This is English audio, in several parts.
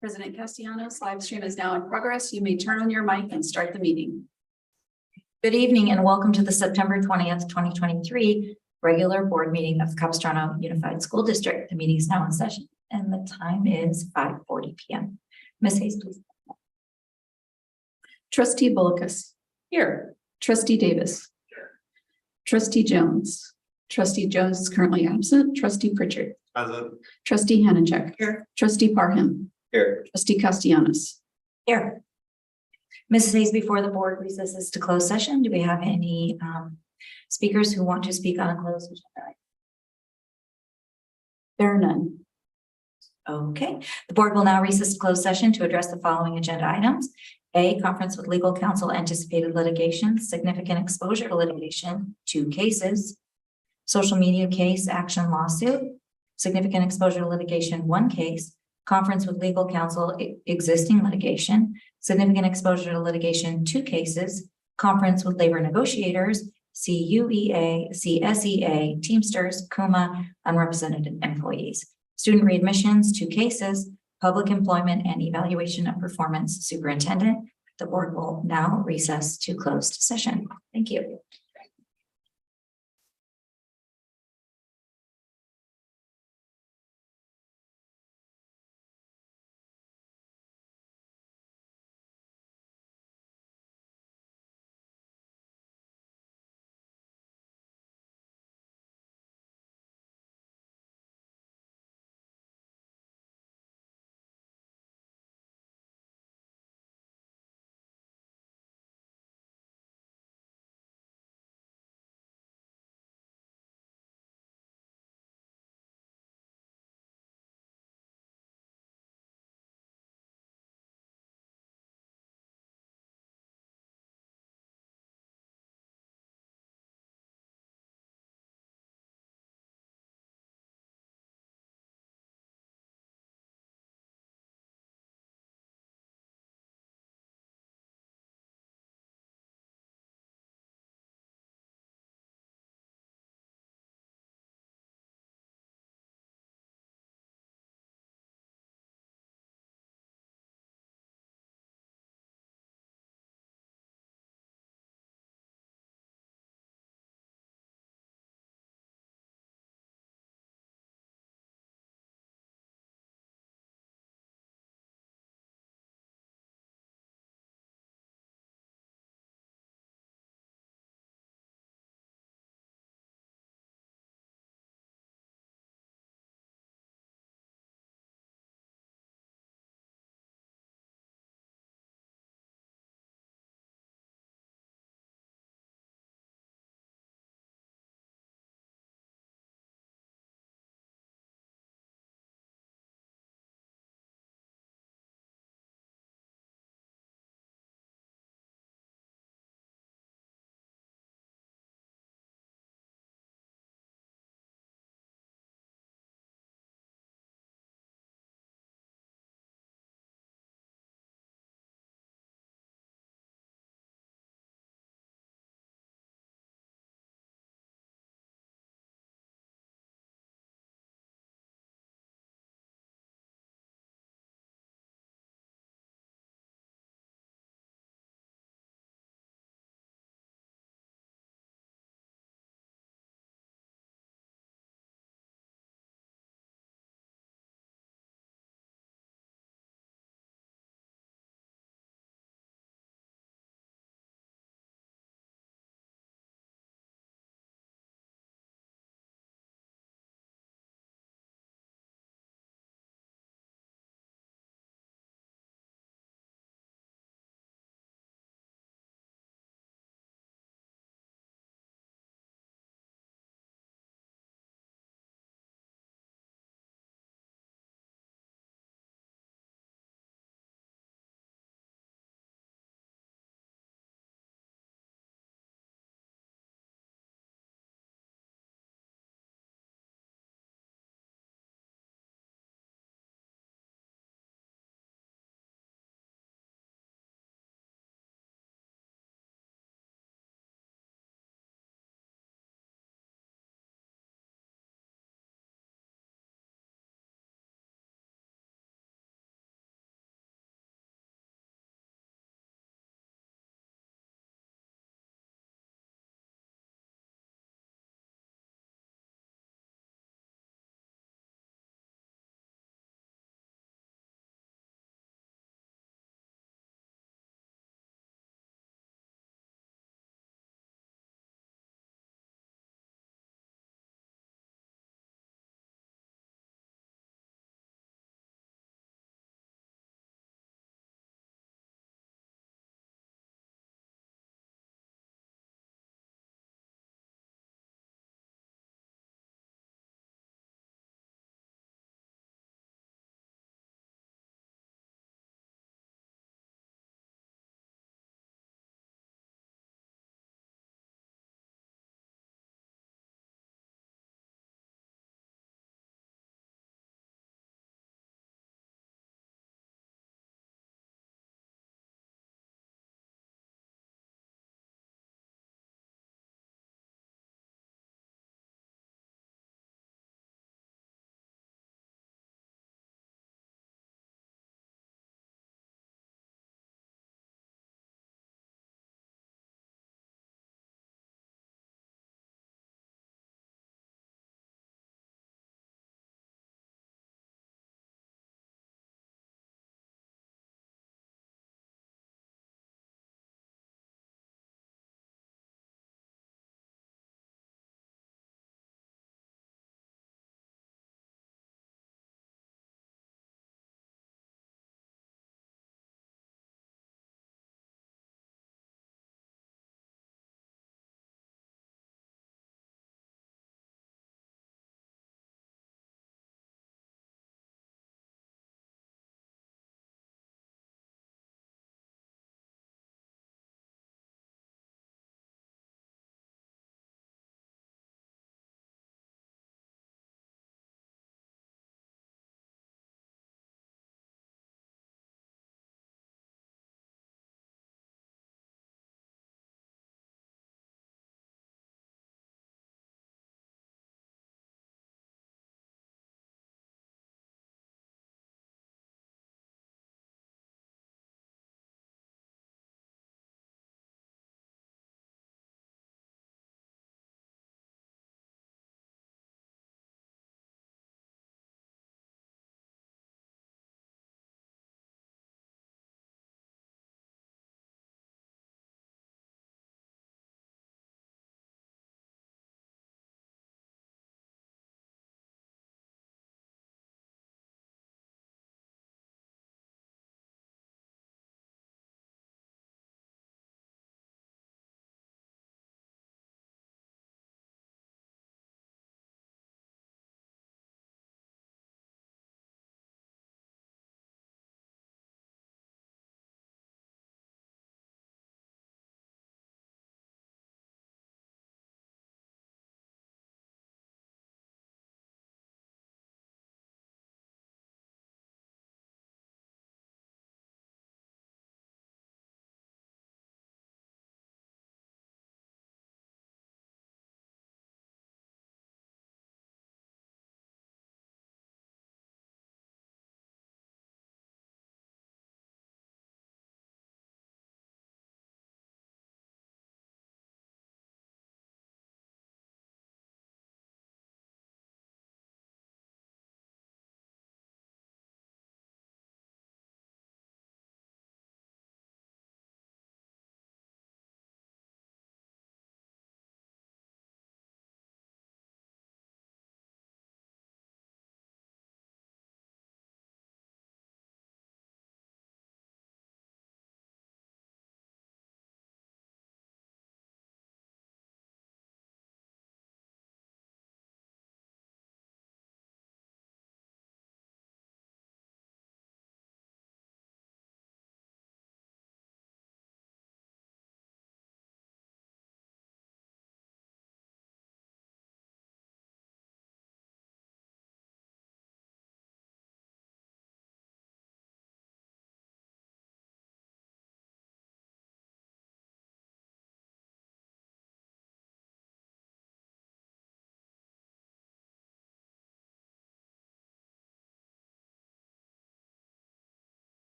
President Castellanos, live stream is now in progress. You may turn on your mic and start the meeting. Good evening and welcome to the September 20th, 2023 regular board meeting of Capistrano Unified School District. The meeting is now in session and the time is 5:40 p.m. Ms. Hayes, please. Trustee Bullicus. Here. Trustee Davis. Here. Trustee Jones. Trustee Jones is currently absent. Trustee Pritchard. Present. Trustee Hanachek. Here. Trustee Parham. Here. Trustee Castellanos. Here. Mrs. Hayes, before the board recesses to closed session, do we have any speakers who want to speak on a closed agenda? There are none. Okay, the board will now recess to closed session to address the following agenda items. A, conference with legal counsel, anticipated litigation, significant exposure to litigation, 2 cases, social media case, action lawsuit, significant exposure to litigation, 1 case, conference with legal counsel, existing litigation, significant exposure to litigation, 2 cases, conference with labor negotiators, CUEA, CSEA, Teamsters, CUMA, unrepresented employees, student readmissions, 2 cases, public employment and evaluation of performance superintendent. The board will now recess to closed session. Thank you.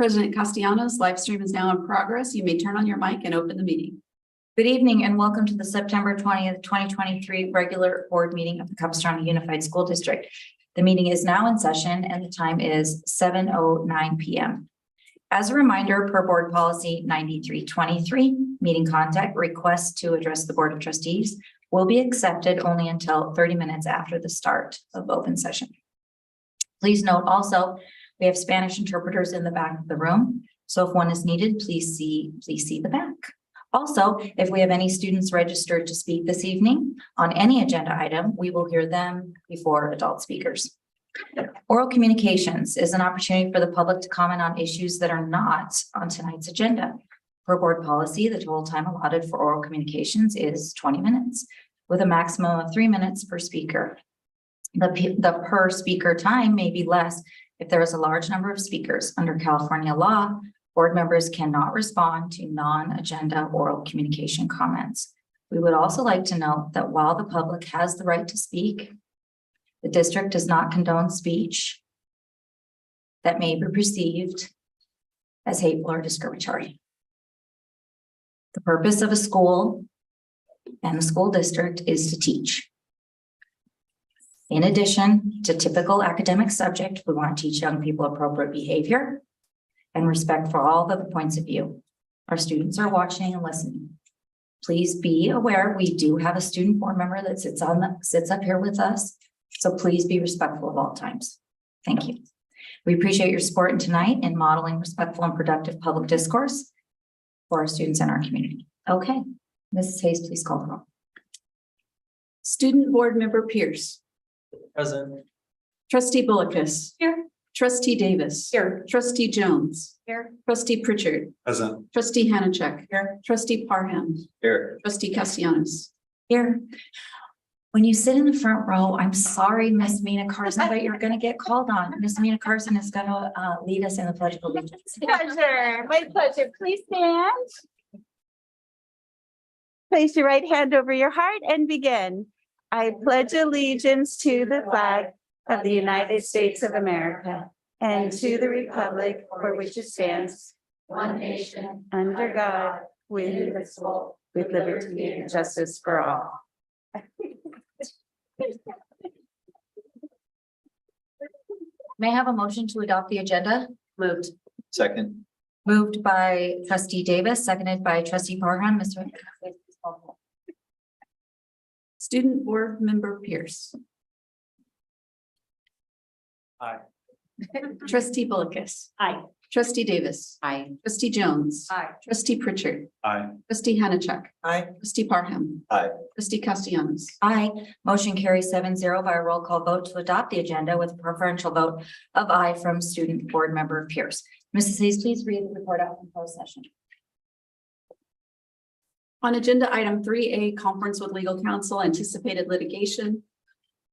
President Castellanos, live stream is now in progress. You may turn on your mic and open the meeting. Good evening and welcome to the September 20th, 2023 regular board meeting of the Capistrano Unified School District. The meeting is now in session and the time is 7:09 p.m. As a reminder, per board policy 9323, meeting contact requests to address the Board of Trustees will be accepted only until 30 minutes after the start of open session. Please note also, we have Spanish interpreters in the back of the room. So if one is needed, please see the back. Also, if we have any students registered to speak this evening on any agenda item, we will hear them before adult speakers. Oral communications is an opportunity for the public to comment on issues that are not on tonight's agenda. Per board policy, the total time allotted for oral communications is 20 minutes, with a maximum of 3 minutes per speaker. The per speaker time may be less if there is a large number of speakers. Under California law, board members cannot respond to non-agenda oral communication comments. We would also like to note that while the public has the right to speak, the district does not condone speech that may be perceived as hateful or discriminatory. The purpose of a school and the school district is to teach. In addition to typical academic subject, we want to teach young people appropriate behavior and respect for all of the points of view. Our students are watching and listening. Please be aware we do have a student board member that sits up here with us. So please be respectful of all times. Thank you. We appreciate your support tonight in modeling respectful and productive public discourse for our students and our community. Okay, Mrs. Hayes, please call the roll. Student Board Member Pierce. Present. Trustee Bullicus. Here. Trustee Davis. Here. Trustee Jones. Here. Trustee Pritchard. Present. Trustee Hanachek. Here. Trustee Parham. Here. Trustee Castellanos. Here. When you sit in the front row, I'm sorry, Miss Mina Carson, but you're going to get called on. Miss Mina Carson is going to lead us in the Pledge of Allegiance. Pleasure, my pleasure. Please stand. Place your right hand over your heart and begin. I pledge allegiance to the flag of the United States of America and to the republic for which it stands, one nation, under God, indivisible, with liberty and justice for all. May I have a motion to adopt the agenda? Moved. Second. Moved by Trustee Davis, seconded by Trustee Parham. Mr. Student Board Member Pierce. Aye. Trustee Bullicus. Aye. Trustee Davis. Aye. Trustee Jones. Aye. Trustee Pritchard. Aye. Trustee Hanachek. Aye. Trustee Parham. Aye. Trustee Castellanos. Aye. Motion carries 7-0 by a roll call vote to adopt the agenda with a preferential vote of aye from Student Board Member Pierce. Mrs. Hayes, please read the report out from closed session. On agenda item 3A, conference with legal counsel, anticipated litigation.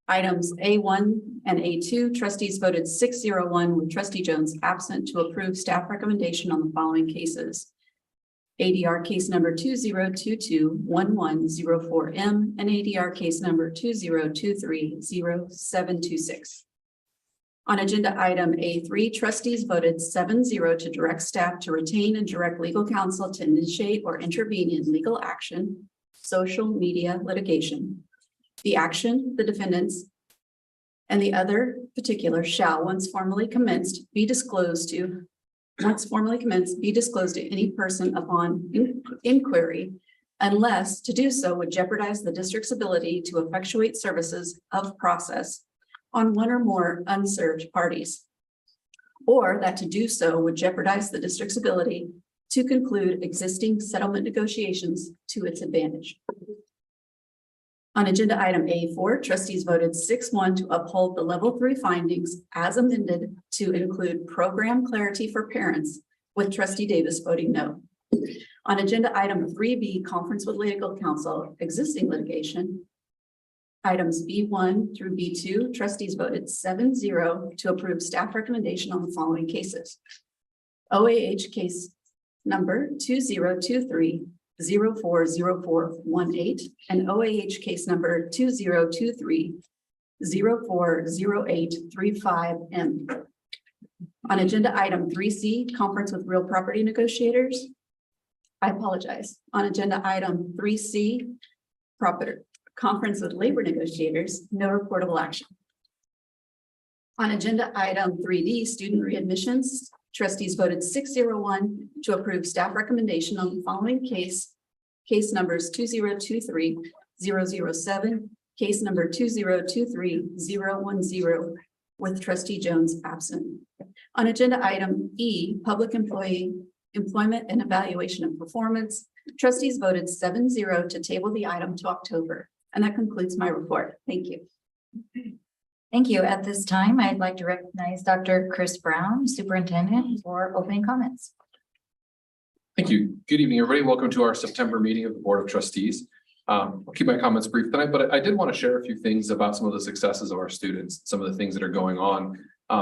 Items A1 and A2, trustees voted 6-0-1 with Trustee Jones absent to approve staff recommendation on the following cases. ADR case number 2022-1104M and ADR case number 2023-0726. On agenda item A3, trustees voted 7-0 to direct staff to retain and direct legal counsel to initiate or intervene in legal action, social media litigation. The action, the defendants, and the other particulars shall, once formally commenced, be disclosed to any person upon inquiry, unless to do so would jeopardize the district's ability to effectuate services of process on one or more unserved parties, or that to do so would jeopardize the district's ability to conclude existing settlement negotiations to its advantage. On agenda item A4, trustees voted 6-1 to uphold the level 3 findings as amended to include program clarity for parents, with Trustee Davis voting no. On agenda item 3B, conference with legal counsel, existing litigation. Items B1 through B2, trustees voted 7-0 to approve staff recommendation on the following cases. OAH case number 2023-040418 and OAH case number 2023-040835M. On agenda item 3C, conference with real property negotiators. I apologize. On agenda item 3C, conference with labor negotiators, no reportable action. On agenda item 3D, student readmissions, trustees voted 601 to approve staff recommendation on the following case numbers 2023-007, case number 2023-010, with trustee Jones absent. On agenda item E, public employee employment and evaluation of performance, trustees voted 7-0 to table the item to October. And that concludes my report. Thank you. Thank you. At this time, I'd like to recognize Dr. Chris Brown, Superintendent, for opening comments. Thank you. Good evening, everybody. Welcome to our September meeting of the Board of Trustees. I'll keep my comments brief tonight, but I did want to share a few things about some of the successes of our students, some of the things that are going on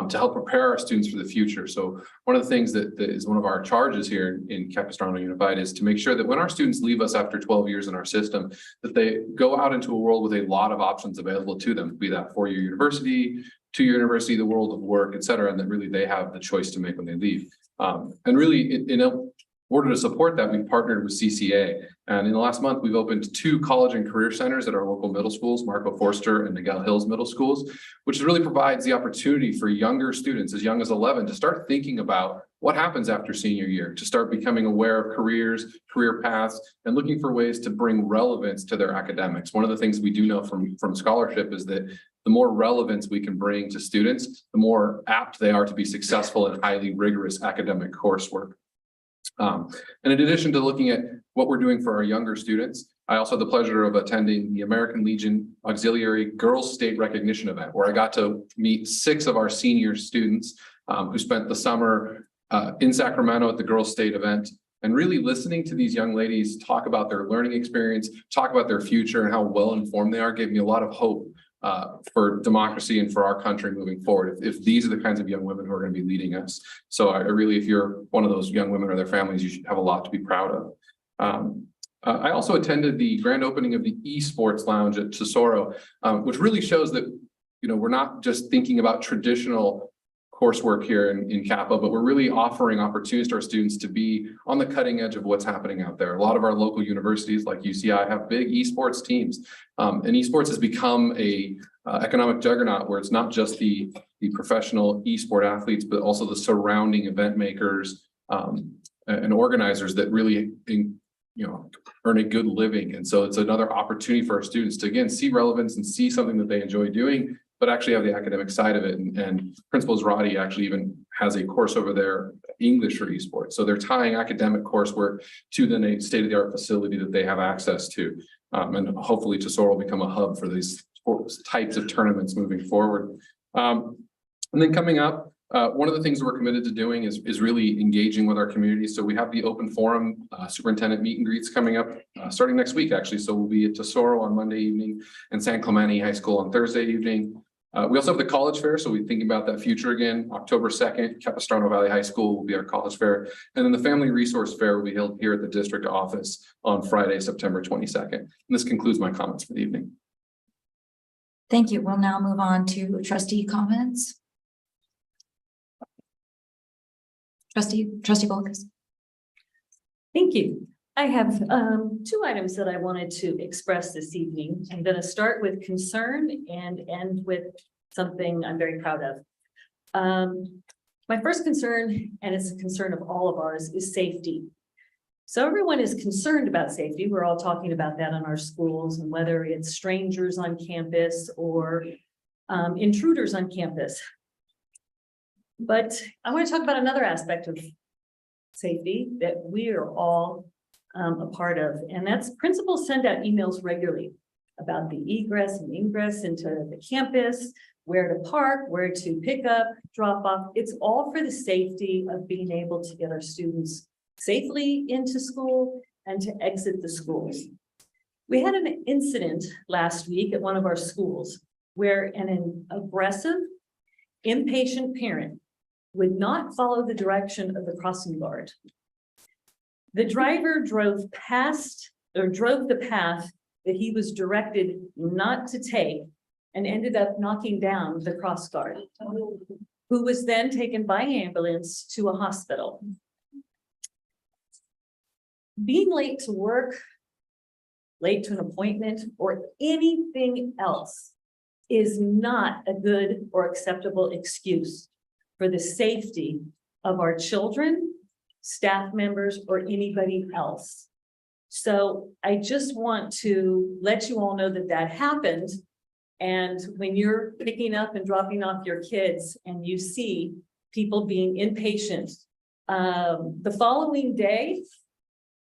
to help prepare our students for the future. So one of the things that is one of our charges here in Capistrano Unified is to make sure that when our students leave us after 12 years in our system, that they go out into a world with a lot of options available to them, be that four-year university, two-year university, the world of work, et cetera, and that really they have the choice to make when they leave. And really, in order to support that, we've partnered with CCA. And in the last month, we've opened 2 college and career centers at our local middle schools, Marco Forster and Miguel Hills Middle Schools, which really provides the opportunity for younger students as young as 11 to start thinking about what happens after senior year, to start becoming aware of careers, career paths, and looking for ways to bring relevance to their academics. One of the things we do know from scholarship is that the more relevance we can bring to students, the more apt they are to be successful in highly rigorous academic coursework. And in addition to looking at what we're doing for our younger students, I also had the pleasure of attending the American Legion Auxiliary Girls State Recognition event, where I got to meet 6 of our senior students who spent the summer in Sacramento at the Girls State event, and really listening to these young ladies talk about their learning experience, talk about their future and how well informed they are, gave me a lot of hope for democracy and for our country moving forward, if these are the kinds of young women who are going to be leading us. So I really, if you're one of those young women or their families, you should have a lot to be proud of. I also attended the grand opening of the esports lounge at Tesoro, which really shows that, you know, we're not just thinking about traditional coursework here in Capo, but we're really offering opportunities to our students to be on the cutting edge of what's happening out there. A lot of our local universities like UCI have big esports teams, and esports has become a economic juggernaut where it's not just the professional esport athletes, but also the surrounding event makers and organizers that really earn a good living. And so it's another opportunity for our students to, again, see relevance and see something that they enjoy doing, but actually have the academic side of it. And Principal Zrati actually even has a course over there, English for esports. So they're tying academic coursework to the state-of-the-art facility that they have access to. And hopefully Tesoro will become a hub for these types of tournaments moving forward. And then coming up, one of the things that we're committed to doing is really engaging with our community. So we have the open forum superintendent meet and greets coming up starting next week, actually. So we'll be at Tesoro on Monday evening and San Clemente High School on Thursday evening. We also have the college fair. So we're thinking about that future again. October 2nd, Capistrano Valley High School will be our college fair. And then the family resource fair will be held here at the district office on Friday, September 22nd. And this concludes my comments for the evening. Thank you. We'll now move on to trustee comments. Trustee Bolkus. Thank you. I have 2 items that I wanted to express this evening. I'm going to start with concern and end with something I'm very proud of. My first concern, and it's a concern of all of ours, is safety. So everyone is concerned about safety. We're all talking about that in our schools, and whether it's strangers on campus or intruders on campus. But I want to talk about another aspect of safety that we are all a part of, and that's principals send out emails regularly about the egress and ingress into the campus, where to park, where to pick up, drop off. It's all for the safety of being able to get our students safely into school and to exit the schools. We had an incident last week at one of our schools where an aggressive, impatient parent would not follow the direction of the crossing guard. The driver drove the path that he was directed not to take and ended up knocking down the cross guard. who was then taken by ambulance to a hospital. Being late to work, late to an appointment, or anything else is not a good or acceptable excuse for the safety of our children, staff members, or anybody else. So I just want to let you all know that that happened. And when you're picking up and dropping off your kids and you see people being impatient, the following day,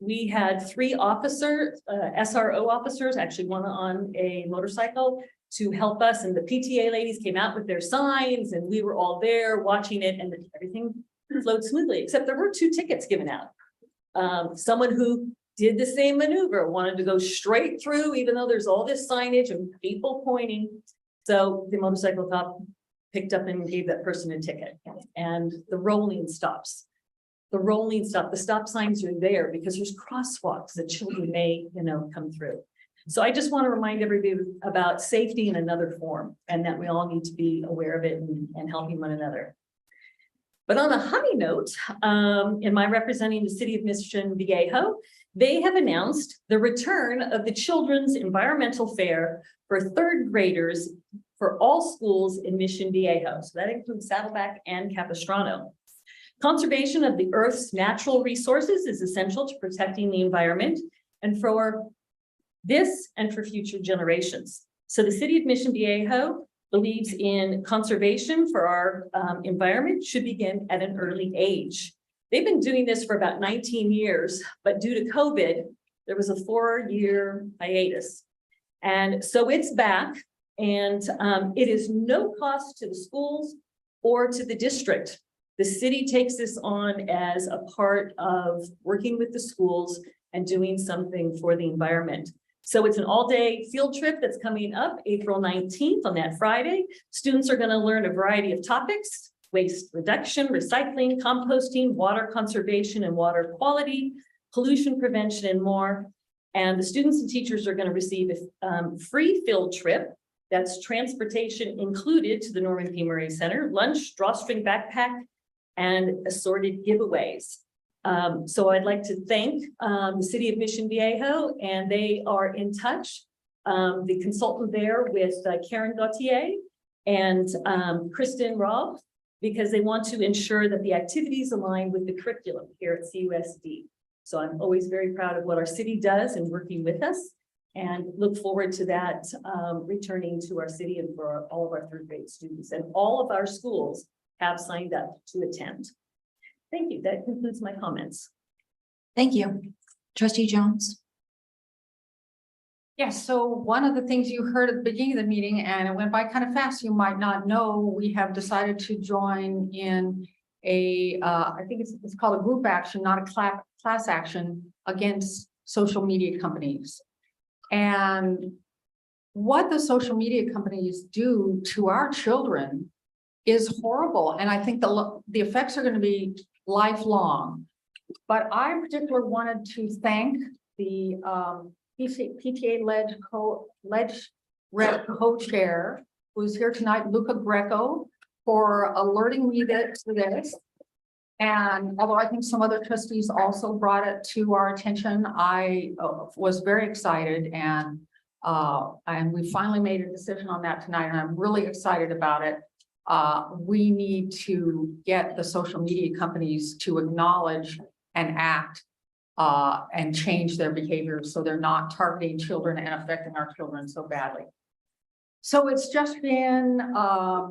we had 3 SRO officers, actually one on a motorcycle, to help us. And the PTA ladies came out with their signs and we were all there watching it, and everything flowed smoothly, except there were 2 tickets given out. Someone who did the same maneuver, wanted to go straight through, even though there's all this signage and people pointing. So the motorcycle cop picked up and gave that person a ticket. And the rolling stops. The stop signs are there because there's crosswalks that children may, come through. So I just want to remind everybody about safety in another form, and that we all need to be aware of it and helping one another. But on a high note, in my representing the city of Mission Viejo, they have announced the return of the Children's Environmental Fair for 3rd graders for all schools in Mission Viejo. So that includes Saddleback and Capistrano. Conservation of the Earth's natural resources is essential to protecting the environment and for this and for future generations. So the city of Mission Viejo believes in conservation for our environment should begin at an early age. They've been doing this for about 19 years, but due to COVID, there was a 4-year hiatus. And so it's back, and it is no cost to the schools or to the district. The city takes this on as a part of working with the schools and doing something for the environment. So it's an all-day field trip that's coming up April 19th on that Friday. Students are going to learn a variety of topics: waste reduction, recycling, composting, water conservation and water quality, pollution prevention, and more. And the students and teachers are going to receive a free field trip. That's transportation included to the Norman P. Murray Center, lunch, drawstring backpack, and assorted giveaways. So I'd like to thank the city of Mission Viejo, and they are in touch. The consultant there with Karen Gauthier and Kristen Robb, because they want to ensure that the activities align with the curriculum here at CUSD. So I'm always very proud of what our city does and working with us, and look forward to that returning to our city and for all of our 3rd grade students. And all of our schools have signed up to attend. Thank you. That concludes my comments. Thank you. Trustee Jones. Yes, so one of the things you heard at the beginning of the meeting, and it went by kind of fast, you might not know, we have decided to join in a, I think it's called a group action, not a class action, against social media companies. And what the social media companies do to our children is horrible. And I think the effects are going to be lifelong. But I particularly wanted to thank the PTA-led co-chair who's here tonight, Luca Greco, for alerting me to this. And although I think some other trustees also brought it to our attention, I was very excited, and we finally made a decision on that tonight, and I'm really excited about it. We need to get the social media companies to acknowledge and act and change their behavior so they're not targeting children and affecting our children so badly. So it's just been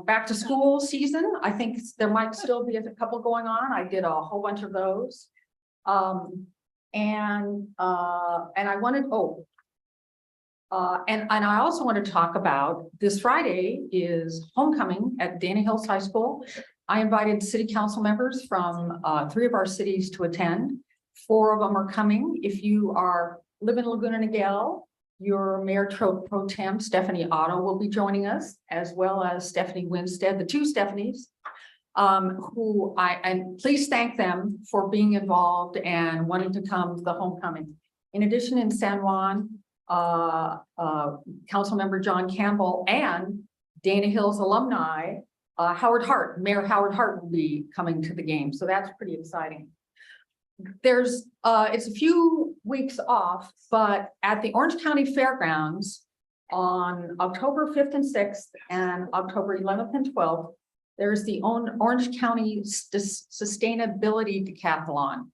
back to school season. I think there might still be a couple going on. I did a whole bunch of those. And I wanted, and I also want to talk about this Friday is homecoming at Dana Hills High School. I invited city council members from 3 of our cities to attend. 4 of them are coming. If you live in Laguna Niguel, your Mayor Pro Tem Stephanie Otto will be joining us, as well as Stephanie Winstead, the 2 Stephanies, and please thank them for being involved and wanting to come to the homecoming. In addition, in San Juan, Councilmember John Campbell and Dana Hills alumni Mayor Howard Hart will be coming to the game, so that's pretty exciting. It's a few weeks off, but at the Orange County Fairgrounds on October 5th and 6th and October 11th and 12th, there's the Orange County Sustainability Decathlon.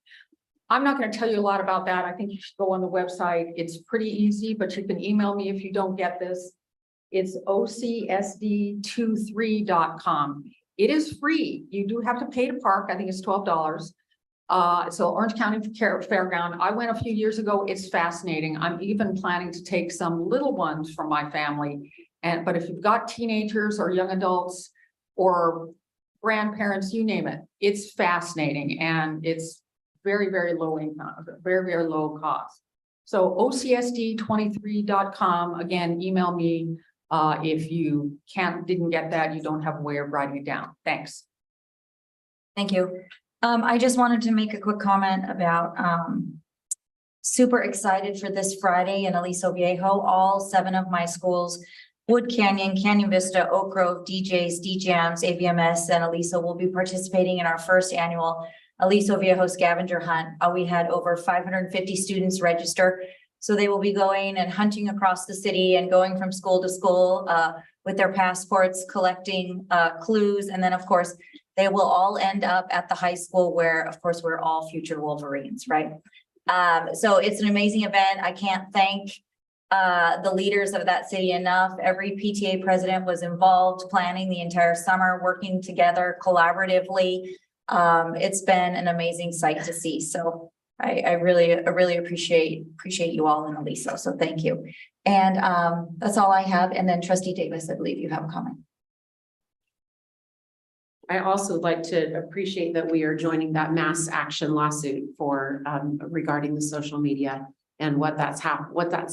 I'm not going to tell you a lot about that. I think you should go on the website. It's pretty easy, but you can email me if you don't get this. It's ocsd23.com. It is free. You do have to pay to park. I think it's $12. So Orange County Fairground. I went a few years ago. It's fascinating. I'm even planning to take some little ones from my family. But if you've got teenagers or young adults or grandparents, you name it, it's fascinating, and it's very, very low income, very, very low cost. So ocsd23.com. Again, email me if you didn't get that, you don't have a way of writing it down. Thanks. Thank you. I just wanted to make a quick comment about super excited for this Friday in Aliso Viejo. All 7 of my schools, Wood Canyon, Canyon Vista, Oak Grove, DJs, DJAMS, AVMS, and Aliso will be participating in our first annual Aliso Viejo scavenger hunt. We had over 550 students register. So they will be going and hunting across the city and going from school to school with their passports, collecting clues. And then, of course, they will all end up at the high school where, of course, we're all future Wolverines, right? So it's an amazing event. I can't thank the leaders of that city enough. Every PTA president was involved, planning the entire summer, working together collaboratively. It's been an amazing sight to see. So I really appreciate you all in Aliso. So thank you. And that's all I have. And then Trustee Davis, I believe you have a comment. I also would like to appreciate that we are joining that mass action lawsuit for regarding the social media and what that's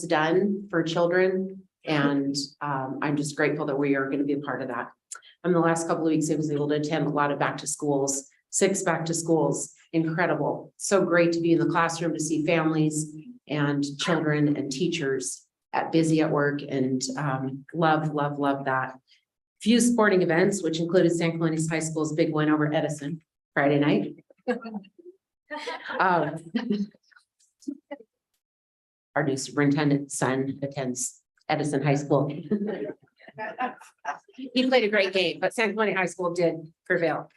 done for children. And I'm just grateful that we are going to be a part of that. In the last couple of weeks, I was able to attend a lot of back to schools, 6 back to schools. Incredible. So great to be in the classroom to see families and children and teachers busy at work, and love that. Few sporting events, which included San Clemente High School's big win over Edison Friday night. Our new superintendent's son attends Edison High School. He played a great game, but San Clemente High School did prevail.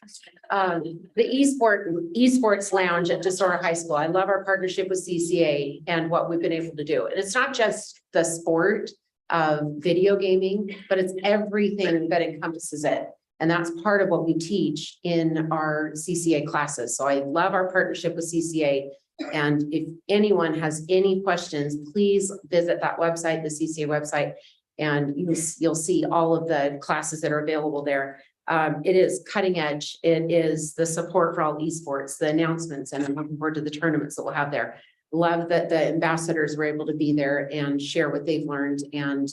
The esports lounge at DeSora High School. I love our partnership with CCA and what we've been able to do. And it's not just the sport of video gaming, but it's everything that encompasses it. And that's part of what we teach in our CCA classes. So I love our partnership with CCA. And if anyone has any questions, please visit that website, the CCA website, and you'll see all of the classes that are available there. It is cutting edge. It is the support for all esports, the announcements, and I'm looking forward to the tournaments that we'll have there. Love that the ambassadors were able to be there and share what they've learned and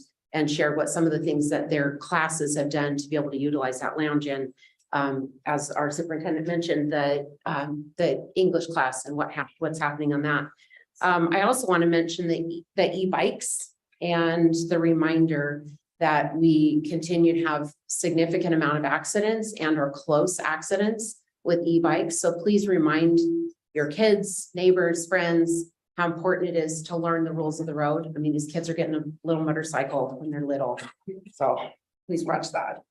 share what some of the things that their classes have done to be able to utilize that lounge in. As our superintendent mentioned, the English class and what's happening on that. I also want to mention the e-bikes and the reminder that we continue to have significant amount of accidents and or close accidents with e-bikes. So please remind your kids, neighbors, friends, how important it is to learn the rules of the road. I mean, these kids are getting a little motorcycle when they're little. So please watch that.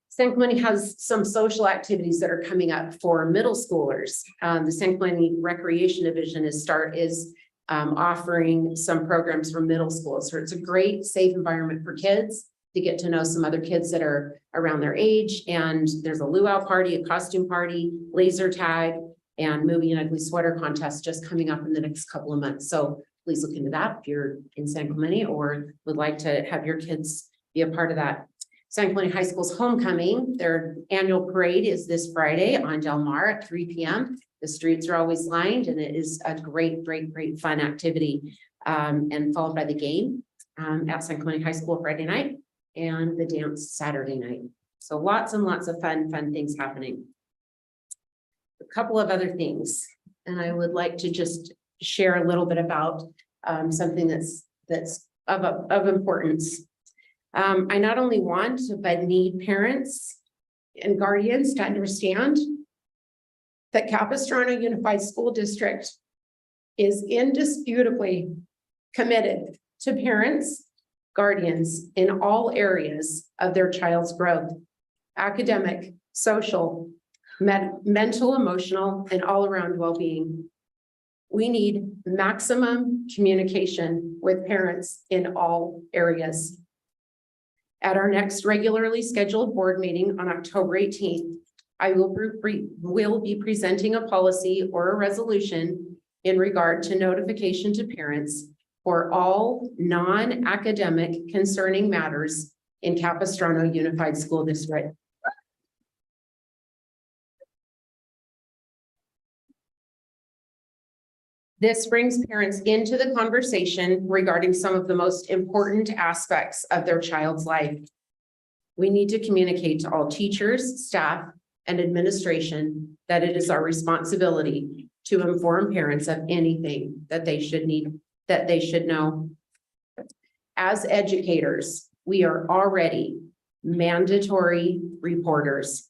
San Clemente has some social activities that are coming up for middle schoolers. The San Clemente Recreation Division is offering some programs for middle school. So it's a great, safe environment for kids to get to know some other kids that are around their age. And there's a luau party, a costume party, laser tag, and movie and ugly sweater contest just coming up in the next couple of months. So please look into that if you're in San Clemente or would like to have your kids be a part of that. San Clemente High School's homecoming, their annual parade is this Friday on Del Mar at 3 p.m. The streets are always lined, and it is a great fun activity. And followed by the game at San Clemente High School Friday night and the dance Saturday night. So lots and lots of fun things happening. A couple of other things, and I would like to just share a little bit about something that's of importance. I not only want but need parents and guardians to understand that Capistrano Unified School District is indisputably committed to parents, guardians in all areas of their child's growth, academic, social, mental, emotional, and all-around well-being. We need maximum communication with parents in all areas. At our next regularly scheduled board meeting on October 18th, I will be presenting a policy or a resolution in regard to notification to parents for all non-academic concerning matters in Capistrano Unified School District. This brings parents into the conversation regarding some of the most important aspects of their child's life. We need to communicate to all teachers, staff, and administration that it is our responsibility to inform parents of anything that they should know. As educators, we are already mandatory reporters.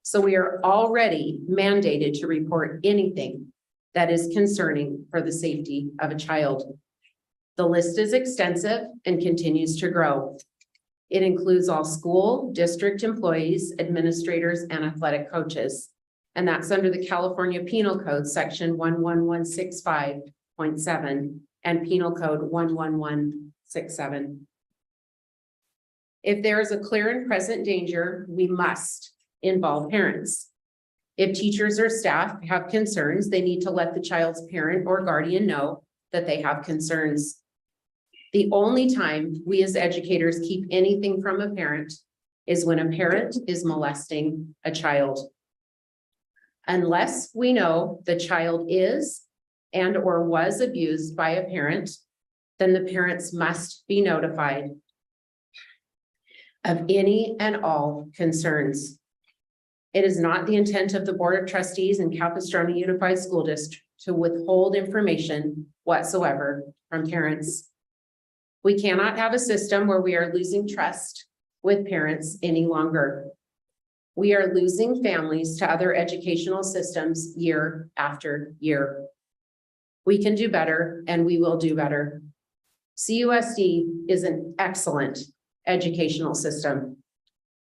So we are already mandated to report anything that is concerning for the safety of a child. The list is extensive and continues to grow. It includes all school, district employees, administrators, and athletic coaches. And that's under the California Penal Code, section 11165.7 and Penal Code 11167. If there is a clear and present danger, we must involve parents. If teachers or staff have concerns, they need to let the child's parent or guardian know that they have concerns. The only time we as educators keep anything from a parent is when a parent is molesting a child. Unless we know the child is and or was abused by a parent, then the parents must be notified of any and all concerns. It is not the intent of the Board of Trustees and Capistrano Unified School District to withhold information whatsoever from parents. We cannot have a system where we are losing trust with parents any longer. We are losing families to other educational systems year after year. We can do better and we will do better. CUSD is an excellent educational system.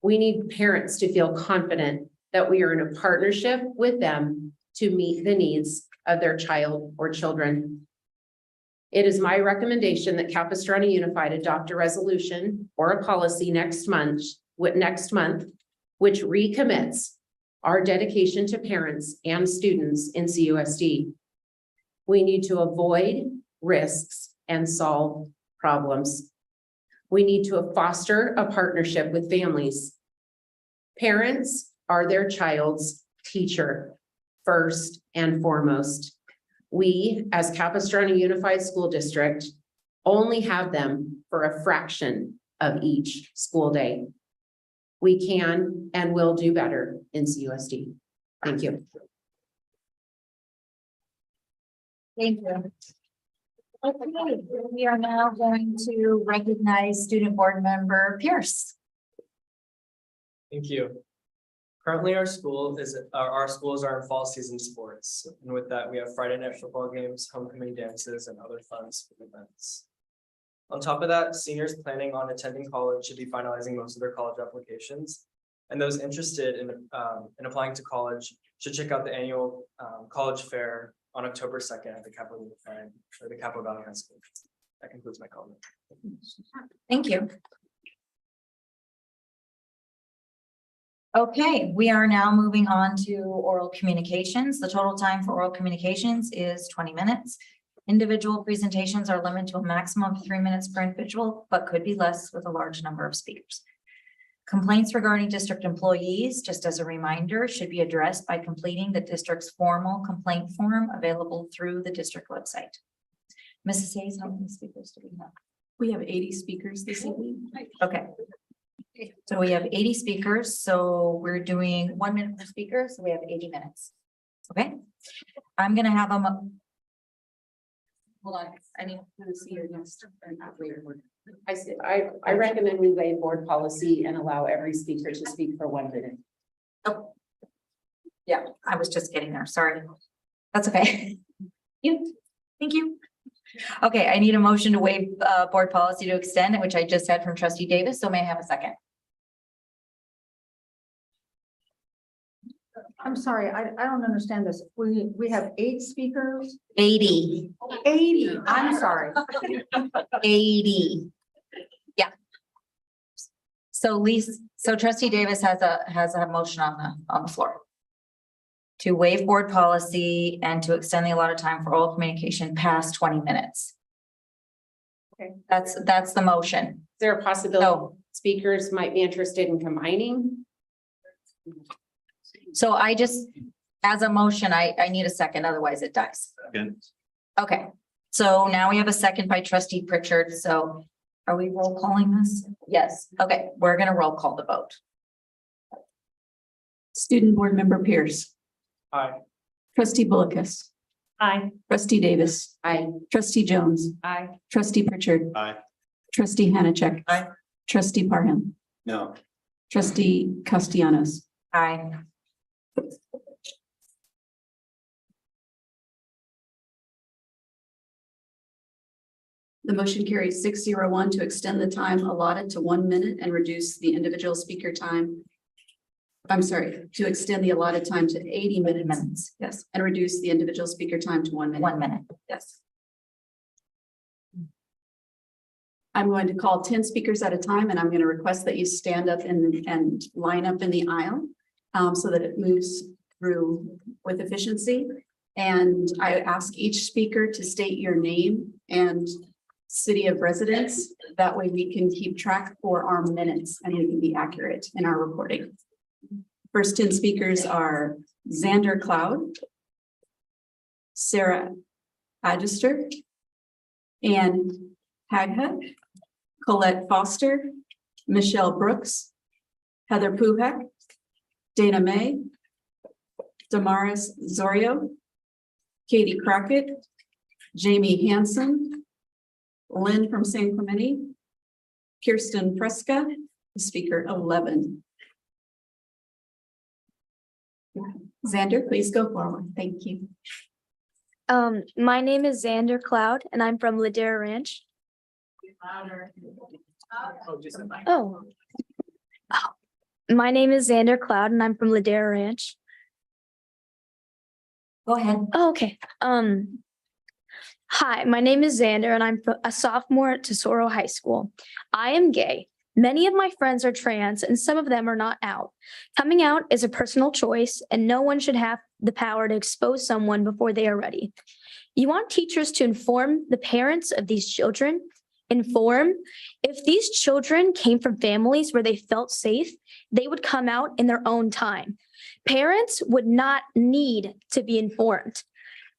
We need parents to feel confident that we are in a partnership with them to meet the needs of their child or children. It is my recommendation that Capistrano Unified adopt a resolution or a policy next month, which recommits our dedication to parents and students in CUSD. We need to avoid risks and solve problems. We need to foster a partnership with families. Parents are their child's teacher, first and foremost. We, as Capistrano Unified School District, only have them for a fraction of each school day. We can and will do better in CUSD. Thank you. Thank you. Okay, we are now going to recognize student board member Pierce. Thank you. Currently, our schools are in fall season sports. And with that, we have Friday night football games, homecoming dances, and other fun school events. On top of that, seniors planning on attending college should be finalizing most of their college applications. And those interested in applying to college should check out the annual college fair on October 2nd at the Capo Valley High School. That concludes my comment. Thank you. Okay, we are now moving on to oral communications. The total time for oral communications is 20 minutes. Individual presentations are limited to a maximum of 3 minutes per individual, but could be less with a large number of speakers. Complaints regarding district employees, just as a reminder, should be addressed by completing the district's formal complaint form available through the district website. Mrs. Hayes, how many speakers do we have? We have 80 speakers this evening. Okay. So we have 80 speakers, so we're doing 1 minute per speaker, so we have 80 minutes. Okay, I'm gonna have them. Hold on, I need to see your next. I recommend we waive board policy and allow every speaker to speak for 1 minute. Oh. Yeah, I was just getting there. Sorry. That's okay. Thank you. Okay, I need a motion to waive board policy to extend, which I just had from trustee Davis. So may I have a second? I'm sorry, I don't understand this. We have 8 speakers, 80. 80, I'm sorry. 80. Yeah. So trustee Davis has a motion on the floor. To waive board policy and to extend the allotted time for all communication past 20 minutes. Okay. That's the motion. Is there a possibility So, speakers might be interested in combining? so I just, as a motion, I need a second, otherwise it dies. Again. Okay, so now we have a second by trustee Pritchard. So are we roll calling this? Yes. Okay, we're gonna roll call the vote. Student Board Member Pierce, Aye. trustee Bullockis, Aye. trustee Davis, I, trustee Jones, Aye. trustee Pritchard. Aye. Trustee Hannachek. Aye. Trustee Parham, No. trustee Castellanos. Aye. The motion carries 601 to extend the time allotted to 1 minute and reduce the individual speaker time. I'm sorry, to extend the allotted time to 80 minutes, yes, and reduce the individual speaker time to 1 minute. 1 minute. Yes. I'm going to call 10 speakers at a time, and I'm going to request that you stand up and line up in the aisle so that it moves through with efficiency. And I ask each speaker to state your name and city of residence. That way we can keep track for our minutes and we can be accurate in our reporting. First 10 speakers are Xander Cloud, Sarah Adjuster, Ann Hagha, Colette Foster, Michelle Brooks, Heather Puhek, Dana May, Damaris Zorio, Katie Crockett, Jamie Hansen, Lynn from San Clemente, Kirsten Preska, speaker 11. Xander, please go forward. Thank you. My name is Xander Cloud and I'm from Ladera Ranch. Oh. My name is Xander Cloud and I'm from Ladera Ranch. Go ahead. Oh, okay. Hi, my name is Xander and I'm a sophomore at Tesoro High School. I am gay. Many of my friends are trans and some of them are not out. Coming out is a personal choice and no one should have the power to expose someone before they are ready. You want teachers to inform the parents of these children. Inform. If these children came from families where they felt safe, they would come out in their own time. Parents would not need to be informed.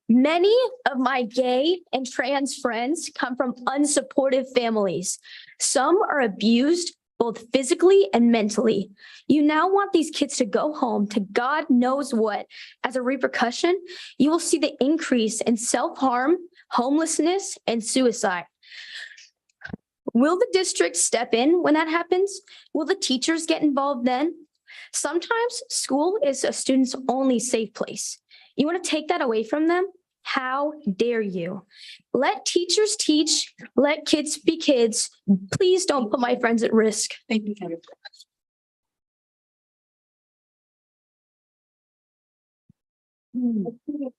Many of my gay and trans friends come from unsupportive families. Some are abused both physically and mentally. You now want these kids to go home to God knows what. As a repercussion, you will see the increase in self-harm, homelessness, and suicide. Will the district step in when that happens? Will the teachers get involved then? Sometimes school is a student's only safe place. You want to take that away from them? How dare you? Let teachers teach, let kids be kids. Please don't put my friends at risk. Thank you, Xander.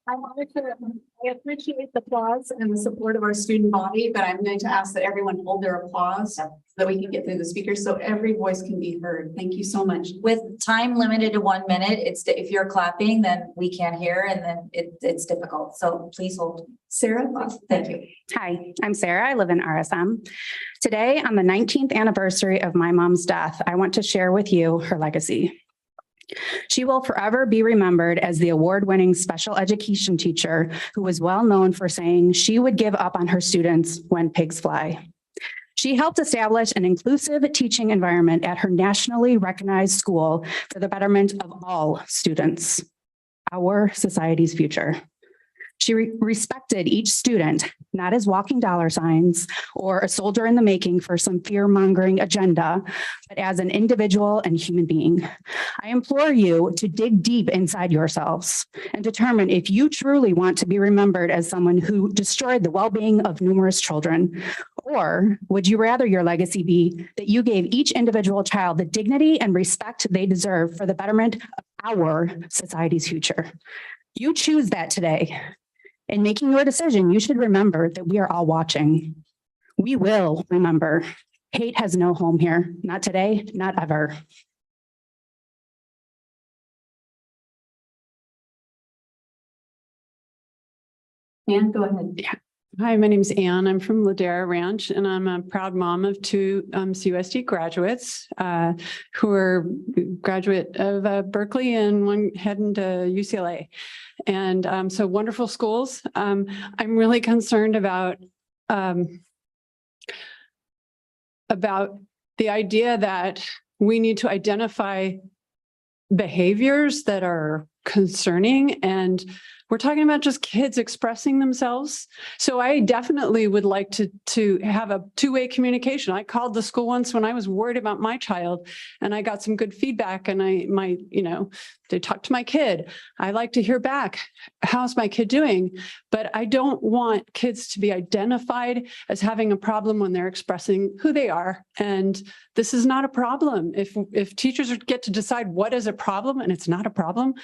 I appreciate the applause and the support of our student body, but I'm going to ask that everyone hold their applause so that we can get through the speakers so every voice can be heard. Thank you so much. With time limited to 1 minute, if you're clapping, then we can't hear and then it's difficult. So please hold. Sarah, Thank you. Hi, I'm Sarah. I live in RSM. Today, on the 19th anniversary of my mom's death, I want to share with you her legacy. She will forever be remembered as the award-winning special education teacher who was well known for saying she would give up on her students when pigs fly. She helped establish an inclusive teaching environment at her nationally recognized school for the betterment of all students, our society's future. She respected each student, not as walking dollar signs or a soldier in the making for some fear-mongering agenda, but as an individual and human being. I implore you to dig deep inside yourselves and determine if you truly want to be remembered as someone who destroyed the well-being of numerous children. Or would you rather your legacy be that you gave each individual child the dignity and respect they deserve for the betterment of our society's future? You choose that today. In making your decision, you should remember that we are all watching. We will remember. Hate has no home here, not today, not ever. And go ahead. Hi, my name is Ann. I'm from Ladera Ranch, and I'm a proud mom of two CUSD graduates who are graduate of Berkeley and one heading to UCLA. And so wonderful schools. I'm really concerned about the idea that we need to identify behaviors that are concerning, and we're talking about just kids expressing themselves. So I definitely would like to have a two-way communication. I called the school once when I was worried about my child, and I got some good feedback, and they talked to my kid. I like to hear back. How's my kid doing? But I don't want kids to be identified as having a problem when they're expressing who they are. And this is not a problem. If teachers get to decide what is a problem and it's not a problem,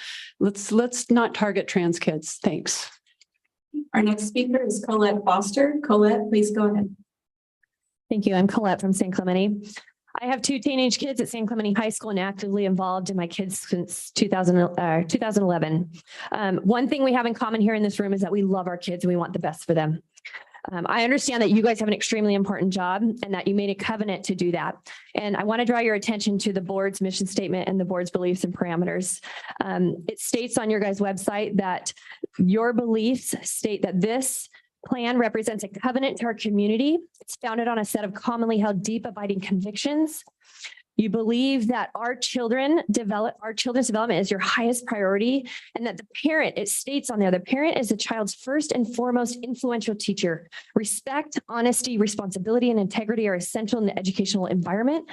let's not target trans kids. Thanks. Our next speaker is Colette Foster. Colette, please go ahead. Thank you. I'm Colette from San Clemente. I have two teenage kids at San Clemente High School and actively involved in my kids since 2011. One thing we have in common here in this room is that we love our kids and we want the best for them. I understand that you guys have an extremely important job and that you made a covenant to do that. And I want to draw your attention to the board's mission statement and the board's beliefs and parameters. It states on your guys' website that your beliefs state that this plan represents a covenant to our community. It's founded on a set of commonly held deep abiding convictions. You believe that our children's development is your highest priority, and that the parent, it states on there, the parent is the child's first and foremost influential teacher. Respect, honesty, responsibility, and integrity are essential in the educational environment.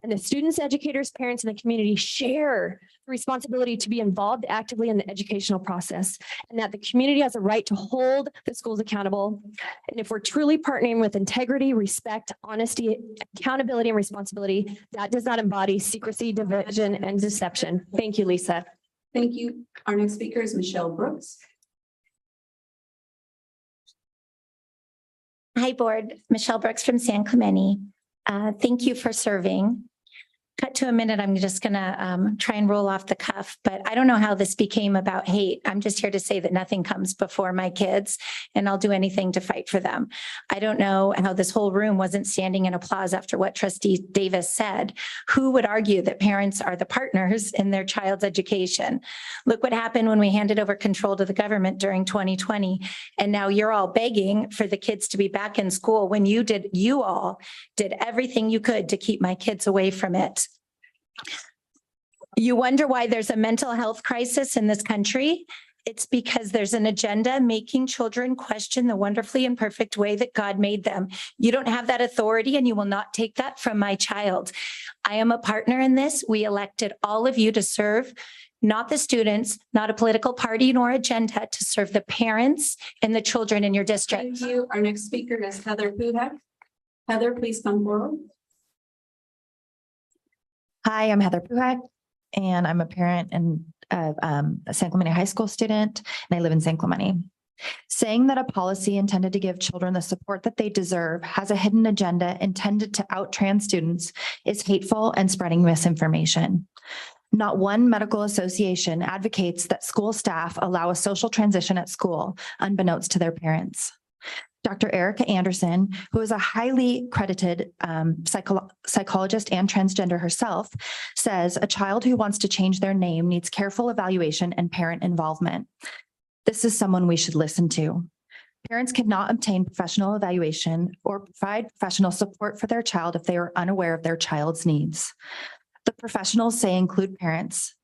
And the students, educators, parents, and the community share the responsibility to be involved actively in the educational process, and that the community has a right to hold the schools accountable. And if we're truly partnering with integrity, respect, honesty, accountability, and responsibility, that does not embody secrecy, division, and deception. Thank you, Lisa. Thank you. Our next speaker is Michelle Brooks. Hi, board. Michelle Brooks from San Clemente. Thank you for serving. Cut to a minute. I'm just going to try and roll off the cuff, but I don't know how this became about hate. I'm just here to say that nothing comes before my kids, and I'll do anything to fight for them. I don't know how this whole room wasn't standing in applause after what Trustee Davis said. Who would argue that parents are the partners in their child's education? Look what happened when we handed over control to the government during 2020. And now you're all begging for the kids to be back in school when you all did everything you could to keep my kids away from it. You wonder why there's a mental health crisis in this country? It's because there's an agenda making children question the wonderfully and perfect way that God made them. You don't have that authority, and you will not take that from my child. I am a partner in this. We elected all of you to serve, not the students, not a political party nor agenda, to serve the parents and the children in your district. Thank you. Our next speaker is Heather Puhak. Heather, please come forward. Hi, I'm Heather Puhak, and I'm a parent and a San Clemente High School student, and I live in San Clemente. Saying that a policy intended to give children the support that they deserve has a hidden agenda intended to out trans students is hateful and spreading misinformation. Not one medical association advocates that school staff allow a social transition at school, unbeknownst to their parents. Dr. Erica Anderson, who is a highly credited psychologist and transgender herself, says a child who wants to change their name needs careful evaluation and parent involvement. This is someone we should listen to. Parents cannot obtain professional evaluation or provide professional support for their child if they are unaware of their child's needs. The professionals say include parents.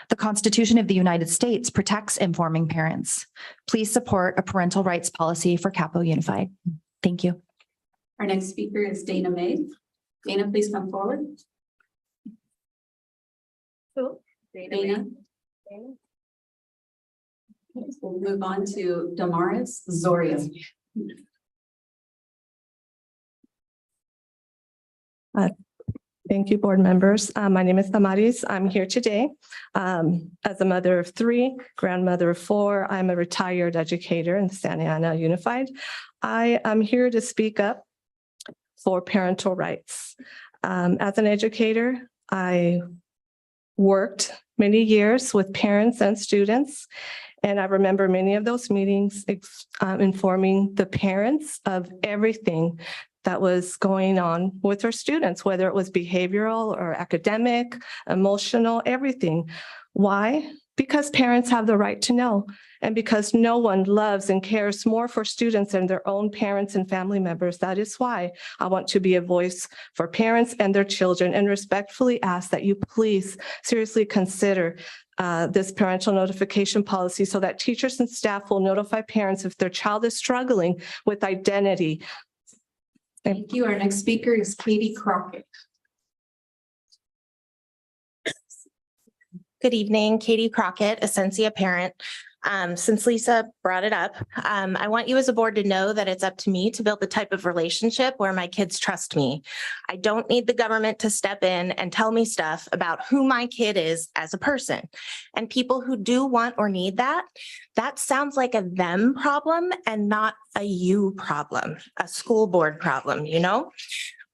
The Constitution of the United States protects informing parents. Please support a parental rights policy for Capo Unified. Thank you. Our next speaker is Dana May. Dana, please come forward. Dana. We'll move on to Damaris Zoria. Thank you, board members. My name is Damaris. I'm here today as a mother of 3, grandmother of 4. I'm a retired educator in Santa Ana Unified. I am here to speak up for parental rights. As an educator, I worked many years with parents and students, and I remember many of those meetings informing the parents of everything that was going on with our students, whether it was behavioral or academic, emotional, everything. Why? Because parents have the right to know, and because no one loves and cares more for students than their own parents and family members. That is why I want to be a voice for parents and their children, and respectfully ask that you please seriously consider this parental notification policy so that teachers and staff will notify parents if their child is struggling with identity. Thank you. Our next speaker is Katie Crockett. Good evening, Katie Crockett, Essentia parent. Since Lisa brought it up, I want you as a board to know that it's up to me to build the type of relationship where my kids trust me. I don't need the government to step in and tell me stuff about who my kid is as a person. And people who do want or need that sounds like a them problem and not a you problem, a school board problem, you know?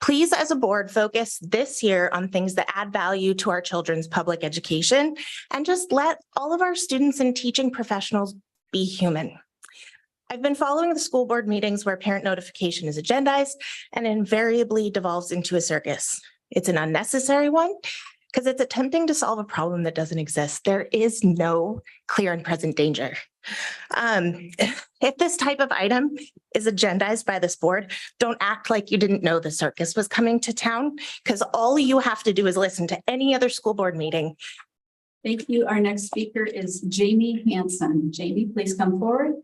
Please, as a board, focus this year on things that add value to our children's public education, and just let all of our students and teaching professionals be human. I've been following the school board meetings where parent notification is agendized and invariably devolves into a circus. It's an unnecessary one because it's attempting to solve a problem that doesn't exist. There is no clear and present danger. If this type of item is agendized by this board, don't act like you didn't know the circus was coming to town, because all you have to do is listen to any other school board meeting. Thank you. Our next speaker is Jamie Hanson. Jamie, please come forward.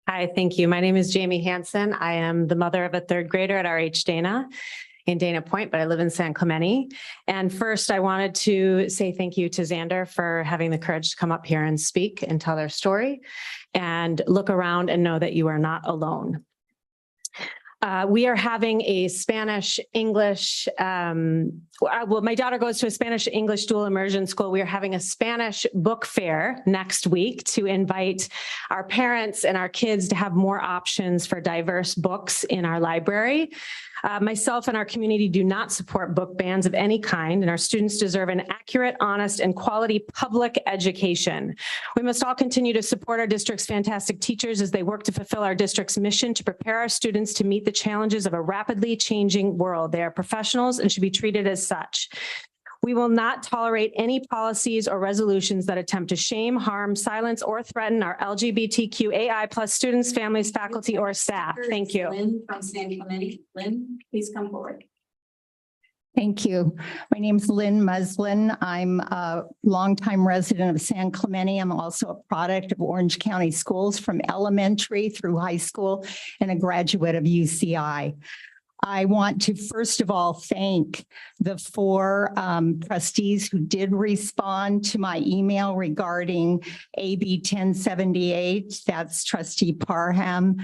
Hi, thank you. My name is Jamie Hanson. I am the mother of a 3rd grader at RH Dana in Dana Point, but I live in San Clemente. And first, I wanted to say thank you to Xander for having the courage to come up here and speak and tell their story, and look around and know that you are not alone. We are having a Spanish-English, well, my daughter goes to a Spanish-English dual immersion school. We are having a Spanish book fair next week to invite our parents and our kids to have more options for diverse books in our library. Myself and our community do not support book bans of any kind, and our students deserve an accurate, honest, and quality public education. We must all continue to support our district's fantastic teachers as they work to fulfill our district's mission to prepare our students to meet the challenges of a rapidly changing world. They are professionals and should be treated as such. We will not tolerate any policies or resolutions that attempt to shame, harm, silence, or threaten our LGBTQAI+ students, families, faculty, or staff. Thank you. Lynn from San Clemente. Lynn, please come forward. Thank you. My name is Lynn Muslin. I'm a longtime resident of San Clemente. I'm also a product of Orange County Schools from elementary through high school, and a graduate of UCI. I want to first of all thank the 4 trustees who did respond to my email regarding AB 1078. That's trustee Parham,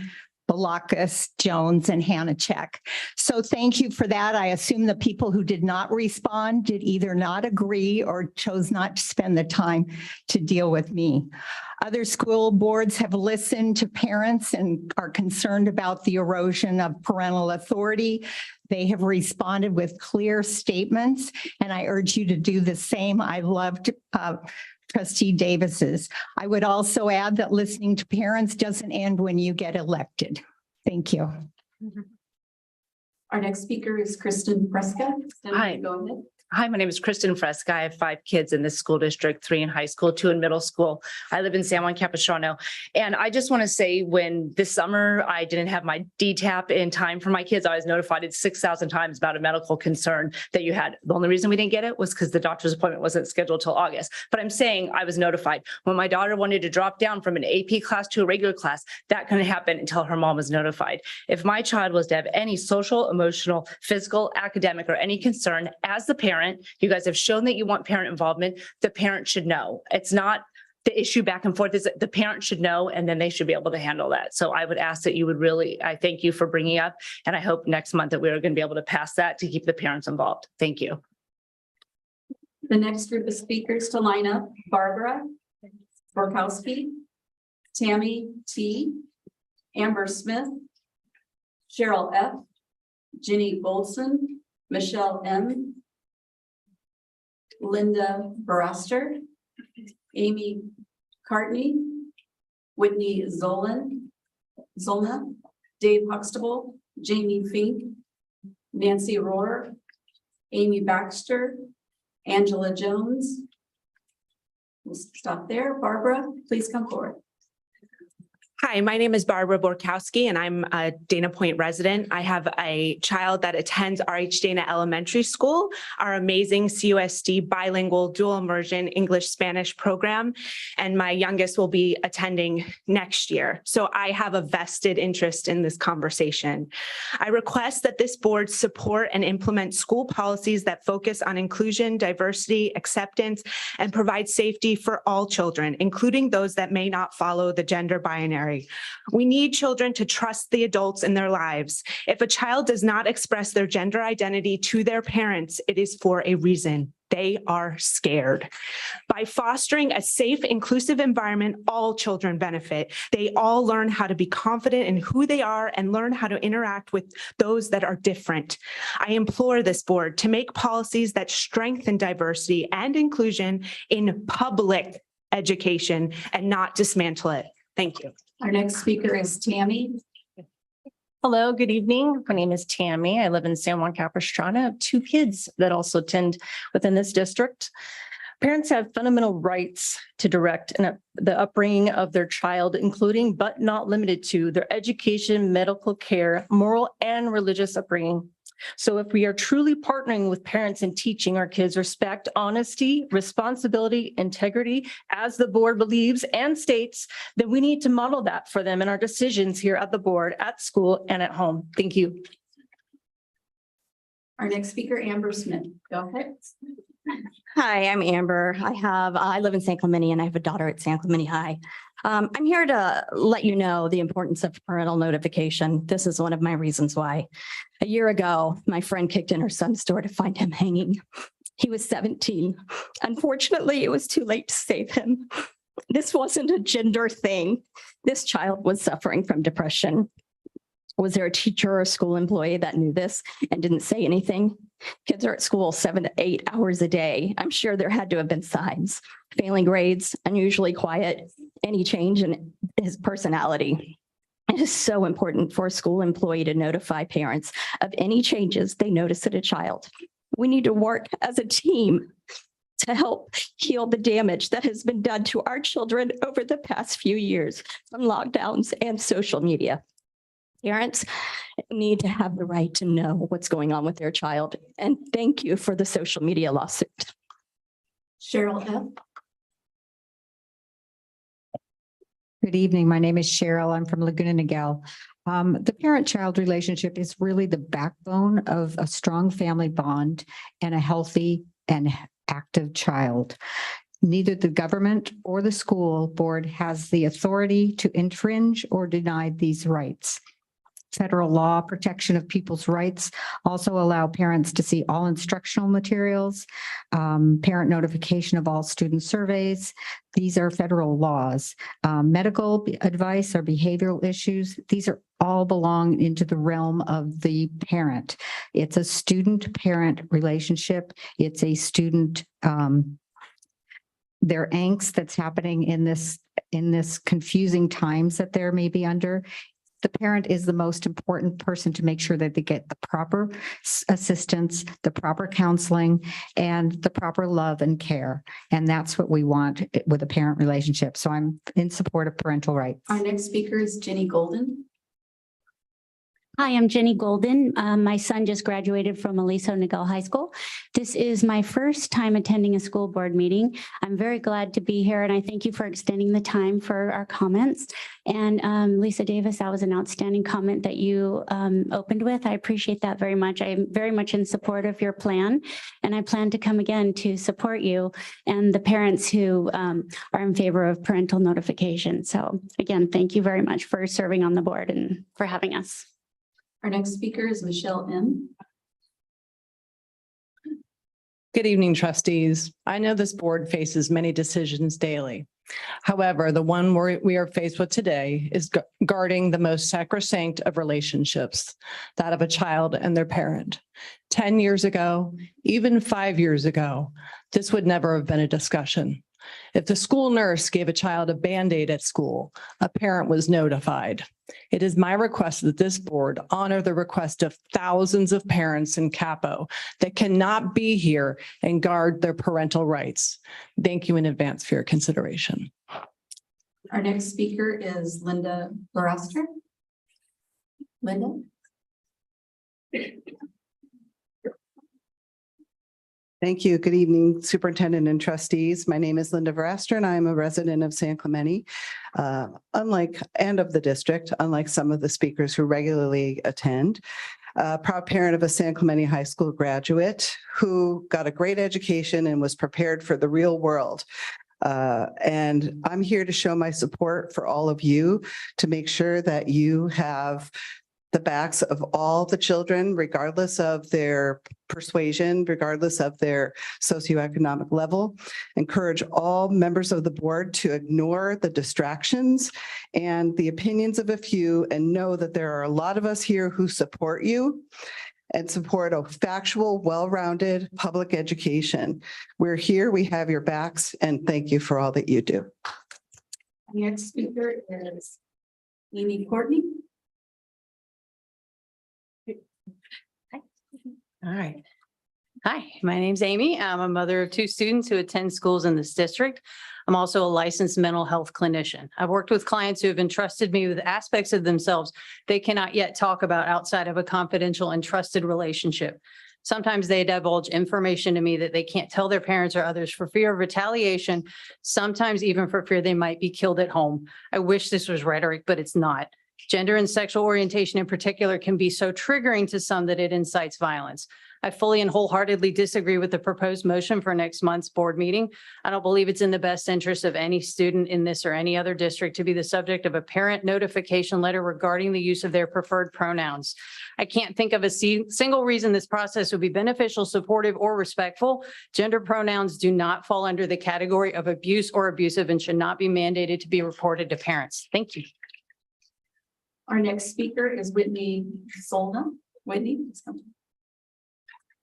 Balakas, Jones, and Hanachek. So thank you for that. I assume the people who did not respond did either not agree or chose not to spend the time to deal with me. Other school boards have listened to parents and are concerned about the erosion of parental authority. They have responded with clear statements, and I urge you to do the same. I loved Trustee Davis's. I would also add that listening to parents doesn't end when you get elected. Thank you. Our next speaker is Kristen Preska. Hi. Go ahead. Hi, my name is Kristen Fresca. I have 5 kids in this school district, 3 in high school, 2 in middle school. I live in San Juan Capistrano. And I just want to say when this summer I didn't have my DTaP in time for my kids, I was notified 6,000 times about a medical concern that you had. The only reason we didn't get it was because the doctor's appointment wasn't scheduled till August. But I'm saying I was notified. When my daughter wanted to drop down from an AP class to a regular class, that couldn't happen until her mom was notified. If my child was to have any social, emotional, physical, academic, or any concern as the parent, you guys have shown that you want parent involvement. The parent should know. It's not the issue back and forth, is that the parent should know, and then they should be able to handle that. So I would ask that you would I thank you for bringing up, and I hope next month that we are going to be able to pass that to keep the parents involved. Thank you. The next group of speakers to line up: Barbara Borkowski, Tammy T, Amber Smith, Cheryl F, Ginny Bolson, Michelle M, Linda Baraster, Amy Cartney, Whitney Zolna, Dave Huxtable, Jamie Fink, Nancy Rohr, Amy Baxter, Angela Jones. We'll stop there. Barbara, please come forward. Hi, my name is Barbara Borkowski, and I'm a Dana Point resident. I have a child that attends RH Dana Elementary School, our amazing CUSD bilingual dual immersion English-Spanish program, and my youngest will be attending next year. So I have a vested interest in this conversation. I request that this board support and implement school policies that focus on inclusion, diversity, acceptance, and provide safety for all children, including those that may not follow the gender binary. We need children to trust the adults in their lives. If a child does not express their gender identity to their parents, it is for a reason. They are scared. By fostering a safe, inclusive environment, all children benefit. They all learn how to be confident in who they are and learn how to interact with those that are different. I implore this board to make policies that strengthen diversity and inclusion in public education and not dismantle it. Thank you. Our next speaker is Tammy. Hello, good evening. My name is Tammy. I live in San Juan Capistrano. I have 2 kids that also attend within this district. Parents have fundamental rights to direct the upbringing of their child, including but not limited to their education, medical care, moral and religious upbringing. So if we are truly partnering with parents in teaching our kids respect, honesty, responsibility, integrity, as the board believes and states, then we need to model that for them in our decisions here at the board, at school, and at home. Thank you. Our next speaker, Amber Smith. Go ahead. Hi, I'm Amber. I live in San Clemente and I have a daughter at San Clemente High. I'm here to let you know the importance of parental notification. This is one of my reasons why. A year ago, my friend kicked in her son's door to find him hanging. He was 17. Unfortunately, it was too late to save him. This wasn't a gender thing. This child was suffering from depression. Was there a teacher or a school employee that knew this and didn't say anything? Kids are at school 7 to 8 hours a day. I'm sure there had to have been signs. Failing grades, unusually quiet, any change in his personality. It is so important for a school employee to notify parents of any changes they notice in a child. We need to work as a team to help heal the damage that has been done to our children over the past few years from lockdowns and social media. Parents need to have the right to know what's going on with their child. And thank you for the social media lawsuit. Cheryl F. Good evening. My name is Cheryl. I'm from Laguna Niguel. The parent-child relationship is really the backbone of a strong family bond and a healthy and active child. Neither the government or the school board has the authority to infringe or deny these rights. Federal law protection of people's rights also allow parents to see all instructional materials, parent notification of all student surveys. These are federal laws. Medical advice or behavioral issues, these are all belong into the realm of the parent. It's a student-parent relationship. It's a student, their angst that's happening in this confusing times that they're maybe under. The parent is the most important person to make sure that they get the proper assistance, the proper counseling, and the proper love and care. And that's what we want with a parent relationship. So I'm in support of parental rights. Our next speaker is Jenny Golden. Hi, I'm Jenny Golden. My son just graduated from Aliso Niguel High School. This is my first time attending a school board meeting. I'm very glad to be here, and I thank you for extending the time for our comments. And Lisa Davis, that was an outstanding comment that you opened with. I appreciate that very much. I'm very much in support of your plan, and I plan to come again to support you and the parents who are in favor of parental notification. So again, thank you very much for serving on the board and for having us. Our next speaker is Michelle M. Good evening, trustees. I know this board faces many decisions daily. However, the one we are faced with today is guarding the most sacrosanct of relationships, that of a child and their parent. 10 years ago, even 5 years ago, this would never have been a discussion. If the school nurse gave a child a Band-Aid at school, a parent was notified. It is my request that this board honor the request of thousands of parents in Capo that cannot be here and guard their parental rights. Thank you in advance for your consideration. Our next speaker is Linda Laraster. Linda. Thank you. Good evening, Superintendent and trustees. My name is Linda Veraster, and I'm a resident of San Clemente. And of the district, unlike some of the speakers who regularly attend. Proud parent of a San Clemente High School graduate who got a great education and was prepared for the real world. And I'm here to show my support for all of you to make sure that you have the backs of all the children, regardless of their persuasion, regardless of their socioeconomic level. Encourage all members of the board to ignore the distractions and the opinions of a few and know that there are a lot of us here who support you and support a factual, well-rounded public education. We're here, we have your backs, and thank you for all that you do. Next speaker is Amy Courtney. All right. Hi, my name's Amy. I'm a mother of 2 students who attend schools in this district. I'm also a licensed mental health clinician. I've worked with clients who have entrusted me with aspects of themselves they cannot yet talk about outside of a confidential and trusted relationship. Sometimes they divulge information to me that they can't tell their parents or others for fear of retaliation, sometimes even for fear they might be killed at home. I wish this was rhetoric, but it's not. Gender and sexual orientation in particular can be so triggering to some that it incites violence. I fully and wholeheartedly disagree with the proposed motion for next month's board meeting. I don't believe it's in the best interest of any student in this or any other district to be the subject of a parent notification letter regarding the use of their preferred pronouns. I can't think of a single reason this process would be beneficial, supportive, or respectful. Gender pronouns do not fall under the category of abuse or abusive and should not be mandated to be reported to parents. Thank you. Our next speaker is Whitney Solna. Whitney, please come.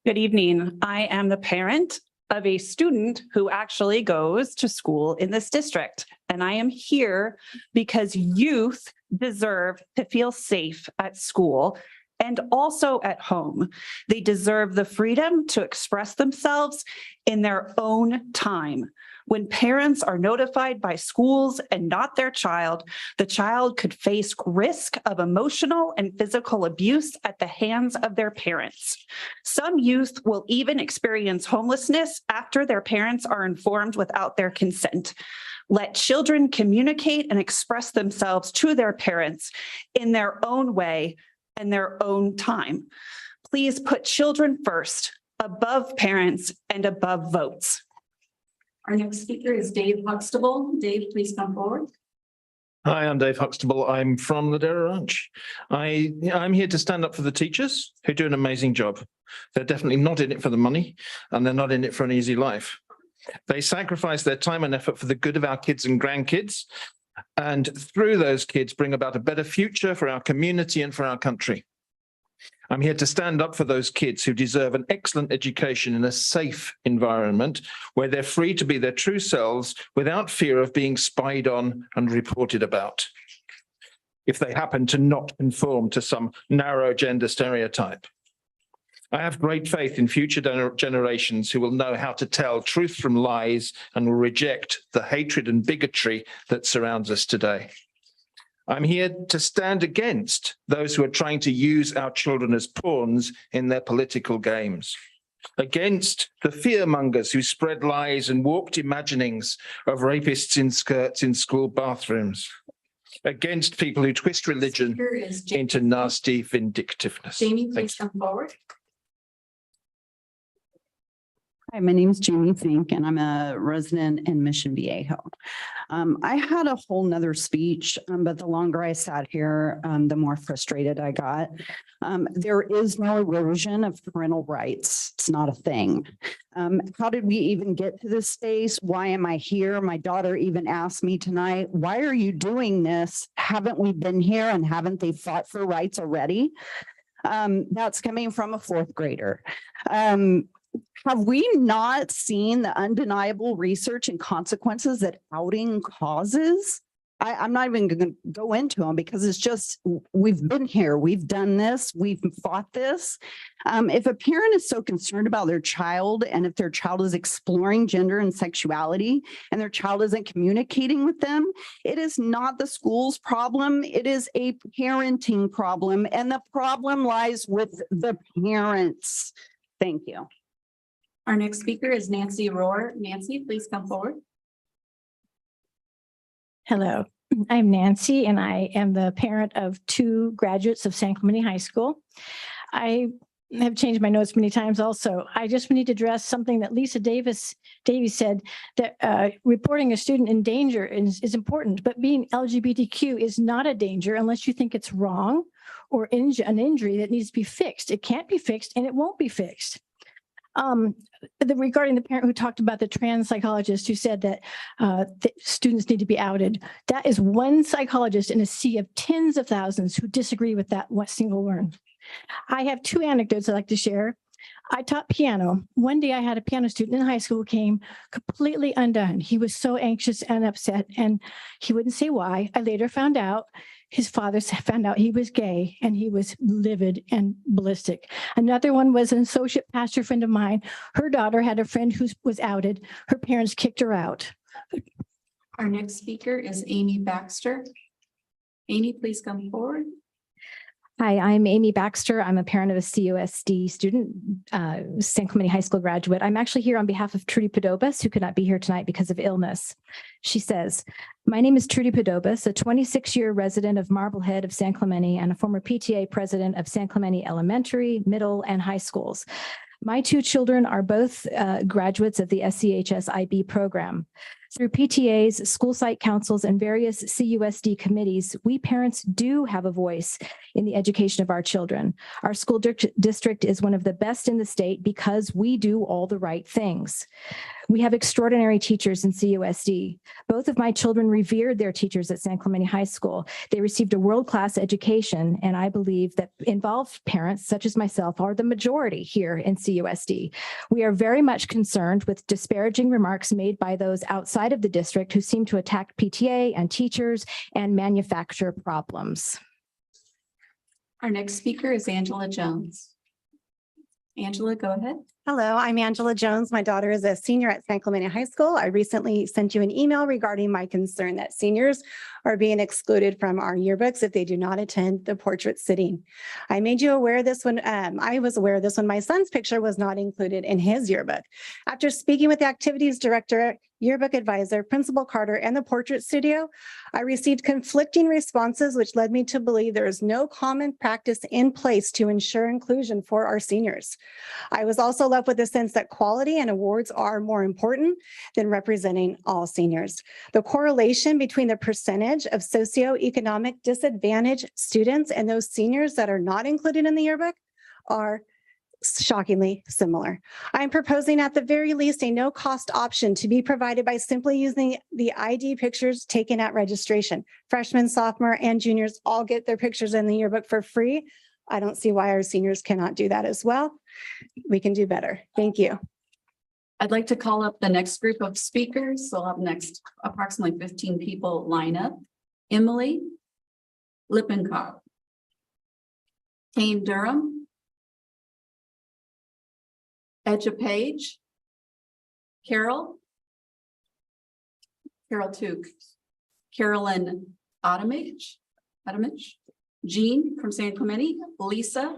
Good evening. I am the parent of a student who actually goes to school in this district. And I am here because youth deserve to feel safe at school and also at home. They deserve the freedom to express themselves in their own time. When parents are notified by schools and not their child, the child could face risk of emotional and physical abuse at the hands of their parents. Some youth will even experience homelessness after their parents are informed without their consent. Let children communicate and express themselves to their parents in their own way and their own time. Please put children first, above parents and above votes. Our next speaker is Dave Huxtable. Dave, please come forward. Hi, I'm Dave Huxtable. I'm from the Ladera Ranch. I'm here to stand up for the teachers who do an amazing job. They're definitely not in it for the money, and they're not in it for an easy life. They sacrifice their time and effort for the good of our kids and grandkids, and through those kids bring about a better future for our community and for our country. I'm here to stand up for those kids who deserve an excellent education in a safe environment where they're free to be their true selves without fear of being spied on and reported about. if they happen to not conform to some narrow gender stereotype. I have great faith in future generations who will know how to tell truth from lies and will reject the hatred and bigotry that surrounds us today. I'm here to stand against those who are trying to use our children as pawns in their political games, against the fearmongers who spread lies and warped imaginings of rapists in skirts in school bathrooms, against people who twist religion into nasty vindictiveness. Jamie, please come forward. Hi, my name is Jamie Fink and I'm a resident in Mission Viejo. I had a whole nother speech, but the longer I sat here, the more frustrated I got. There is no erosion of parental rights. It's not a thing. How did we even get to this space? Why am I here? My daughter even asked me tonight, why are you doing this? Haven't we been here and haven't they fought for rights already? That's coming from a fourth grader. Have we not seen the undeniable research and consequences that outing causes? I'm not even going to go into them because it's just, we've been here, we've done this, we've fought this. If a parent is so concerned about their child and if their child is exploring gender and sexuality and their child isn't communicating with them, it is not the school's problem. It is a parenting problem, and the problem lies with the parents. Thank you. Our next speaker is Nancy Rohr. Nancy, please come forward. Hello, I'm Nancy and I am the parent of 2 graduates of San Clemente High School. I have changed my notes many times also. I just need to address something that Lisa Davies said, that reporting a student in danger is important, but being LGBTQ is not a danger unless you think it's wrong or an injury that needs to be fixed. It can't be fixed and it won't be fixed. Regarding the parent who talked about the trans psychologist who said that students need to be outed, that is one psychologist in a sea of tens of thousands who disagree with that one single word. I have 2 anecdotes I'd like to share. I taught piano. One day I had a piano student in high school who came completely undone. He was so anxious and upset and he wouldn't say why. I later found out his father found out he was gay and he was livid and ballistic. Another one was an associate pastor friend of mine. Her daughter had a friend who was outed. Her parents kicked her out. Our next speaker is Amy Baxter. Amy, please come forward. Hi, I'm Amy Baxter. I'm a parent of a CUSD student, San Clemente High School graduate. I'm actually here on behalf of Trudy Padobas, who could not be here tonight because of illness. She says, my name is Trudy Padobas, a 26-year resident of Marblehead of San Clemente and a former PTA president of San Clemente Elementary, Middle, and High Schools. My 2 children are both graduates of the SCHS IB program. Through PTAs, school site councils, and various CUSD committees, we parents do have a voice in the education of our children. Our school district is one of the best in the state because we do all the right things. We have extraordinary teachers in CUSD. Both of my children revered their teachers at San Clemente High School. They received a world-class education, and I believe that involved parents, such as myself, are the majority here in CUSD. We are very much concerned with disparaging remarks made by those outside of the district who seem to attack PTA and teachers and manufacture problems. Our next speaker is Angela Jones. Angela, go ahead. Hello, I'm Angela Jones. My daughter is a senior at San Clemente High School. I recently sent you an email regarding my concern that seniors are being excluded from our yearbooks if they do not attend the portrait sitting. I made you aware of this when I was aware of this when my son's picture was not included in his yearbook. After speaking with the activities director, yearbook advisor, Principal Carter, and the portrait studio, I received conflicting responses, which led me to believe there is no common practice in place to ensure inclusion for our seniors. I was also left with a sense that quality and awards are more important than representing all seniors. The correlation between the percentage of socioeconomic disadvantaged students and those seniors that are not included in the yearbook are shockingly similar. I'm proposing at the very least a no-cost option to be provided by simply using the ID pictures taken at registration. Freshmen, sophomore, and juniors all get their pictures in the yearbook for free. I don't see why our seniors cannot do that as well. We can do better. Thank you. I'd like to call up the next group of speakers. So I'll have next approximately 15 people line up. Emily, Lippincott, Kane Durham, Edgepage, Carol Took, Carolyn Adamich, Jean from San Clemente, Lisa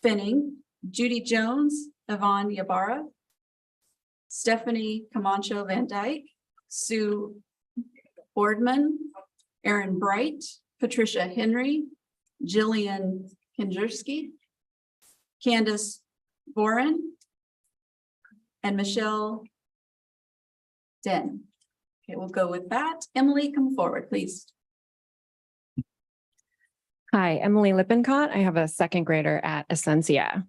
Finning, Judy Jones, Yvonne Ybarra, Stephanie Camacho Van Dyke, Sue Boardman, Aaron Bright, Patricia Henry, Jillian Kinjerski, Candace Boren, and Michelle Den. Okay, we'll go with that. Emily, come forward, please. Hi, Emily Lippincott. I have a second grader at Essentia.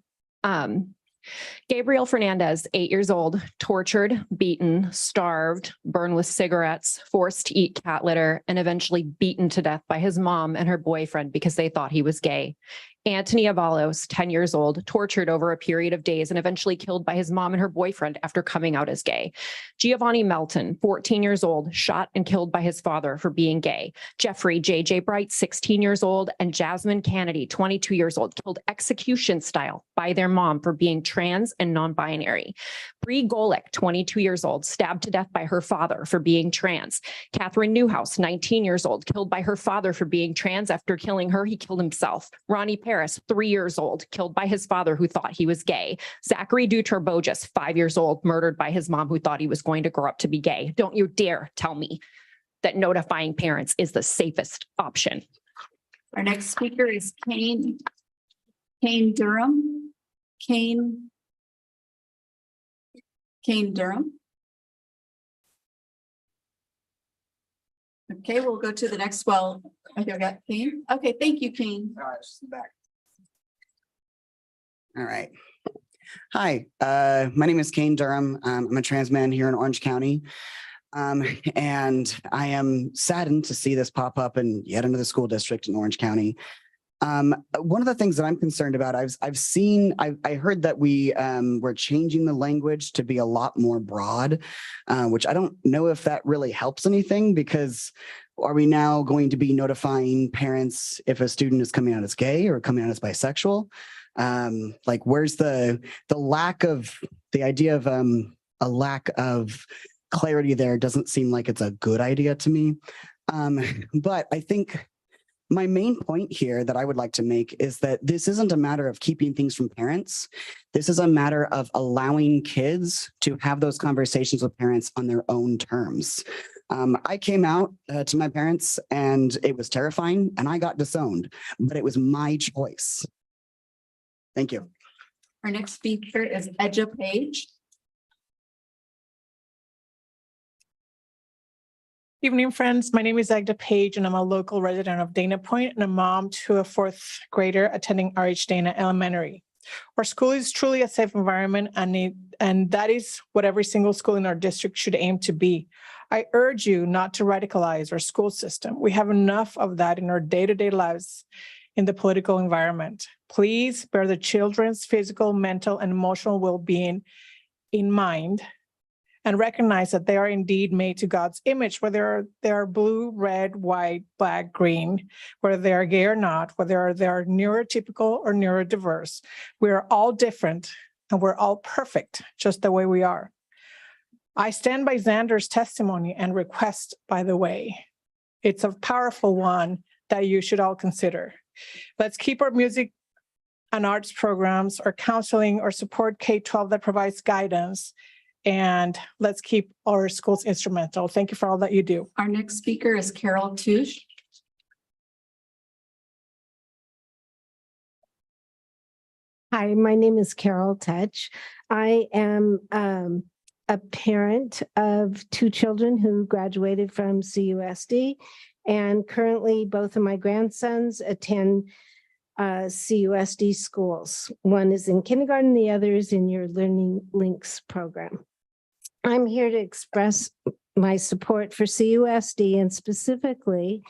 Gabriel Fernandez, 8 years old, tortured, beaten, starved, burned with cigarettes, forced to eat cat litter, and eventually beaten to death by his mom and her boyfriend because they thought he was gay. Anthony Avalos, 10 years old, tortured over a period of days and eventually killed by his mom and her boyfriend after coming out as gay. Giovanni Melton, 14 years old, shot and killed by his father for being gay. Jeffrey J.J. Bright, 16 years old, and Jasmine Kennedy, 22 years old, killed execution style by their mom for being trans and non-binary. Bree Golick, 22 years old, stabbed to death by her father for being trans. Catherine Newhouse, 19 years old, killed by her father for being trans. After killing her, he killed himself. Ronnie Paris, 3 years old, killed by his father who thought he was gay. Zachary Dutra Bogus, 5 years old, murdered by his mom who thought he was going to grow up to be gay. Don't you dare tell me that notifying parents is the safest option. Our next speaker is Kane Durham. Kane Durham. Okay, we'll go to the next. Well, okay, I got Kane. Okay, thank you, Kane. All right, just back. All right. Hi, my name is Kane Durham. I'm a trans man here in Orange County. And I am saddened to see this pop up in yet another school district in Orange County. One of the things that I'm concerned about, I heard that we're changing the language to be a lot more broad, which I don't know if that really helps anything, because are we now going to be notifying parents if a student is coming out as gay or coming out as bisexual? Like, where's the lack of the idea of a lack of clarity there doesn't seem like it's a good idea to me. But I think my main point here that I would like to make is that this isn't a matter of keeping things from parents. This is a matter of allowing kids to have those conversations with parents on their own terms. I came out to my parents and it was terrifying and I got disowned, but it was my choice. Thank you. Our next speaker is Edgepage. Evening, friends. My name is Agda Page, and I'm a local resident of Dana Point and a mom to a fourth grader attending RH Dana Elementary. Our school is truly a safe environment, and that is what every single school in our district should aim to be. I urge you not to radicalize our school system. We have enough of that in our day-to-day lives in the political environment. Please bear the children's physical, mental, and emotional well-being in mind, and recognize that they are indeed made to God's image, whether they are blue, red, white, black, green, whether they are gay or not, whether they are neurotypical or neurodiverse. We are all different and we're all perfect just the way we are. I stand by Xander's testimony and request, by the way. It's a powerful one that you should all consider. Let's keep our music and arts programs, or counseling, or support K-12 that provides guidance. And let's keep our schools instrumental. Thank you for all that you do. Our next speaker is Carol Took. Hi, my name is Carol Touch. I am a parent of 2 children who graduated from CUSD, and currently both of my grandsons attend CUSD schools. One is in kindergarten, the other is in your Learning Links program. I'm here to express my support for CUSD and specifically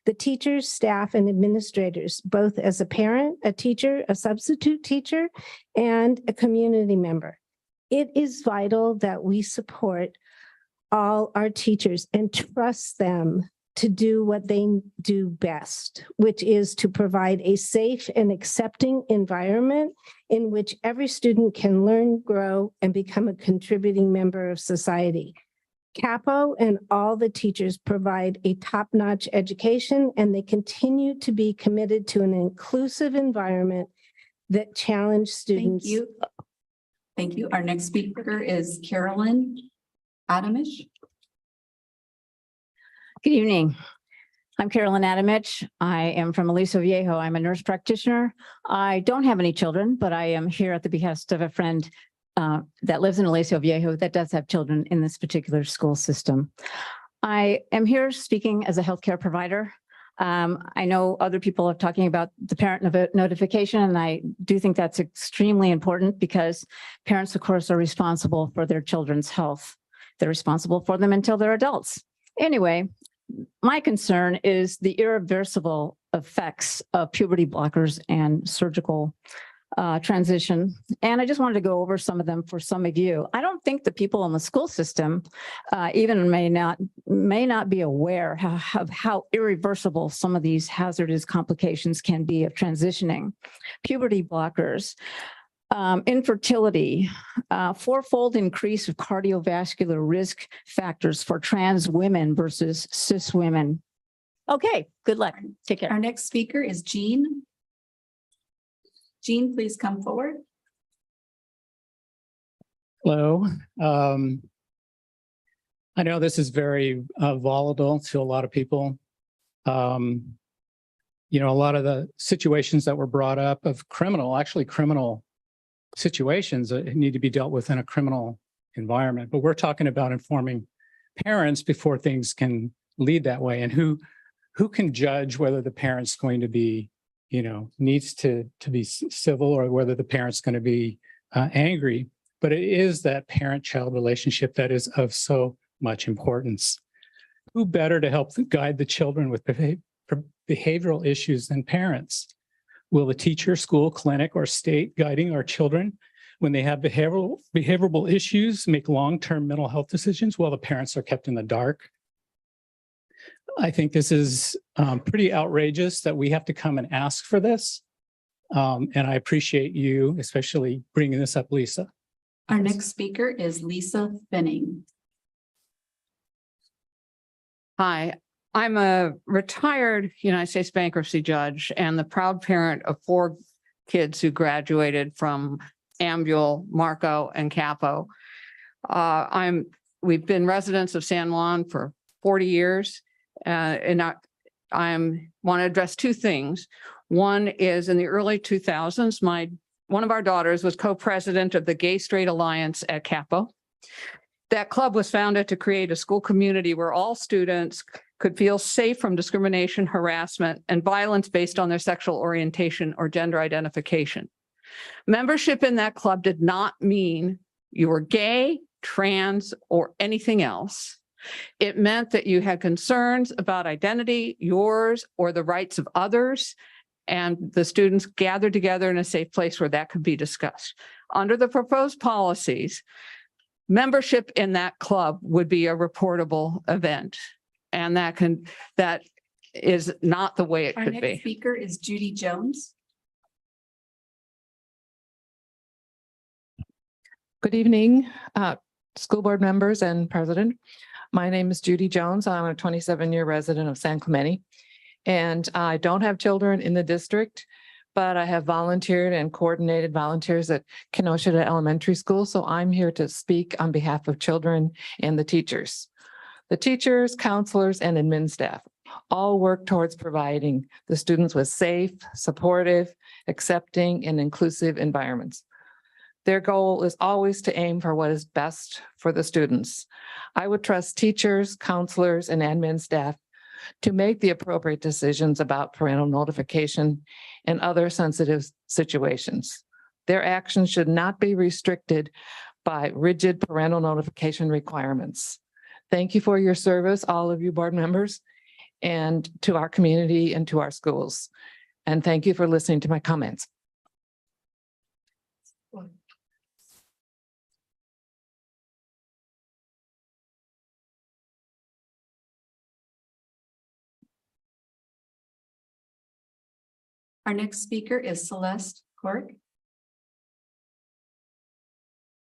the teachers, staff, and administrators, both as a parent, a teacher, a substitute teacher, and a community member. It is vital that we support all our teachers and trust them to do what they do best, which is to provide a safe and accepting environment in which every student can learn, grow, and become a contributing member of society. Capo and all the teachers provide a top-notch education, and they continue to be committed to an inclusive environment that challenge students. Thank you. Thank you. Our next speaker is Carolyn Adamish. Good evening. I'm Carolyn Adamich. I am from Aliso Viejo. I'm a nurse practitioner. I don't have any children, but I am here at the behest of a friend that lives in Aliso Viejo that does have children in this particular school system. I am here speaking as a healthcare provider. I know other people are talking about the parent notification, and I do think that's extremely important because parents, of course, are responsible for their children's health. They're responsible for them until they're adults. Anyway, my concern is the irreversible effects of puberty blockers and surgical transition. And I just wanted to go over some of them for some of you. I don't think the people in the school system even may not be aware of how irreversible some of these hazardous complications can be of transitioning. Puberty blockers, infertility, fourfold increase of cardiovascular risk factors for trans women versus cis women. Okay, good luck. Take care. Our next speaker is Jean. Jean, please come forward. Hello. I know this is very volatile to a lot of people. A lot of the situations that were brought up of criminal situations that need to be dealt with in a criminal environment. But we're talking about informing parents before things can lead that way. And who can judge whether the parent's going to be, needs to be civil or whether the parent's going to be angry. But it is that parent-child relationship that is of so much importance. Who better to help guide the children with behavioral issues than parents? Will the teacher, school, clinic, or state guiding our children when they have behavioral issues make long-term mental health decisions while the parents are kept in the dark? I think this is pretty outrageous that we have to come and ask for this. And I appreciate you, especially bringing this up, Lisa. Our next speaker is Lisa Finning. Hi, I'm a retired United States bankruptcy judge and the proud parent of 4 kids who graduated from Ambule, Marco, and Capo. We've been residents of San Juan for 40 years. And I want to address 2 things. One is in the early 2000s, one of our daughters was co-president of the Gay Straight Alliance at Capo. That club was founded to create a school community where all students could feel safe from discrimination, harassment, and violence based on their sexual orientation or gender identification. Membership in that club did not mean you were gay, trans, or anything else. It meant that you had concerns about identity, yours, or the rights of others, and the students gathered together in a safe place where that could be discussed. Under the proposed policies, membership in that club would be a reportable event, and that is not the way it Our could next be. speaker is Judy Jones. Good evening, school board members and president. My name is Judy Jones. I'm a 27-year resident of San Clemente, and I don't have children in the district, but I have volunteered and coordinated volunteers at Kenosha Elementary School. So I'm here to speak on behalf of children and the teachers. The teachers, counselors, and admin staff all work towards providing the students with safe, supportive, accepting, and inclusive environments. Their goal is always to aim for what is best for the students. I would trust teachers, counselors, and admin staff to make the appropriate decisions about parental notification and other sensitive situations. Their actions should not be restricted by rigid parental notification requirements. Thank you for your service, all of you board members, and to our community and to our schools. And thank you for listening to my comments. Our next speaker is Celeste Cork.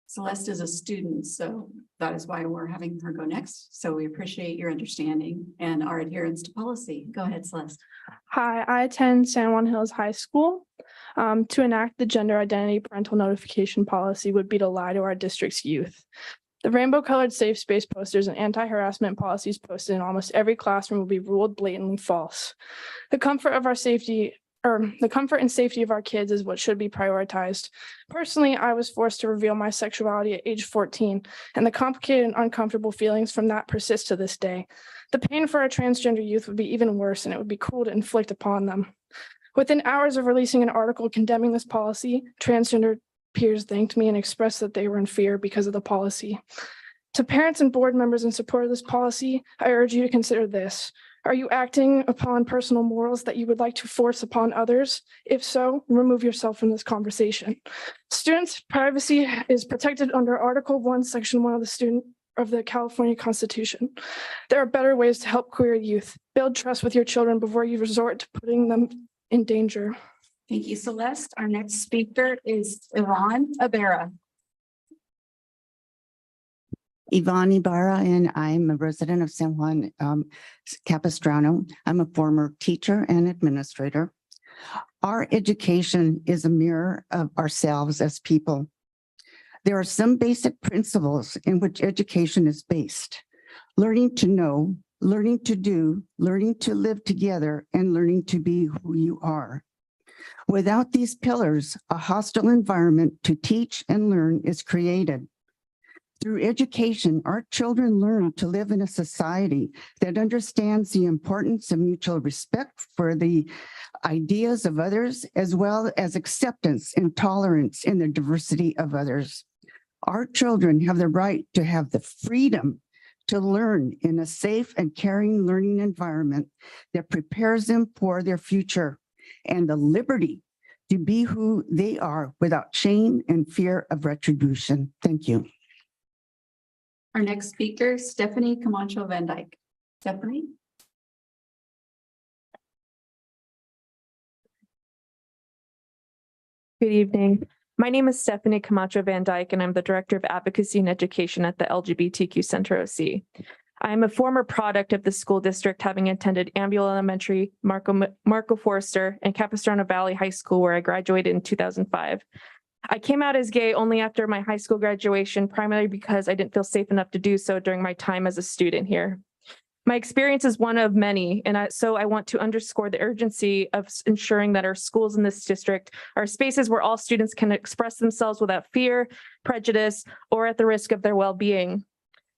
Celeste is a student, so that is why we're having her go next. So we appreciate your understanding and our adherence to policy. Go ahead, Celeste. Hi, I attend San Juan Hills High School. To enact the gender identity parental notification policy would be to lie to our district's youth. The rainbow colored safe space posters and anti-harassment policies posted in almost every classroom will be ruled blatantly false. The comfort and safety of our kids is what should be prioritized. Personally, I was forced to reveal my sexuality at age 14, and the complicated and uncomfortable feelings from that persist to this day. The pain for our transgender youth would be even worse, and it would be cruel to inflict upon them. Within hours of releasing an article condemning this policy, transgender peers thanked me and expressed that they were in fear because of the policy. To parents and board members in support of this policy, I urge you to consider this. Are you acting upon personal morals that you would like to force upon others? If so, remove yourself from this conversation. Students' privacy is protected under Article 1, Section 1 of the California Constitution. There are better ways to help queer youth. Build trust with your children before you resort to putting them in danger. Thank you, Celeste. Our next speaker is Yvonne Abera. Yvonne Ibarra, and I'm a resident of San Juan Capistrano. I'm a former teacher and administrator. Our education is a mirror of ourselves as people. There are some basic principles in which education is based. Learning to know, learning to do, learning to live together, and learning to be who you are. Without these pillars, a hostile environment to teach and learn is created. Through education, our children learn to live in a society that understands the importance of mutual respect for the ideas of others, as well as acceptance and tolerance in the diversity of others. Our children have the right to have the freedom to learn in a safe and caring learning environment that prepares them for their future, and the liberty to be who they are without shame and fear of retribution. Thank you. Our next speaker, Stephanie Camacho Van Dyke. Stephanie. Good evening. My name is Stephanie Camacho Van Dyke, and I'm the Director of Advocacy and Education at the LGBTQ Center OC. I am a former product of the school district, having attended Ambul Elementary, Marco Forster, and Capistrano Valley High School, where I graduated in 2005. I came out as gay only after my high school graduation, primarily because I didn't feel safe enough to do so during my time as a student here. My experience is one of many, and so I want to underscore the urgency of ensuring that our schools in this district are spaces where all students can express themselves without fear, prejudice, or at the risk of their well-being.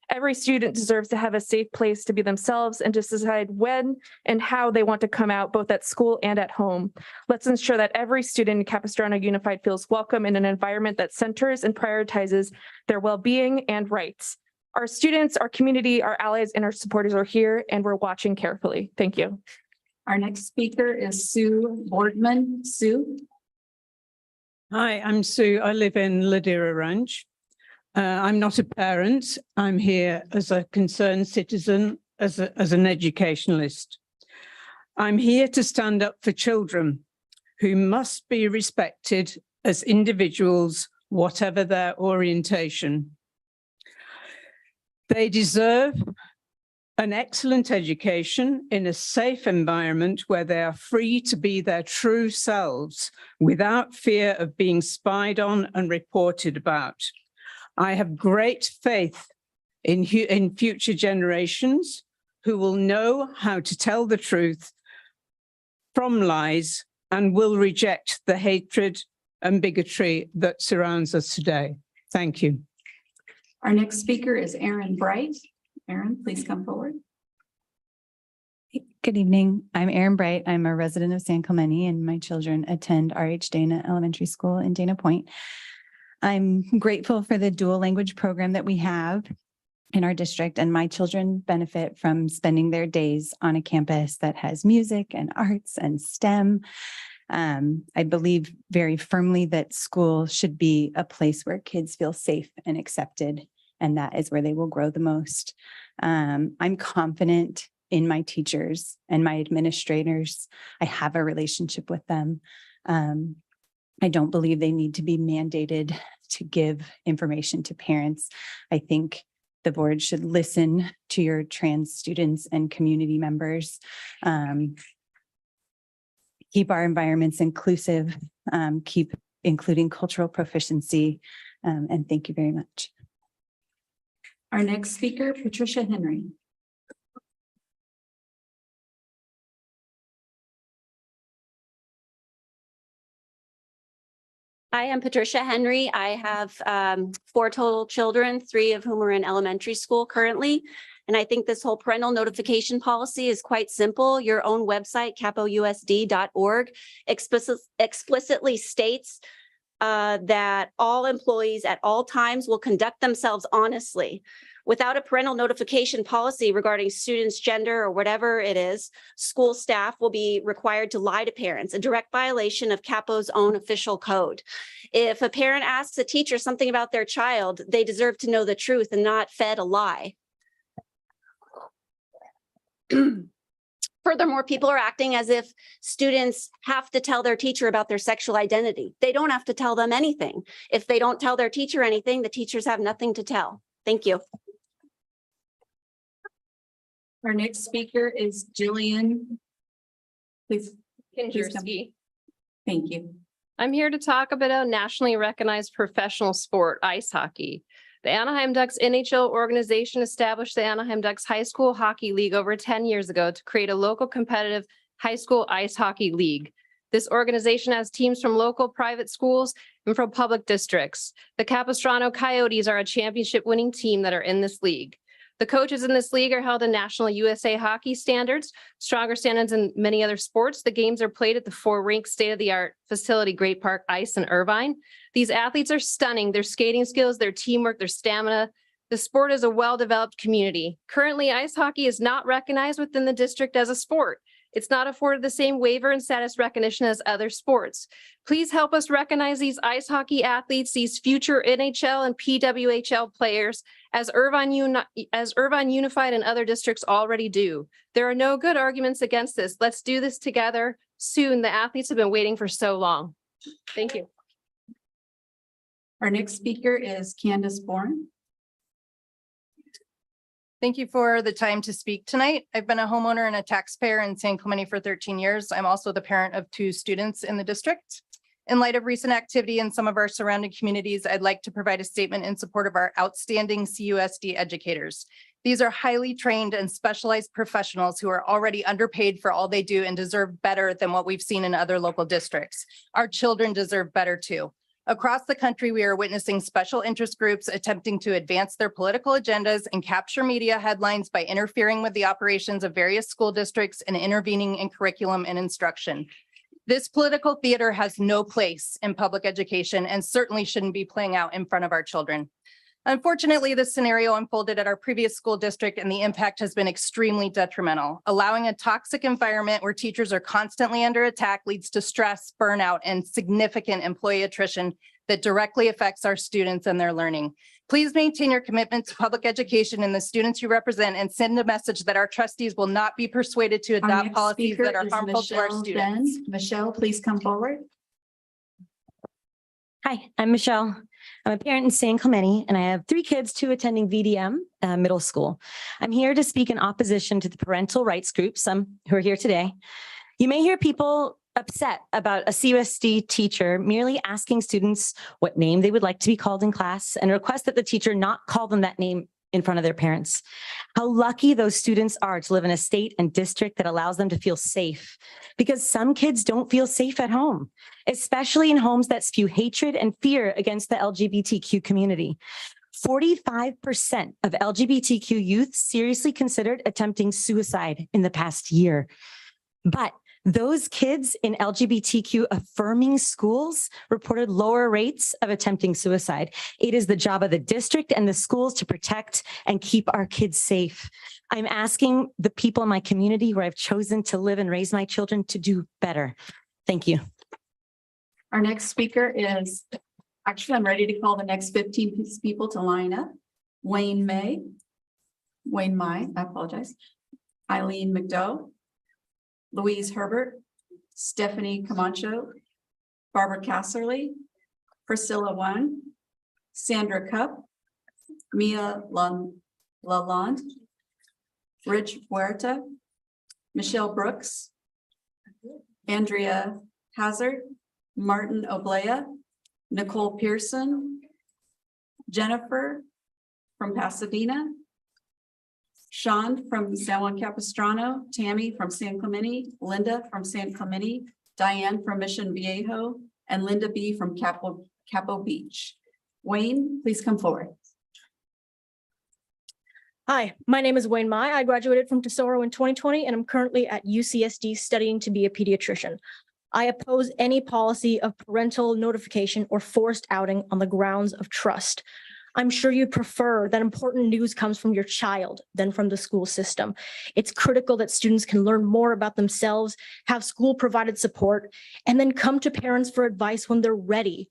Every student deserves to have a safe place to be themselves and to decide when and how they want to come out, both at school and at home. Let's ensure that every student in Capistrano Unified feels welcome in an environment that centers and prioritizes their well-being and rights. Our students, our community, our allies, and our supporters are here, and we're watching carefully. Thank you. Our next speaker is Sue Boardman. Sue. Hi, I'm Sue. I live in Ladera Ranch. I'm not a parent. I'm here as a concerned citizen, as an educationalist. I'm here to stand up for children who must be respected as individuals, whatever their orientation. They deserve an excellent education in a safe environment where they are free to be their true selves without fear of being spied on and reported about. I have great faith in future generations who will know how to tell the truth from lies and will reject the hatred and bigotry that surrounds us today. Thank you. Our next speaker is Erin Bright. Erin, please come forward. Good evening. I'm Erin Bright. I'm a resident of San Clemente, and my children attend RH Dana Elementary School in Dana Point. I'm grateful for the dual language program that we have in our district, and my children benefit from spending their days on a campus that has music and arts and STEM. I believe very firmly that school should be a place where kids feel safe and accepted, and that is where they will grow the most. I'm confident in my teachers and my administrators. I have a relationship with them. I don't believe they need to be mandated to give information to parents. I think the board should listen to your trans students and community members. Keep our environments inclusive, keep including cultural proficiency, and thank you very much. Our next speaker, Patricia Henry. Hi, I'm Patricia Henry. I have 4 total children, 3 of whom are in elementary school currently. And I think this whole parental notification policy is quite simple. Your own website, capousd.org, explicitly states that all employees at all times will conduct themselves honestly. Without a parental notification policy regarding students' gender or whatever it is, school staff will be required to lie to parents, a direct violation of Capo's own official code. If a parent asks a teacher something about their child, they deserve to know the truth and not fed a lie. Furthermore, people are acting as if students have to tell their teacher about their sexual identity. They don't have to tell them anything. If they don't tell their teacher anything, the teachers have nothing to tell. Thank you. Our next speaker is Jillian. Please. Kinjersky. Thank you. I'm here to talk about a nationally recognized professional sport, ice hockey. The Anaheim Ducks NHL organization established the Anaheim Ducks High School Hockey League over 10 years ago to create a local competitive high school ice hockey league. This organization has teams from local private schools and from public districts. The Capistrano Coyotes are a championship winning team that are in this league. The coaches in this league are held in National USA hockey standards, stronger standards in many other sports. The games are played at the 4-rink state-of-the-art facility, Great Park Ice in Irvine. These athletes are stunning. Their skating skills, their teamwork, their stamina. The sport is a well-developed community. Currently, ice hockey is not recognized within the district as a sport. It's not afforded the same waiver and status recognition as other sports. Please help us recognize these ice hockey athletes, these future NHL and PWHL players, as Irvine Unified and other districts already do. There are no good arguments against this. Let's do this together soon. The athletes have been waiting for so long. Thank you. Our next speaker is Candace Bourne. Thank you for the time to speak tonight. I've been a homeowner and a taxpayer in San Clemente for 13 years. I'm also the parent of 2 students in the district. In light of recent activity in some of our surrounding communities, I'd like to provide a statement in support of our outstanding CUSD educators. These are highly trained and specialized professionals who are already underpaid for all they do and deserve better than what we've seen in other local districts. Our children deserve better too. Across the country, we are witnessing special interest groups attempting to advance their political agendas and capture media headlines by interfering with the operations of various school districts and intervening in curriculum and instruction. This political theater has no place in public education and certainly shouldn't be playing out in front of our children. Unfortunately, this scenario unfolded at our previous school district and the impact has been extremely detrimental. Allowing a toxic environment where teachers are constantly under attack leads to stress, burnout, and significant employee attrition that directly affects our students and their learning. Please maintain your commitment to public education and the students you represent and send a message that our trustees will not be persuaded to adopt policies that are harmful to our students. Michelle, please come forward. Hi, I'm Michelle. I'm a parent in San Clemente, and I have 3 kids, 2 attending VDM middle school. I'm here to speak in opposition to the parental rights group, some who are here today. You may hear people upset about a CUSD teacher merely asking students what name they would like to be called in class and request that the teacher not call them that name in front of their parents. How lucky those students are to live in a state and district that allows them to feel safe, because some kids don't feel safe at home, especially in homes that spew hatred and fear against the LGBTQ community. 45% of LGBTQ youth seriously considered attempting suicide in the past year. But those kids in LGBTQ affirming schools reported lower rates of attempting suicide. It is the job of the district and the schools to protect and keep our kids safe. I'm asking the people in my community where I've chosen to live and raise my children to do better. Thank you. Our next speaker is, actually, I'm ready to call the next 15 people to line up. Wayne Mai, I apologize. Eileen McDowell, Louise Herbert, Stephanie Camacho, Barbara Casserly, Priscilla Wang, Sandra Cup, Mia Lalonde, Rich Huerta, Michelle Brooks, Andrea Hazard, Martin Oblea, Nicole Pearson, Jennifer from Pasadena, Sean from San Juan Capistrano, Tammy from San Clemente, Linda from San Clemente, Diane from Mission Viejo, and Linda B from Capo Beach. Wayne, please come forward. Hi, my name is Wayne Mai. I graduated from Tesoro in 2020 and I'm currently at UCSD studying to be a pediatrician. I oppose any policy of parental notification or forced outing on the grounds of trust. I'm sure you'd prefer that important news comes from your child than from the school system. It's critical that students can learn more about themselves, have school provided support, and then come to parents for advice when they're ready.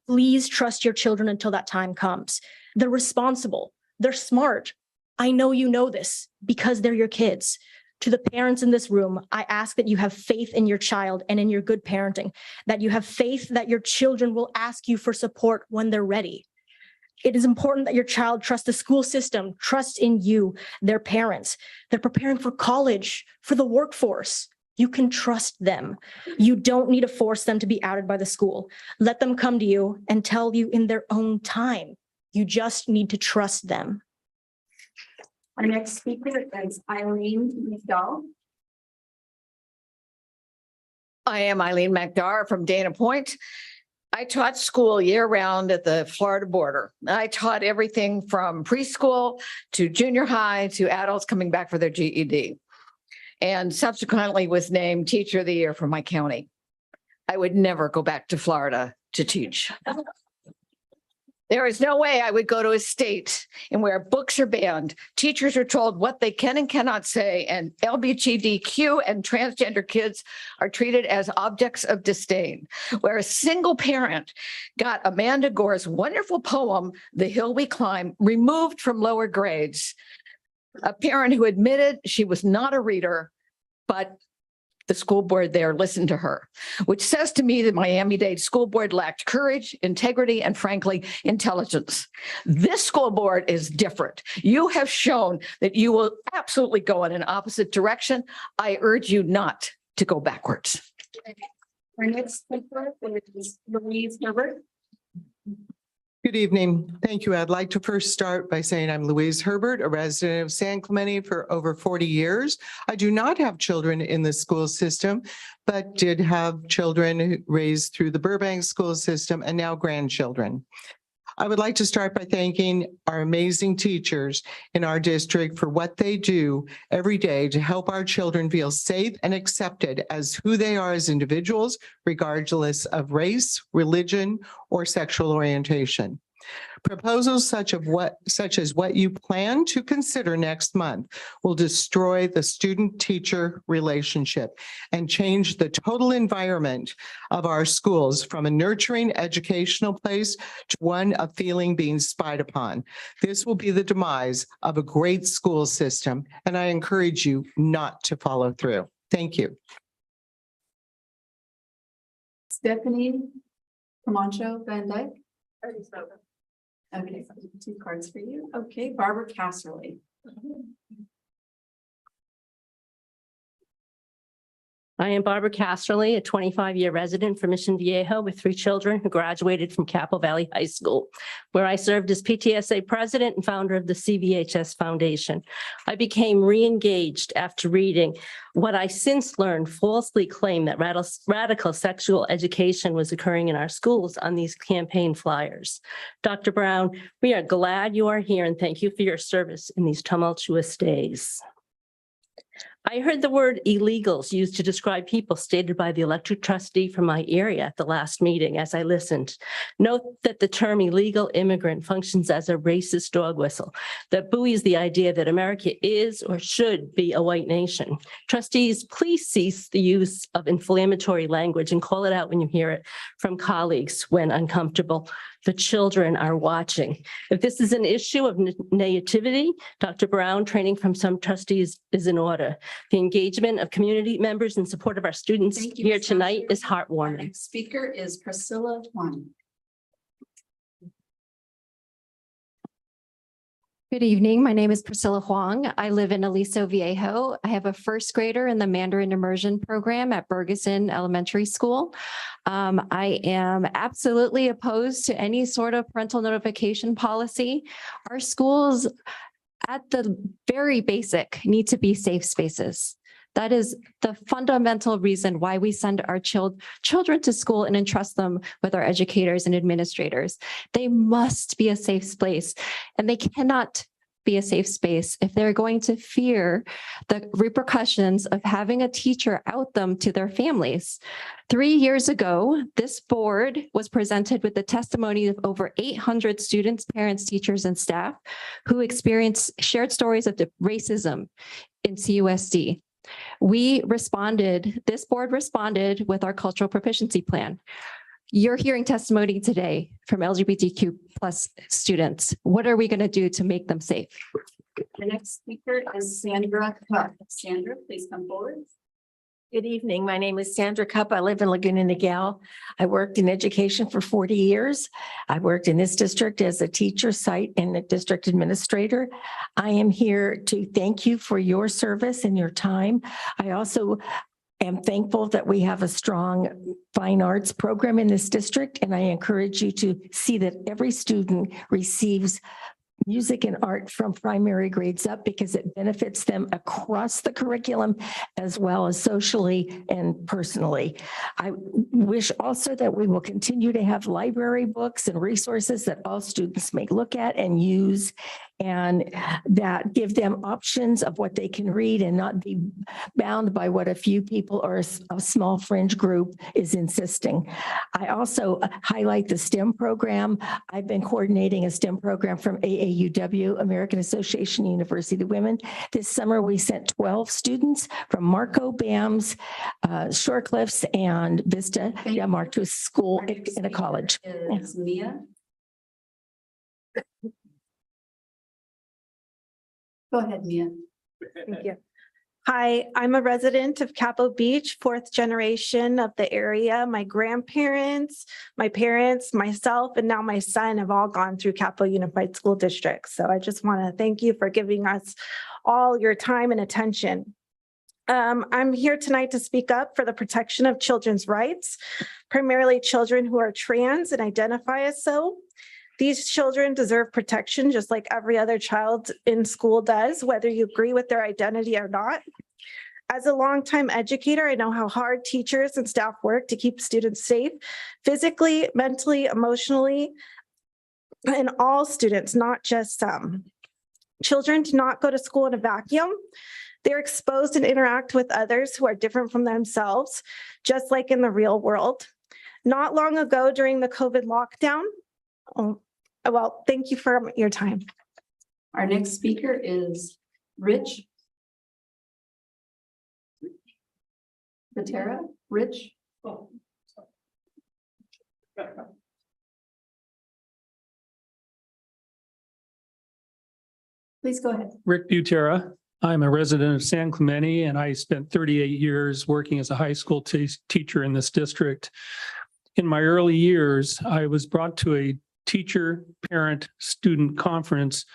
Please trust your children until that time comes. They're responsible. They're smart. I know you know this because they're your kids. To the parents in this room, I ask that you have faith in your child and in your good parenting, that you have faith that your children will ask you for support when they're ready. It is important that your child trust the school system, trust in you, their parents. They're preparing for college, for the workforce. You can trust them. You don't need to force them to be outed by the school. Let them come to you and tell you in their own time. You just need to trust them. Our next speaker is Eileen McDowell. I am Eileen McDowell from Dana Point. I taught school year-round at the Florida border. I taught everything from preschool to junior high to adults coming back for their GED, and subsequently was named Teacher of the Year for my county. I would never go back to Florida to teach. There is no way I would go to a state in where books are banned, teachers are told what they can and cannot say, and LGBTQ and transgender kids are treated as objects of disdain, where a single parent got Amanda Gore's wonderful poem, The Hill We Climb, removed from lower grades. A parent who admitted she was not a reader, but the school board there listened to her, which says to me that Miami-Dade school board lacked courage, integrity, and frankly, intelligence. This school board is different. You have shown that you will absolutely go in an opposite direction. I urge you not to go backwards. Our next speaker is Louise Herbert. Good evening. Thank you. I'd like to first start by saying I'm Louise Herbert, a resident of San Clemente for over 40 years. I do not have children in the school system, but did have children raised through the Burbank school system and now grandchildren. I would like to start by thanking our amazing teachers in our district for what they do every day to help our children feel safe and accepted as who they are as individuals, regardless of race, religion, or sexual orientation. Proposals such as what you plan to consider next month will destroy the student-teacher relationship and change the total environment of our schools from a nurturing educational place to one of feeling being spied upon. This will be the demise of a great school system, and I encourage you not to follow through. Thank you. Stephanie Camacho Van Dyke. Okay, 2 cards for you. Okay, Barbara Casserly. I am Barbara Casserly, a 25-year resident from Mission Viejo with 3 children who graduated from Capo Valley High School, where I served as PTSA president and founder of the CVHS Foundation. I became re-engaged after reading what I since learned falsely claimed that radical sexual education was occurring in our schools on these campaign flyers. Dr. Brown, we are glad you are here and thank you for your service in these tumultuous days. I heard the word illegals used to describe people stated by the elected trustee from my area at the last meeting as I listened. Note that the term illegal immigrant functions as a racist dog whistle that buoys the idea that America is or should be a white nation. Trustees, please cease the use of inflammatory language and call it out when you hear it from colleagues when uncomfortable. The children are watching. If this is an issue of nativity, Dr. Brown, training from some trustees is in order. The engagement of community members in support of our students Thank you, here Ms. tonight is Our heartwarming. next speaker is Priscilla Huang. Good evening. My name is Priscilla Huang. I live in Aliso Viejo. I have a first grader in the Mandarin immersion program at Bergeson Elementary School. I am absolutely opposed to any sort of parental notification policy. Our schools, at the very basic, need to be safe spaces. That is the fundamental reason why we send our children to school and entrust them with our educators and administrators. They must be a safe place, and they cannot be a safe space if they're going to fear the repercussions of having a teacher out them to their families. 3 years ago, this board was presented with the testimony of over 800 students, parents, teachers, and staff who experienced shared stories of racism in CUSD. This board responded with our cultural proficiency plan. You're hearing testimony today from LGBTQ plus students. What are we going to do to make them safe? The next speaker is Sandra Cup. Sandra, please come forward. Good evening. My name is Sandra Cup. I live in Laguna Niguel. I worked in education for 40 years. I worked in this district as a teacher, site, and a district administrator. I am here to thank you for your service and your time. I also am thankful that we have a strong fine arts program in this district, and I encourage you to see that every student receives music and art from primary grades up because it benefits them across the curriculum as well as socially and personally. I wish also that we will continue to have library books and resources that all students may look at and use, and that give them options of what they can read and not be bound by what a few people or a small fringe group is insisting. I also highlight the STEM program. I've been coordinating a STEM program from AAUW, American Association of University Women. This summer, we sent 12 students from Marco, BAMS, Shore Cliffs, and Vista Del Mar to a school in a college. Is Mia. Go ahead, Mia. Thank you. Hi, I'm a resident of Capo Beach, fourth generation of the area. My grandparents, my parents, myself, and now my son have all gone through Capo Unified School District. So I just want to thank you for giving us all your time and attention. I'm here tonight to speak up for the protection of children's rights, primarily children who are trans and identify as so. These children deserve protection just like every other child in school does, whether you agree with their identity or not. As a longtime educator, I know how hard teachers and staff work to keep students safe, physically, mentally, emotionally, and all students, not just some. Children do not go to school in a vacuum. They're exposed and interact with others who are different from themselves, just like in the real world. Not long ago during the COVID lockdown, well, thank you for your time. Our next speaker is Rich. Patera, Rich. Please go ahead. Rick Butera. I'm a resident of San Clemente, and I spent 38 years working as a high school teacher in this district. In my early years, I was brought to a teacher, parent, student conference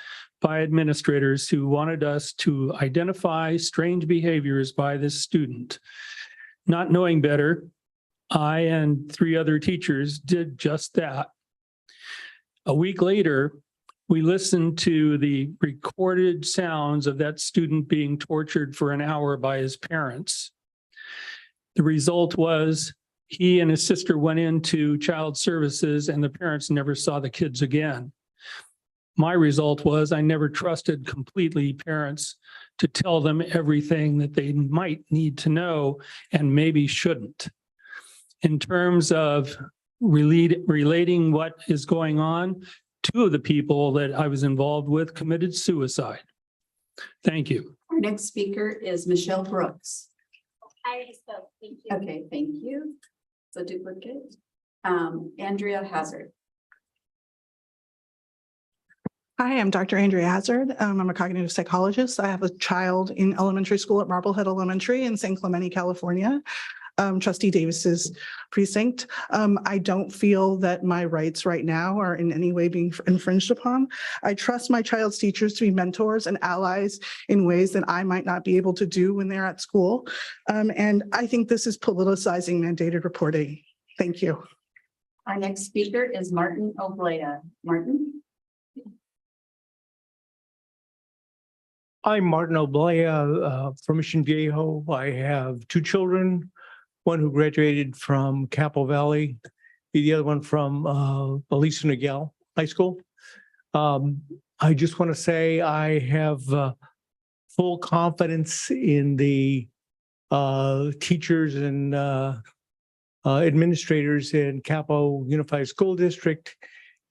by administrators who wanted us to identify strange behaviors by this student. Not knowing better, I and 3 other teachers did just that. A week later, we listened to the recorded sounds of that student being tortured for an hour by his parents. The result was he and his sister went into child services and the parents never saw the kids again. My result was I never trusted completely parents to tell them everything that they might need to know and maybe shouldn't. In terms of relating what is going on, 2 of the people that I was involved with committed suicide. Thank you. Our next speaker is Michelle Brooks. I spoke, thank you. Okay, thank you. It's a duplicate. Andrea Hazard. Hi, I'm Dr. Andrea Hazard. I'm a cognitive psychologist. I have a child in elementary school at Marblehead Elementary in San Clemente, California. Trustee Davis's precinct. I don't feel that my rights right now are in any way being infringed upon. I trust my child's teachers to be mentors and allies in ways that I might not be able to do when they're at school. And I think this is politicizing mandated reporting. Thank you. Our next speaker is Martin Oblea. Martin? I'm Martin Oblea from Mission Viejo. I have two children, one who graduated from Capo Valley, the other one from Aliso Niguel High School. I just want to say I have full confidence in the teachers and administrators in Capo Unified School District,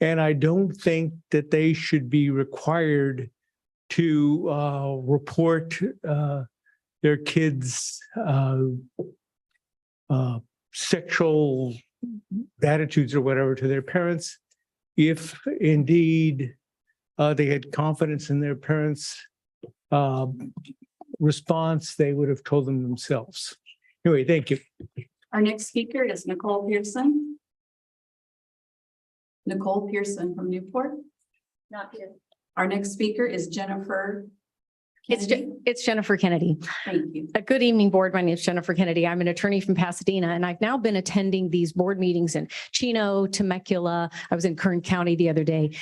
and I don't think that they should be required to report their kids' sexual attitudes or whatever to their parents. If indeed they had confidence in their parents' response, they would have told them themselves. Anyway, thank you. Our next speaker is Nicole Pearson. Nicole Pearson from Newport. Not here. Our next speaker is Jennifer. It's Jennifer Kennedy. Thank you. A good evening, board. My name is Jennifer Kennedy. I'm an attorney from Pasadena, and I've now been attending these board meetings in Chino, Temecula. I was in Kern County the other day.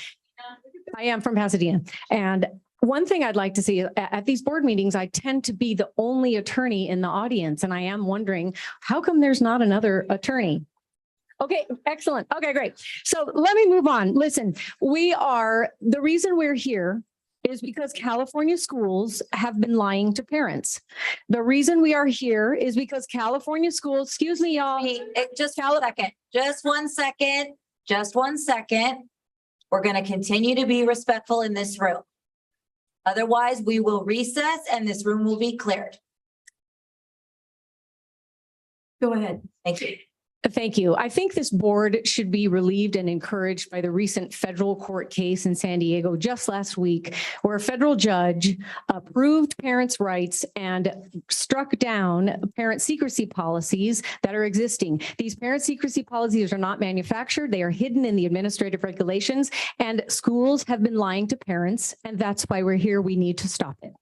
I am from Pasadena. And one thing I'd like to see at these board meetings, I tend to be the only attorney in the audience. And I am wondering, how come there's not another attorney? Okay, excellent. Okay, great. So let me move on. Listen, the reason we're here is because California schools have been lying to parents. The reason we are here is because California schools, excuse me, y'all. Just one second. We're going to continue to be respectful in this room. Otherwise, we will recess and this room will be cleared. Go ahead. Thank you. Thank you. I think this board should be relieved and encouraged by the recent federal court case in San Diego just last week, where a federal judge approved parents' rights and struck down parent secrecy policies that are existing. These parent secrecy policies are not manufactured. They are hidden in the administrative regulations, and schools have been lying to parents, and that's why we're here. We need to stop it.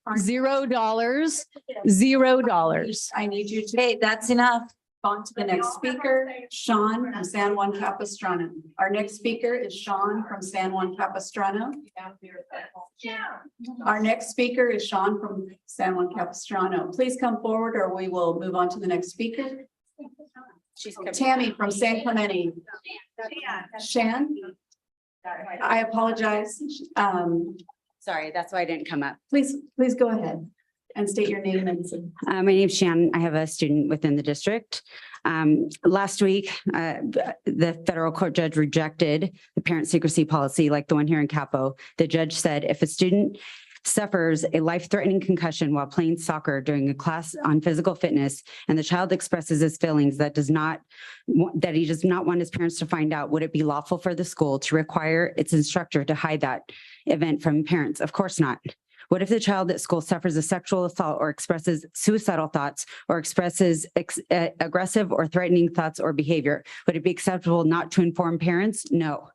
$0. $0. I need you to. Hey, that's enough. On to the next speaker, Sean from San Juan Capistrano. Our next speaker is Sean from San Juan Capistrano. Our next speaker is Sean from San Juan Capistrano. Please come forward or we will move on to the next speaker. Tammy from San Clemente. Shan? I apologize. Sorry, that's why I didn't come up. Please go ahead and state your name and. My name's Shannon. I have a student within the district. Last week, the federal court judge rejected the parent secrecy policy like the one here in Capo. The judge said if a student suffers a life-threatening concussion while playing soccer during a class on physical fitness and the child expresses his feelings that he does not want his parents to find out, would it be lawful for the school to require its instructor to hide that event from parents? Of course not. What if the child at school suffers a sexual assault or expresses suicidal thoughts or expresses aggressive or threatening thoughts or behavior? Would it be acceptable not to inform parents? No.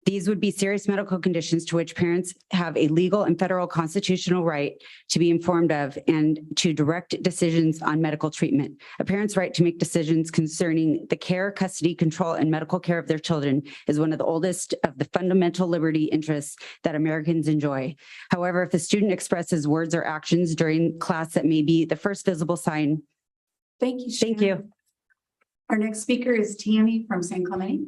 These would be serious medical conditions to which parents have a legal and federal constitutional right to be informed of and to direct decisions on medical treatment. A parent's right to make decisions concerning the care, custody, control, and medical care of their children is one of the oldest of the fundamental liberty interests that Americans enjoy. However, if the student expresses words or actions during class that may be the first visible sign. Thank you. Thank you. Our next speaker is Tammy from San Clemente.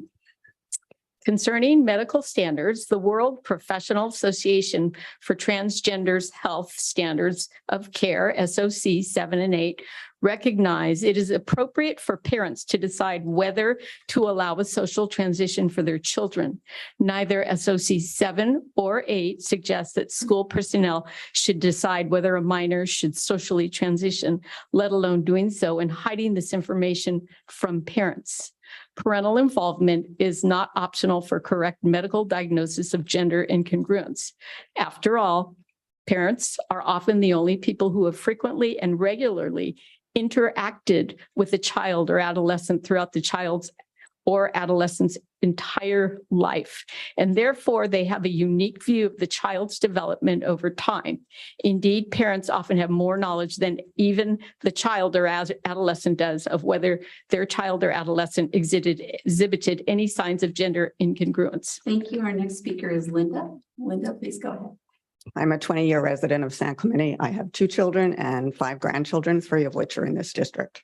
Concerning medical standards, the World Professional Association for Transgenders Health Standards of Care, SOC 7 and 8, recognize it is appropriate for parents to decide whether to allow a social transition for their children. Neither SOC 7 or 8 suggests that school personnel should decide whether a minor should socially transition, let alone doing so and hiding this information from parents. Parental involvement is not optional for correct medical diagnosis of gender incongruence. After all, parents are often the only people who have frequently and regularly interacted with a child or adolescent throughout the child's or adolescent's entire life. And therefore, they have a unique view of the child's development over time. Indeed, parents often have more knowledge than even the child or adolescent does of whether their child or adolescent exhibited any signs of gender incongruence. Thank you. Our next speaker is Linda. Linda, please go ahead. I'm a 20-year resident of San Clemente. I have 2 children and 5 grandchildren, 3 of which are in this district.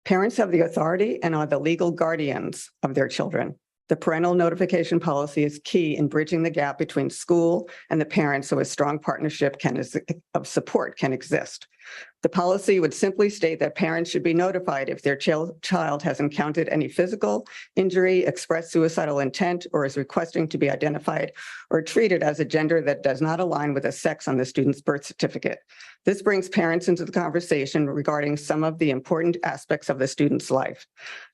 Parents have the authority and are the legal guardians of their children. The parental notification policy is key in bridging the gap between school and the parents so a strong partnership of support can exist. The policy would simply state that parents should be notified if their child has encountered any physical injury, expressed suicidal intent, or is requesting to be identified or treated as a gender that does not align with the sex on the student's birth certificate. This brings parents into the conversation regarding some of the important aspects of the student's life.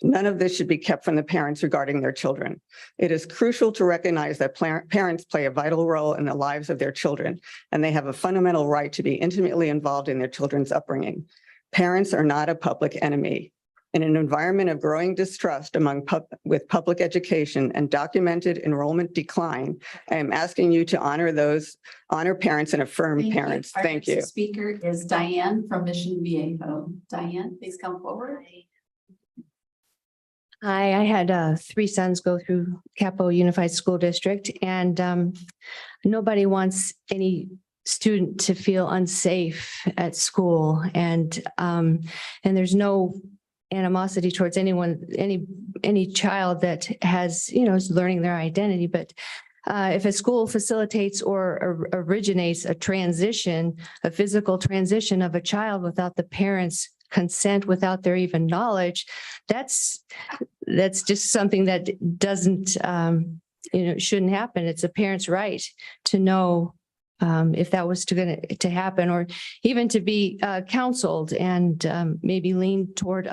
None of this should be kept from the parents regarding their children. It is crucial to recognize that parents play a vital role in the lives of their children, and they have a fundamental right to be intimately involved in their children's upbringing. Parents are not a public enemy. In an environment of growing distrust with public education and documented enrollment decline, I am asking you to honor parents and affirm parents. Thank you. Our next speaker is Diane from Mission Viejo. Diane, please come forward. Hi, I had 3 sons go through Capo Unified School District, and nobody wants any student to feel unsafe at school, and there's no animosity towards anyone, any child that has, is learning their identity. But if a school facilitates or originates a transition, a physical transition of a child without the parents' consent, without their even knowledge, that's just something that doesn't, shouldn't happen. It's a parent's right to know if that was to happen, or even to be counseled and maybe lean toward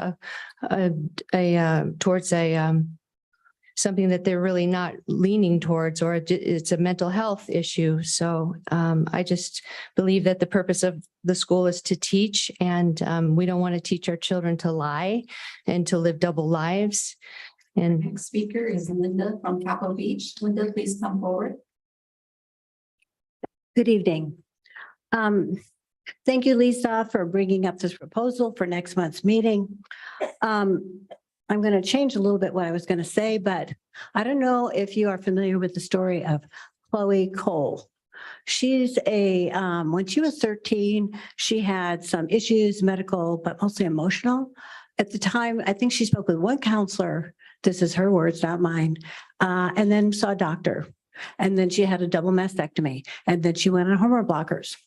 towards something that they're really not leaning towards, or it's a mental health issue. So I just believe that the purpose of the school is to teach, and we don't want to teach our children to lie and to live double lives. And next speaker is Linda from Capo Beach. Linda, please come forward. Good evening. Thank you, Lisa, for bringing up this proposal for next month's meeting. I'm going to change a little bit what I was going to say, but I don't know if you are familiar with the story of Chloe Cole. She's when she was 13, she had some issues, medical, but mostly emotional. At the time, I think she spoke with one counselor. This is her words, not mine, and then saw a doctor. And then she had a double mastectomy, and then she went on hormone blockers.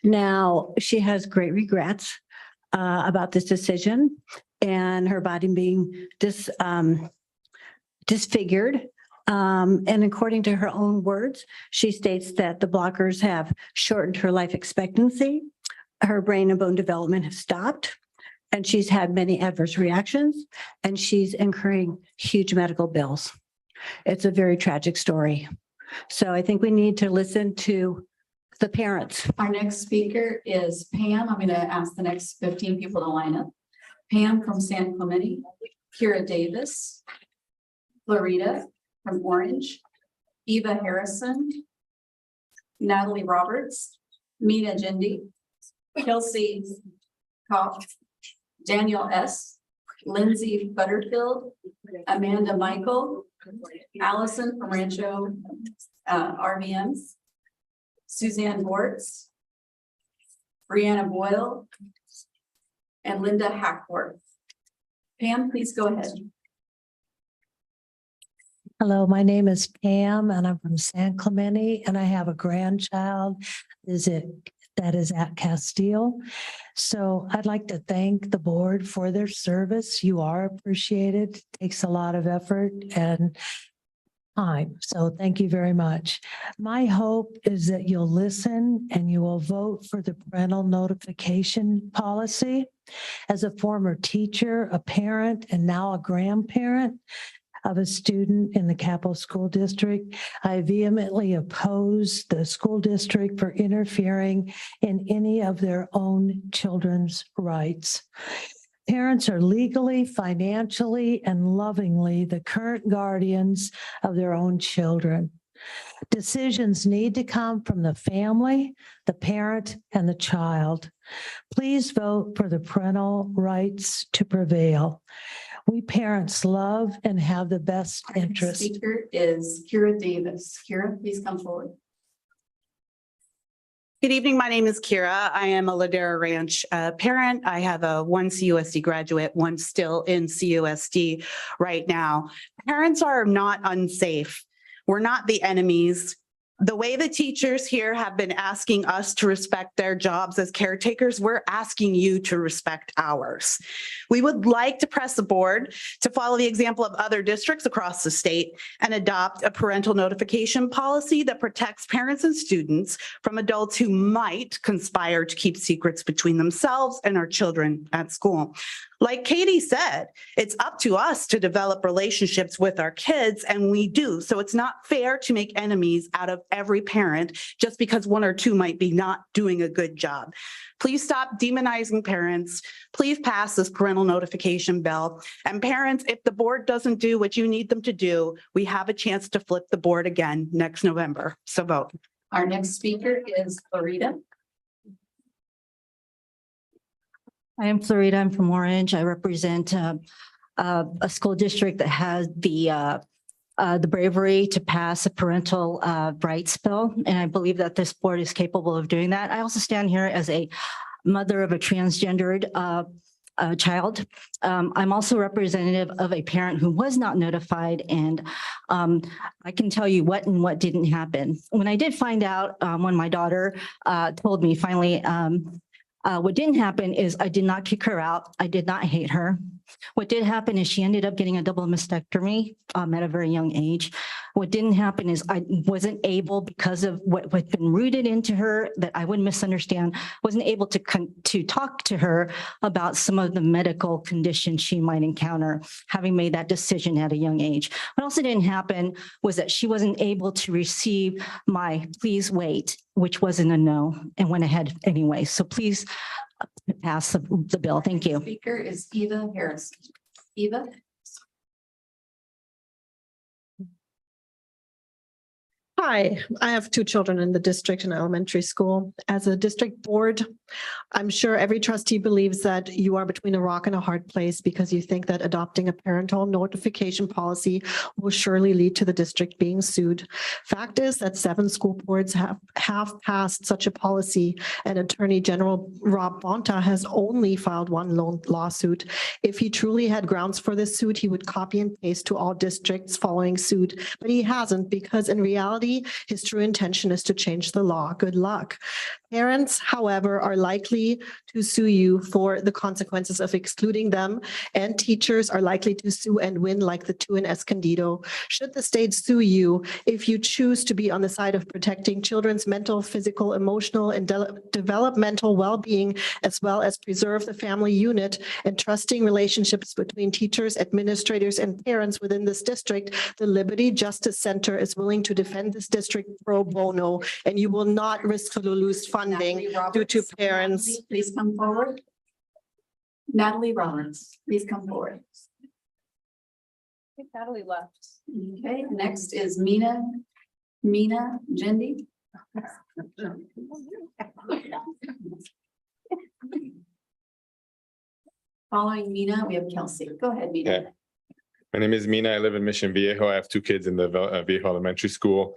Now she has great regrets about this decision and her body being disfigured. And according to her own words, she states that the blockers have shortened her life expectancy. Her brain and bone development have stopped, and she's had many adverse reactions, and she's incurring huge medical bills. It's a very tragic story. So I think we need to listen to the parents. Our next speaker is Pam. I'm going to ask the next 15 people to line up. Pam from San Clemente, Kira Davis, Florida from Orange, Eva Harrison, Natalie Roberts, Mina Jindy, Kelsey Kopp, Daniel S., Lindsay Butterfield, Amanda Michael, Allison from Rancho RVMs, Suzanne Bortz, Brianna Boyle, and Linda Hackworth. Pam, please go ahead. Hello, my name is Pam, and I'm from San Clemente, and I have a grandchild is at that is at Castile. So I'd like to thank the board for their service. You are appreciated. It takes a lot of effort and time. So thank you very much. My hope is that you'll listen and you will vote for the parental notification policy. As a former teacher, a parent, and now a grandparent of a student in the Capo School District, I vehemently oppose the school district for interfering in any of their own children's rights. Parents are legally, financially, and lovingly the current guardians of their own children. Decisions need to come from the family, the parent, and the child. Please vote for the parental rights to prevail. We parents love and have the best Our next interest. speaker is Kira Davis. Kira, please come forward. Good evening. My name is Kira. I am a Ladera Ranch parent. I have one CUSD graduate, one still in CUSD right now. Parents are not unsafe. We're not the enemies. The way the teachers here have been asking us to respect their jobs as caretakers, we're asking you to respect ours. We would like to press the board to follow the example of other districts across the state and adopt a parental notification policy that protects parents and students from adults who might conspire to keep secrets between themselves and our children at school. Like Katie said, it's up to us to develop relationships with our kids, and we do. So it's not fair to make enemies out of every parent just because one or two might be not doing a good job. Please stop demonizing parents. Please pass this parental notification bill. And parents, if the board doesn't do what you need them to do, we have a chance to flip the board again next November. So vote. Our next speaker is Florida. I am Florida. I'm from Orange. I represent a school district that has the bravery to pass a parental rights bill, and I believe that this board is capable of doing that. I also stand here as a mother of a transgendered child. I'm also representative of a parent who was not notified, and I can tell you what and what didn't happen. When I did find out, when my daughter told me finally, what didn't happen is I did not kick her out. I did not hate her. What did happen is she ended up getting a double mastectomy at a very young age. What didn't happen is I wasn't able, because of what had been rooted into her that I would misunderstand, wasn't able to talk to her about some of the medical conditions she might encounter, having made that decision at a young age. What also didn't happen was that she wasn't able to receive my please wait, which wasn't a no, and went ahead anyway. So please pass the bill. Thank you. Speaker is Eva Harris. Eva. Hi, I have two children in the district and elementary school. As a district board, I'm sure every trustee believes that you are between a rock and a hard place because you think that adopting a parental notification policy will surely lead to the district being sued. Fact is that 7 school boards have passed such a policy, and Attorney General Rob Bonta has only filed one lawsuit. If he truly had grounds for this suit, he would copy and paste to all districts following suit, but he hasn't, because in reality, his true intention is to change the law. Good luck. Parents, however, are likely to sue you for the consequences of excluding them, and teachers are likely to sue and win, like the 2 in Escondido. Should the state sue you, if you choose to be on the side of protecting children's mental, physical, emotional, and developmental well-being, as well as preserve the family unit and trusting relationships between teachers, administrators, and parents within this district, the Liberty Justice Center is willing to defend this district pro bono, and you will not risk to lose funding due to parents. Natalie, please come forward. Natalie Roberts, please come forward. I think Natalie left. Okay, next is Mina Jendi. Following Mina, we have Kelsey. Go ahead, Mina. Okay. My name is Mina. I live in Mission Viejo. I have 2 kids in the Viejo Elementary School.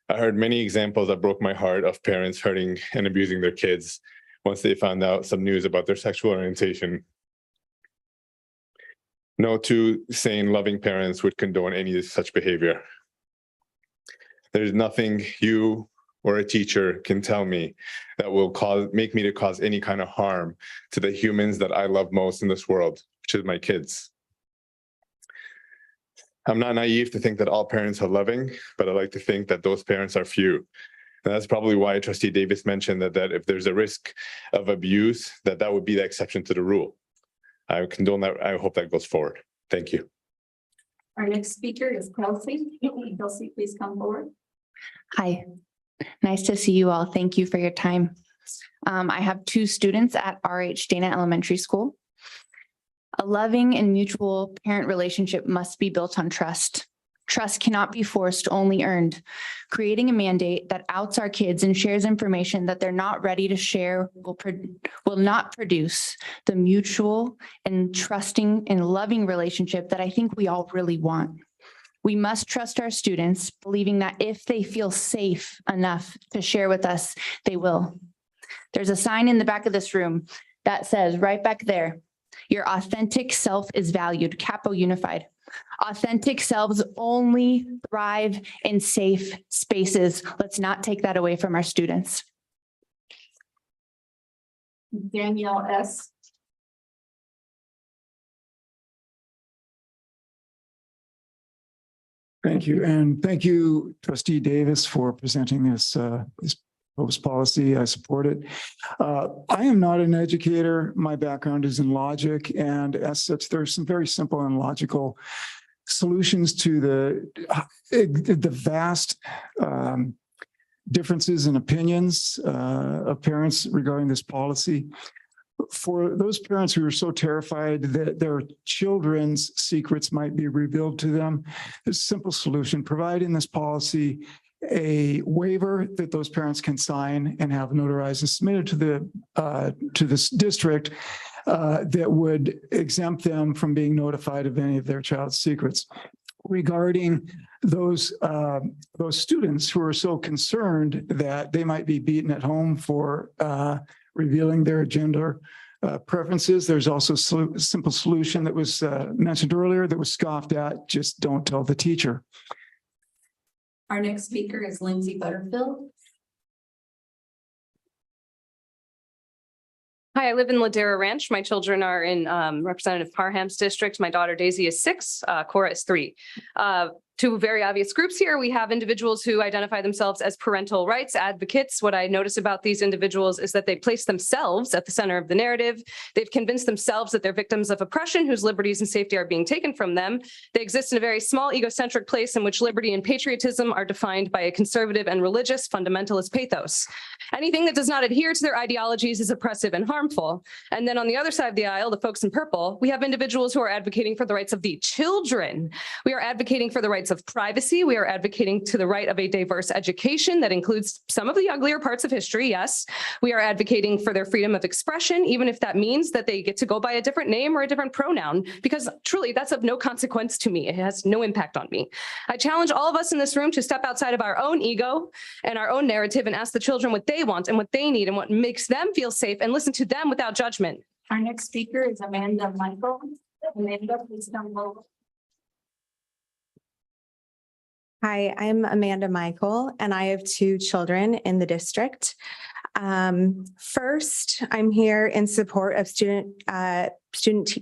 I heard many examples that broke my heart of parents hurting and abusing their kids once they found out some news about their sexual orientation. No 2 sane, loving parents would condone any such behavior. There's nothing you or a teacher can tell me that will make me to cause any kind of harm to the humans that I love most in this world, which is my kids. I'm not naive to think that all parents are loving, but I like to think that those parents are few. And that's probably why Trustee Davis mentioned that if there's a risk of abuse, that would be the exception to the rule. I condone that. I hope that goes forward. Thank you. Our next speaker is Kelsey. Kelsey, please come forward. Hi, nice to see you all. Thank you for your time. I have two students at RH Dana Elementary School. A loving and mutual parent relationship must be built on trust. Trust cannot be forced, only earned. Creating a mandate that outs our kids and shares information that they're not ready to share will not produce the mutual and trusting and loving relationship that I think we all really want. We must trust our students, believing that if they feel safe enough to share with us, they will. There's a sign in the back of this room that says right back there, your authentic self is valued, Capo Unified. Authentic selves only thrive in safe spaces. Let's not take that away from our students. Danielle S. Thank you. And thank you, Trustee Davis, for presenting this proposed policy. I support it. I am not an educator. My background is in logic, and as such, there's some very simple and logical solutions to the vast differences in opinions of parents regarding this policy. For those parents who are so terrified that their children's secrets might be revealed to them, there's a simple solution: provide in this policy a waiver that those parents can sign and have notarized and submitted to this district that would exempt them from being notified of any of their child's secrets. Regarding those students who are so concerned that they might be beaten at home for revealing their gender preferences, there's also a simple solution that was mentioned earlier that was scoffed at: just don't tell the teacher. Our next speaker is Lindsay Butterfield. Hi, I live in Ladera Ranch. My children are in Representative Parham's district. My daughter Daisy is 6, Cora is 3. Two very obvious groups here. We have individuals who identify themselves as parental rights advocates. What I notice about these individuals is that they place themselves at the center of the narrative. They've convinced themselves that they're victims of oppression whose liberties and safety are being taken from them. They exist in a very small egocentric place in which liberty and patriotism are defined by a conservative and religious fundamentalist pathos. Anything that does not adhere to their ideologies is oppressive and harmful. And then on the other side of the aisle, the folks in purple, we have individuals who are advocating for the rights of the children. We are advocating for the rights of privacy. We are advocating to the right of a diverse education that includes some of the uglier parts of history. Yes, we are advocating for their freedom of expression, even if that means that they get to go by a different name or a different pronoun, because truly that's of no consequence to me. It has no impact on me. I challenge all of us in this room to step outside of our own ego and our own narrative and ask the children what they want and what they need and what makes them feel safe, and listen to them without judgment. Our next speaker is Amanda Michael. Amanda, please come forward. Hi, I'm Amanda Michael, and I have 2 children in the district. First, I'm here in support of student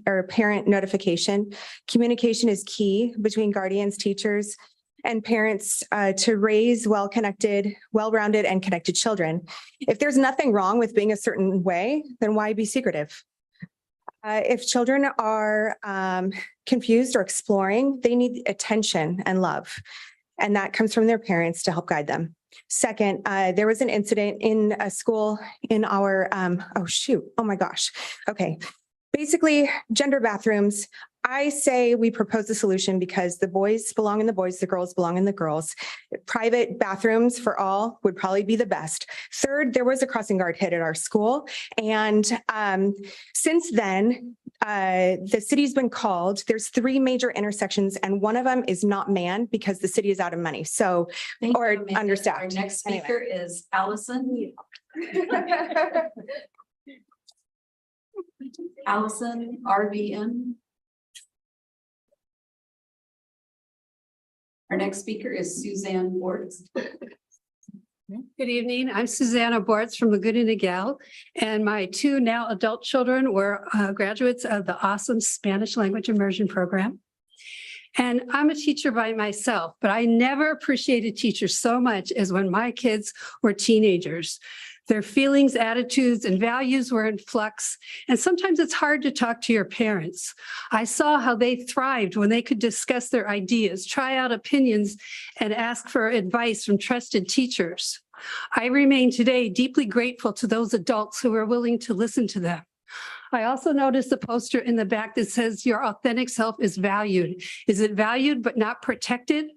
or parent notification. Communication is key between guardians, teachers, and parents to raise well-connected, well-rounded, and connected children. If there's nothing wrong with being a certain way, then why be secretive? If children are confused or exploring, they need attention and love. And that comes from their parents to help guide them. Second, there was an incident in a school in our, oh my gosh. Okay. Basically, gender bathrooms. I say we propose a solution because the boys belong in the boys, the girls belong in the girls. Private bathrooms for all would probably be the best. Third, there was a crossing guard hit at our school. And since then, the city's been called. There's 3 major intersections, and one of them is not manned because the city is out of money. So, or understaffed. Our next speaker is Allison. Allison RVM. Our next speaker is Suzanne Ward. Good evening. I'm Susanna Bortz from Laguna Niguel, and my two now adult children were graduates of the awesome Spanish language immersion program. And I'm a teacher by myself, but I never appreciated teachers so much as when my kids were teenagers. Their feelings, attitudes, and values were in flux, and sometimes it's hard to talk to your parents. I saw how they thrived when they could discuss their ideas, try out opinions, and ask for advice from trusted teachers. I remain today deeply grateful to those adults who were willing to listen to them. I also noticed a poster in the back that says your authentic self is valued. Is it valued but not protected?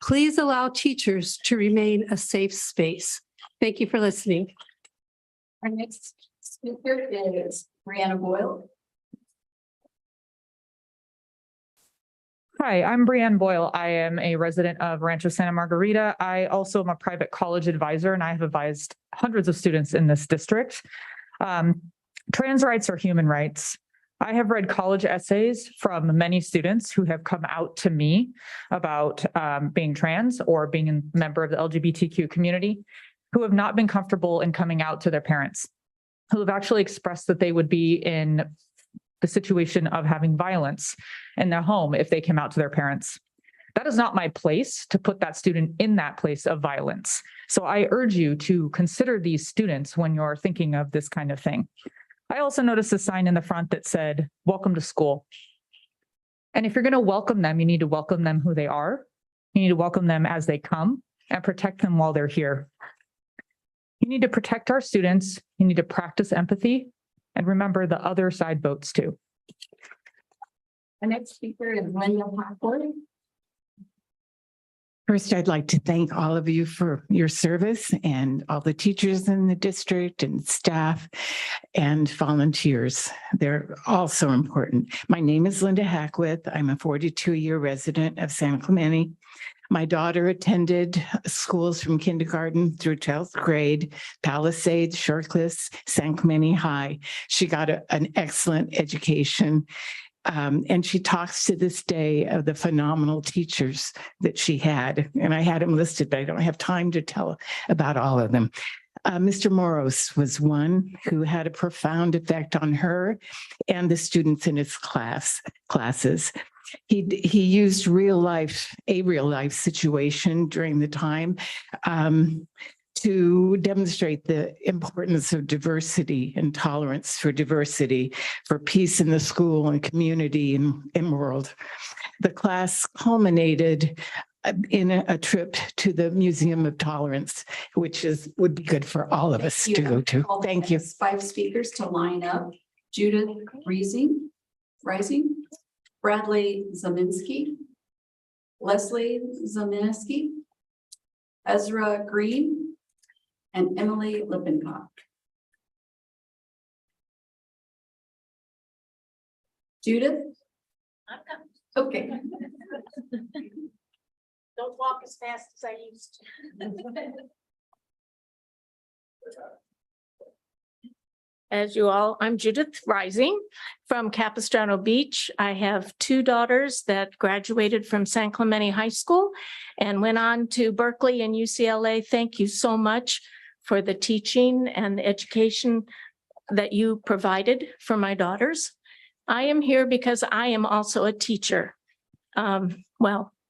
Please allow teachers to remain a safe space. Thank you for listening. Our next speaker is Brianna Boyle. Hi, I'm Brianne Boyle. I am a resident of Rancho Santa Margarita. I also am a private college advisor, and I have advised hundreds of students in this district. Trans rights are human rights. I have read college essays from many students who have come out to me about being trans or being a member of the LGBTQ community, who have not been comfortable in coming out to their parents, who have actually expressed that they would be in the situation of having violence in their home if they came out to their parents. That is not my place to put that student in that place of violence. So I urge you to consider these students when you're thinking of this kind of thing. I also noticed a sign in the front that said, "Welcome to school." And if you're going to welcome them, you need to welcome them who they are. You need to welcome them as they come and protect them while they're here. You need to protect our students. You need to practice empathy and remember the other side votes too. Our next speaker is Linda Hackford. First, I'd like to thank all of you for your service and all the teachers in the district and staff and volunteers. They're all so important. My name is Linda Hackwith. I'm a 42-year resident of San Clemente. My daughter attended schools from kindergarten through 12th grade, Palisades, Shortcliffs, San Clemente High. She got an excellent education. And she talks to this day of the phenomenal teachers that she had. And I had them listed, but I don't have time to tell about all of them. Mr. Moros was one who had a profound effect on her and the students in his classes. He used a real life situation during the time to demonstrate the importance of diversity and tolerance for diversity, for peace in the school and community and world. The class culminated in a trip to the Museum of Tolerance, which would be good for all of us to go to. Thank you. 5 speakers to line up. Judith Rising, Bradley Zaminsky, Leslie Zaminsky, Ezra Green, and Emily Lippincott. Judith? I'm coming. Okay. Don't walk as fast as I used to. As you all, I'm Judith Rising from Capistrano Beach. I have 2 daughters that graduated from San Clemente High School and went on to Berkeley and UCLA. Thank you so much for the teaching and the education that you provided for my daughters. I am here because I am also a teacher.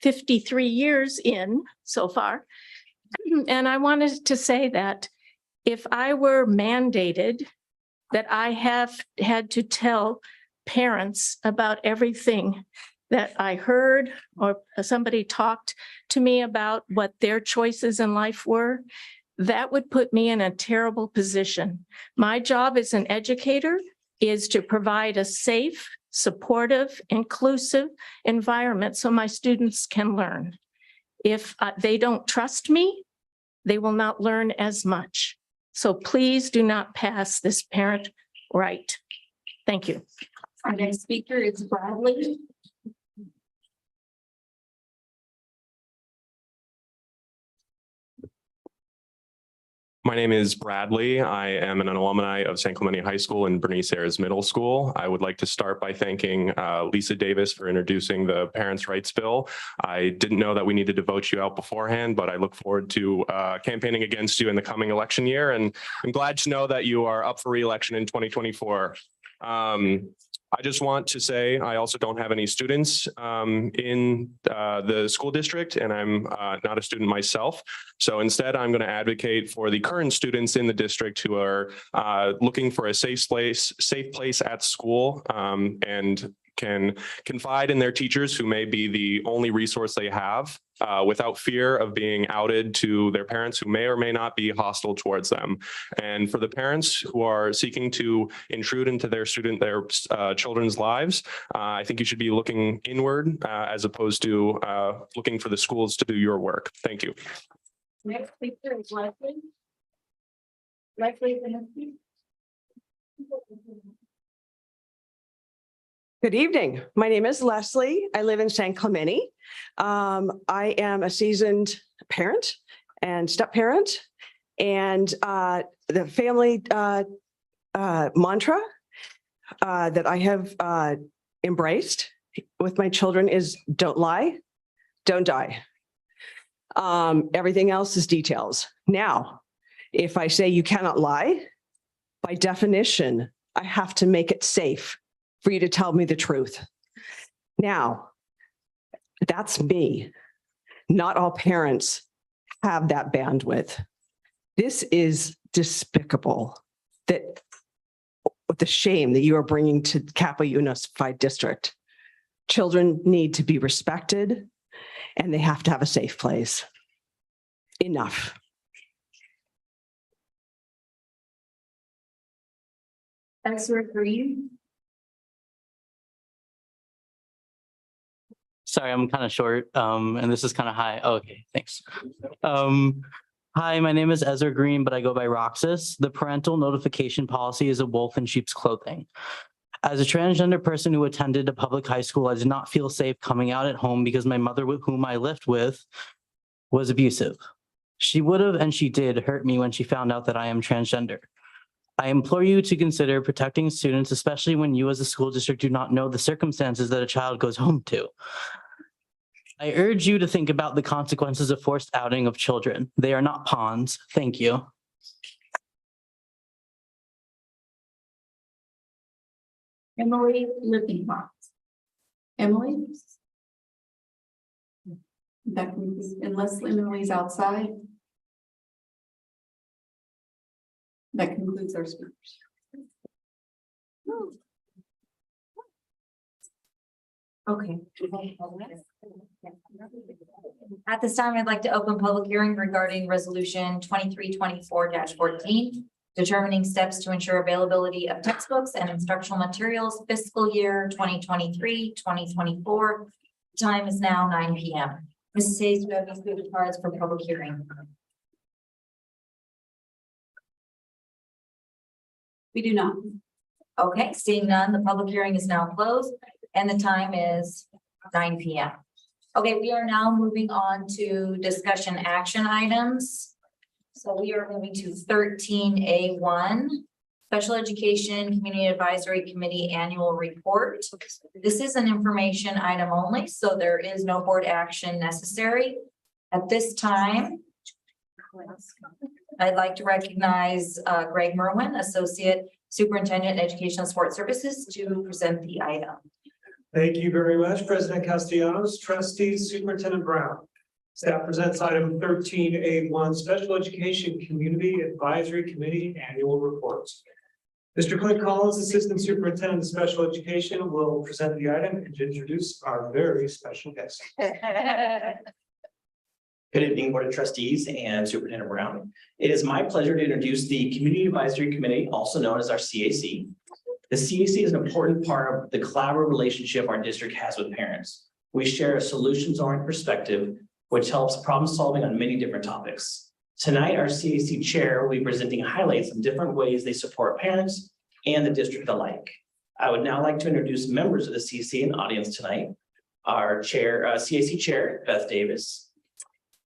53 years in so far. And I wanted to say that if I were mandated that I have had to tell parents about everything that I heard or somebody talked to me about what their choices in life were, that would put me in a terrible position. My job as an educator is to provide a safe, supportive, inclusive environment so my students can learn. If they don't trust me, they will not learn as much. So please do not pass this parent right. Thank you. Our next speaker is Bradley. My name is Bradley. I am an alumni of San Clemente High School and Bernice Ayres Middle School. I would like to start by thanking Lisa Davis for introducing the Parents' Rights Bill. I didn't know that we needed to vote you out beforehand, but I look forward to campaigning against you in the coming election year. And I'm glad to know that you are up for re-election in 2024. I just want to say I also don't have any students in the school district, and I'm not a student myself. So instead, I'm going to advocate for the current students in the district who are looking for a safe place at school and can confide in their teachers, who may be the only resource they have, without fear of being outed to their parents, who may or may not be hostile towards them. And for the parents who are seeking to intrude into their children's lives, I think you should be looking inward as opposed to looking for the schools to do your work. Thank you. Next speaker is Leslie. Leslie Zielinski. Good evening. My name is Leslie. I live in San Clemente. I am a seasoned parent and step-parent, and the family mantra that I have embraced with my children is don't lie, don't die. Everything else is details. Now, if I say you cannot lie, by definition, I have to make it safe for you to tell me the truth. Now, that's me. Not all parents have that bandwidth. This is despicable, that the shame that you are bringing to Capo Unified District. Children need to be respected, and they have to have a safe place. Enough. Ezra Green. Sorry, I'm kind of short, and this is kind of high. Oh, okay, thanks. Hi, my name is Ezra Green, but I go by Roxas. The parental notification policy is a wolf in sheep's clothing. As a transgender person who attended a public high school, I did not feel safe coming out at home because my mother, with whom I lived with, was abusive. She would have, and she did, hurt me when she found out that I am transgender. I implore you to consider protecting students, especially when you as a school district do not know the circumstances that a child goes home to. I urge you to think about the consequences of forced outing of children. They are not pawns. Thank you. Emily Lippenbach. Emily? That means unless Emily's outside. That concludes our speakers. Okay. At this time, I'd like to open public hearing regarding resolution 2324-14, determining steps to ensure availability of textbooks and instructional materials fiscal year 2023-2024. Time is now 9 p.m. Mrs. Hayes, do you have any speaker cards for public hearing? We do not. Okay, seeing none, the public hearing is now closed and the time is 9 p.m. Okay, we are now moving on to discussion action items. So we are moving to 13A1, Special Education Community Advisory Committee Annual Report. This is an information item only, so there is no board action necessary. At this time, I'd like to recognize Greg Merwin, Associate Superintendent, Educational Support Services, to present the item. Thank you very much, President Castellanos, trustees, Superintendent Brown. Staff presents item 13A1, Special Education Community Advisory Committee Annual Reports. Mr. Clint Collins, Assistant Superintendent of Special Education, will present the item and introduce our very special guest. Good evening, Board of Trustees and Superintendent Brown. It is my pleasure to introduce the Community Advisory Committee, also known as our CAC. The CAC is an important part of the collaborative relationship our district has with parents. We share a solutions-oriented perspective, which helps problem solving on many different topics. Tonight, our CAC chair will be presenting highlights of different ways they support parents and the district alike. I would now like to introduce members of the CAC in the audience tonight. Our CAC chair, Beth Davis.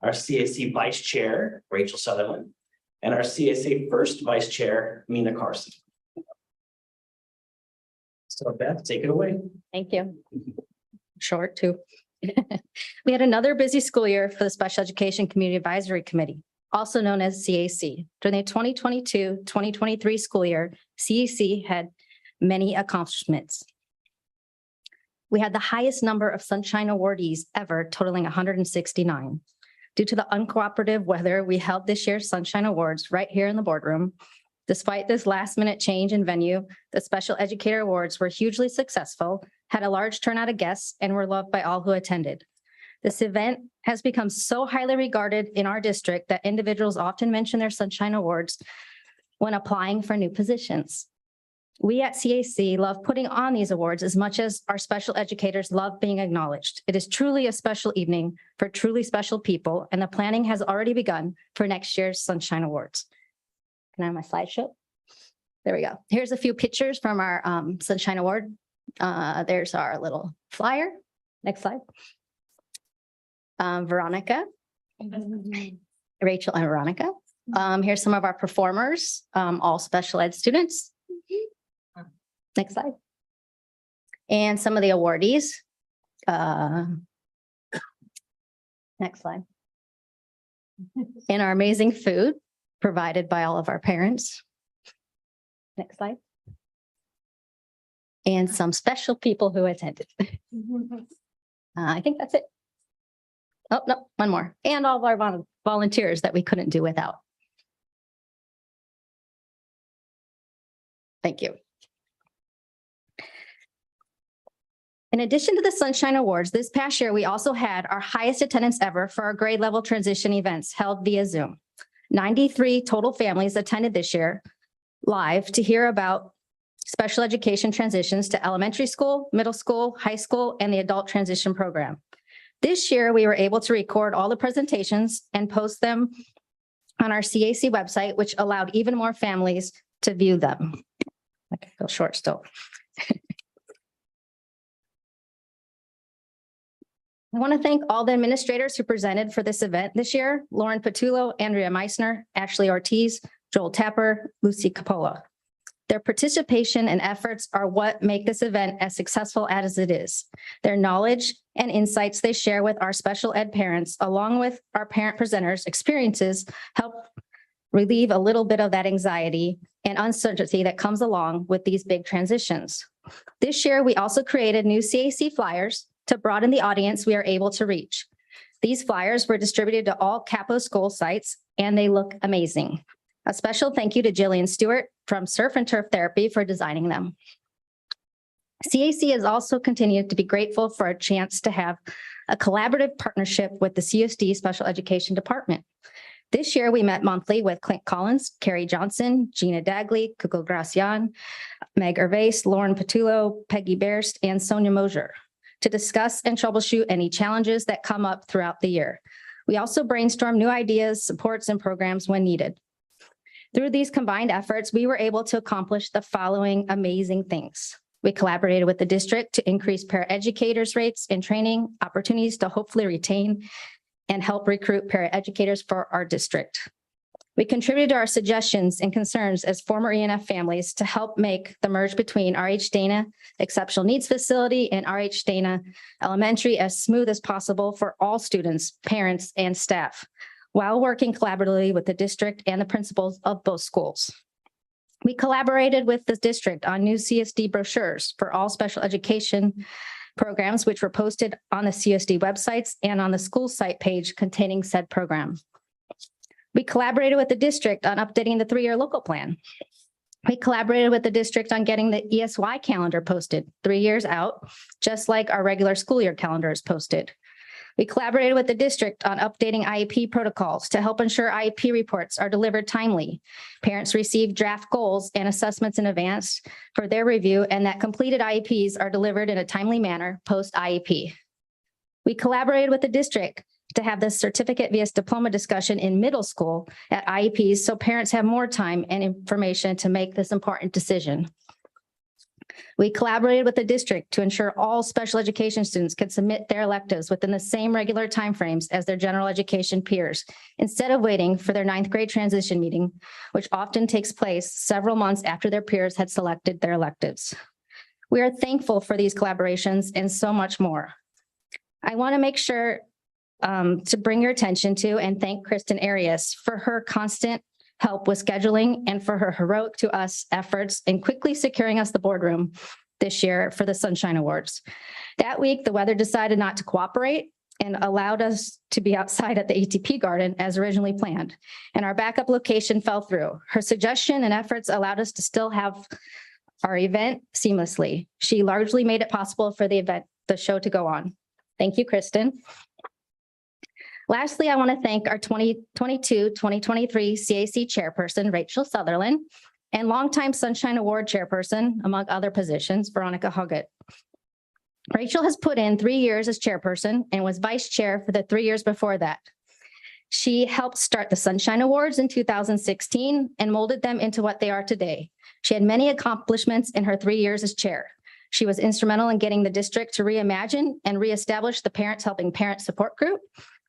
Our CAC Vice Chair, Rachel Sutherland. and our CSA first Vice Chair, Mina Carson. So Beth, take it away. Thank you. Short too. We had another busy school year for the Special Education Community Advisory Committee, also known as CAC. During the 2022-2023 school year, CAC had many accomplishments. We had the highest number of Sunshine awardees ever, totaling 169. Due to the uncooperative weather, we held this year's Sunshine Awards right here in the boardroom. Despite this last-minute change in venue, the Special Educator Awards were hugely successful, had a large turnout of guests, and were loved by all who attended. This event has become so highly regarded in our district that individuals often mention their Sunshine Awards when applying for new positions. We at CAC love putting on these awards as much as our special educators love being acknowledged. It is truly a special evening for truly special people, and the planning has already begun for next year's Sunshine Awards. Can I have my slideshow? There we go. Here's a few pictures from our Sunshine Award. There's our little flyer. Next slide. Veronica, Rachel and Veronica. Here's some of our performers, all special ed students. Next slide. And some of the awardees. Next slide. And our amazing food provided by all of our parents. Next slide. And some special people who attended. I think that's it. Oh, no, one more. And all of our volunteers that we couldn't do without. Thank you. In addition to the Sunshine Awards, this past year, we also had our highest attendance ever for our grade level transition events held via Zoom. 93 total families attended this year live to hear about special education transitions to elementary school, middle school, high school, and the adult transition program. This year, we were able to record all the presentations and post them on our CAC website, which allowed even more families to view them. I feel short still. I want to thank all the administrators who presented for this event this year: Lauren Patullo, Andrea Meissner, Ashley Ortiz, Joel Tapper, Lucy Capola. Their participation and efforts are what make this event as successful as it is. Their knowledge and insights they share with our special ed parents, along with our parent presenters' experiences, help relieve a little bit of that anxiety and uncertainty that comes along with these big transitions. This year, we also created new CAC flyers to broaden the audience we are able to reach. These flyers were distributed to all Capo school sites, and they look amazing. A special thank you to Jillian Stewart from Surf and Turf Therapy for designing them. CAC has also continued to be grateful for a chance to have a collaborative partnership with the CUSD Special Education Department. This year, we met monthly with Clint Collins, Carrie Johnson, Gina Dagley, Kuko Gracian, Meg Gervais, Lauren Patullo, Peggy Berst, and Sonia Mosier to discuss and troubleshoot any challenges that come up throughout the year. We also brainstorm new ideas, supports, and programs when needed. Through these combined efforts, we were able to accomplish the following amazing things. We collaborated with the district to increase paraeducators rates and training opportunities to hopefully retain and help recruit paraeducators for our district. We contributed to our suggestions and concerns as former ENF families to help make the merge between RH Dana Exceptional Needs Facility and RH Dana Elementary as smooth as possible for all students, parents, and staff, while working collaboratively with the district and the principals of both schools. We collaborated with the district on new CSD brochures for all special education programs, which were posted on the CSD websites and on the school site page containing said program. We collaborated with the district on updating the 3-year local plan. We collaborated with the district on getting the ESY calendar posted 3 years out, just like our regular school year calendar is posted. We collaborated with the district on updating IEP protocols to help ensure IEP reports are delivered timely. Parents receive draft goals and assessments in advance for their review, and that completed IEPs are delivered in a timely manner post-IEP. We collaborated with the district to have the certificate vs diploma discussion in middle school at IEPs so parents have more time and information to make this important decision. We collaborated with the district to ensure all special education students could submit their electives within the same regular timeframes as their general education peers, instead of waiting for their ninth grade transition meeting, which often takes place several months after their peers had selected their electives. We are thankful for these collaborations and so much more. I want to make sure to bring your attention to and thank Kristen Arias for her constant help with scheduling and for her heroic to us efforts in quickly securing us the boardroom this year for the Sunshine Awards. That week, the weather decided not to cooperate and allowed us to be outside at the ATP Garden as originally planned, and our backup location fell through. Her suggestion and efforts allowed us to still have our event seamlessly. She largely made it possible for the show to go on. Thank you, Kristen. Lastly, I want to thank our 2022-2023 CAC chairperson, Rachel Sutherland, and longtime Sunshine Award chairperson, among other positions, Veronica Huggett. Rachel has put in 3 years as chairperson and was vice chair for the 3 years before that. She helped start the Sunshine Awards in 2016 and molded them into what they are today. She had many accomplishments in her 3 years as chair. She was instrumental in getting the district to reimagine and reestablish the Parents Helping Parents support group.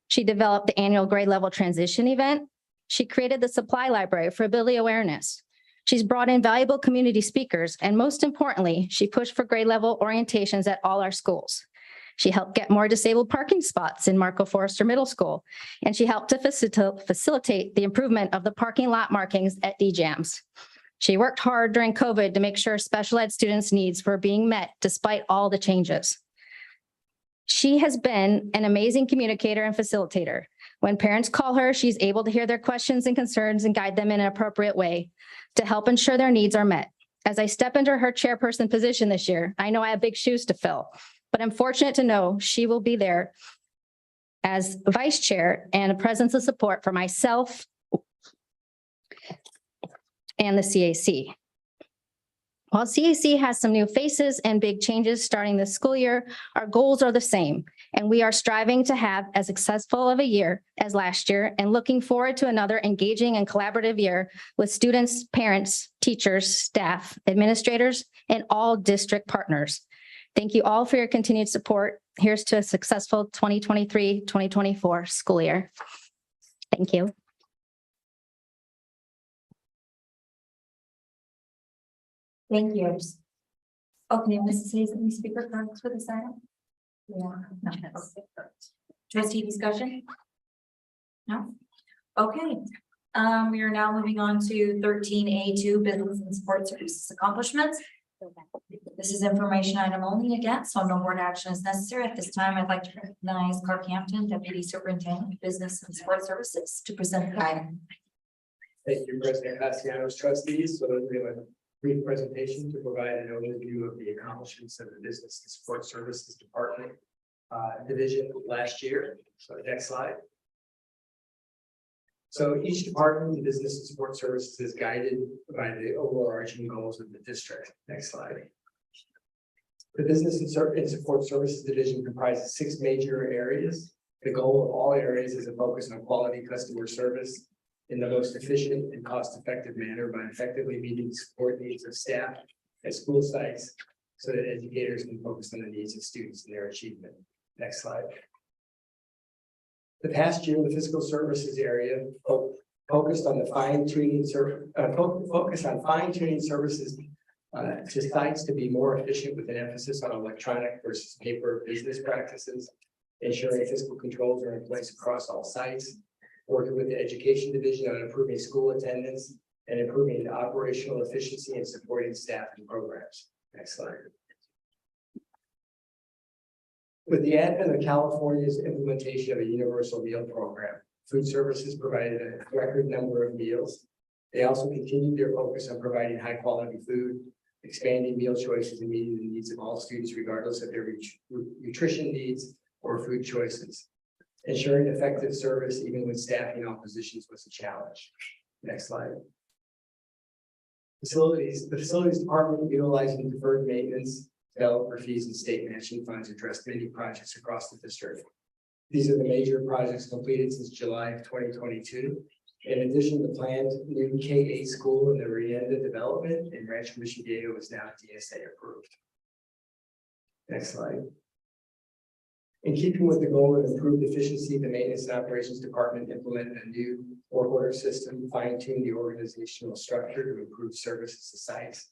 She developed the annual grade level transition event. She created the supply library for ability awareness. She's brought in valuable community speakers, and most importantly, she pushed for grade level orientations at all our schools. She helped get more disabled parking spots in Marco Forster Middle School, and she helped to facilitate the improvement of the parking lot markings at DJAMS. She worked hard during COVID to make sure special ed students' needs were being met despite all the changes. She has been an amazing communicator and facilitator. When parents call her, she's able to hear their questions and concerns and guide them in an appropriate way to help ensure their needs are met. As I step into her chairperson position this year, I know I have big shoes to fill, but I'm fortunate to know she will be there as vice chair and a presence of support for myself and the CAC. While CAC has some new faces and big changes starting this school year, our goals are the same, and we are striving to have as successful of a year as last year and looking forward to another engaging and collaborative year with students, parents, teachers, staff, administrators, and all district partners. Thank you all for your continued support. Here's to a successful 2023-2024 school year. Thank you. Thank you. Okay, Mrs. Hayes, any speaker cards for this item? Yeah. No. Okay. Trustee discussion? No? Okay. We are now moving on to 13A2, business and support services accomplishments. This is information item only again, so no board action is necessary. At this time, I'd like to recognize Clark Hampton, Deputy Superintendent of Business and Support Services, to present the item. Thank you, President Castellanos, trustees. So we have a brief presentation to provide an overview of the accomplishments of the Business and Support Services Department division last year. So next slide. So each department in Business and Support Services is guided by the overarching goals of the district. Next slide. The Business and Support Services division comprises 6 major areas. The goal of all areas is a focus on quality customer service in the most efficient and cost-effective manner by effectively meeting the support needs of staff at school sites so that educators can focus on the needs of students and their achievement. Next slide. The past year, the fiscal services area focused on fine-tuning services to sites to be more efficient with an emphasis on electronic versus paper business practices, ensuring fiscal controls are in place across all sites, working with the education division on improving school attendance and improving the operational efficiency and supporting staff and programs. Next slide. With the advent of California's implementation of a universal meal program, food services provided a record number of meals. They also continued their focus on providing high quality food, expanding meal choices and meeting the needs of all students regardless of their nutrition needs or food choices. Ensuring effective service even when staffing all positions was a challenge. Next slide. The facilities department, utilizing deferred maintenance, developer fees, and state matching funds, addressed many projects across the district. These are the major projects completed since July of 2022. In addition, the planned new K-8 school in the Rienda development in Rancho Mission Viejo is now DSA approved. Next slide. In keeping with the goal of improved efficiency, the Maintenance and Operations Department implemented a new work order system, fine-tuned the organizational structure to improve services to sites,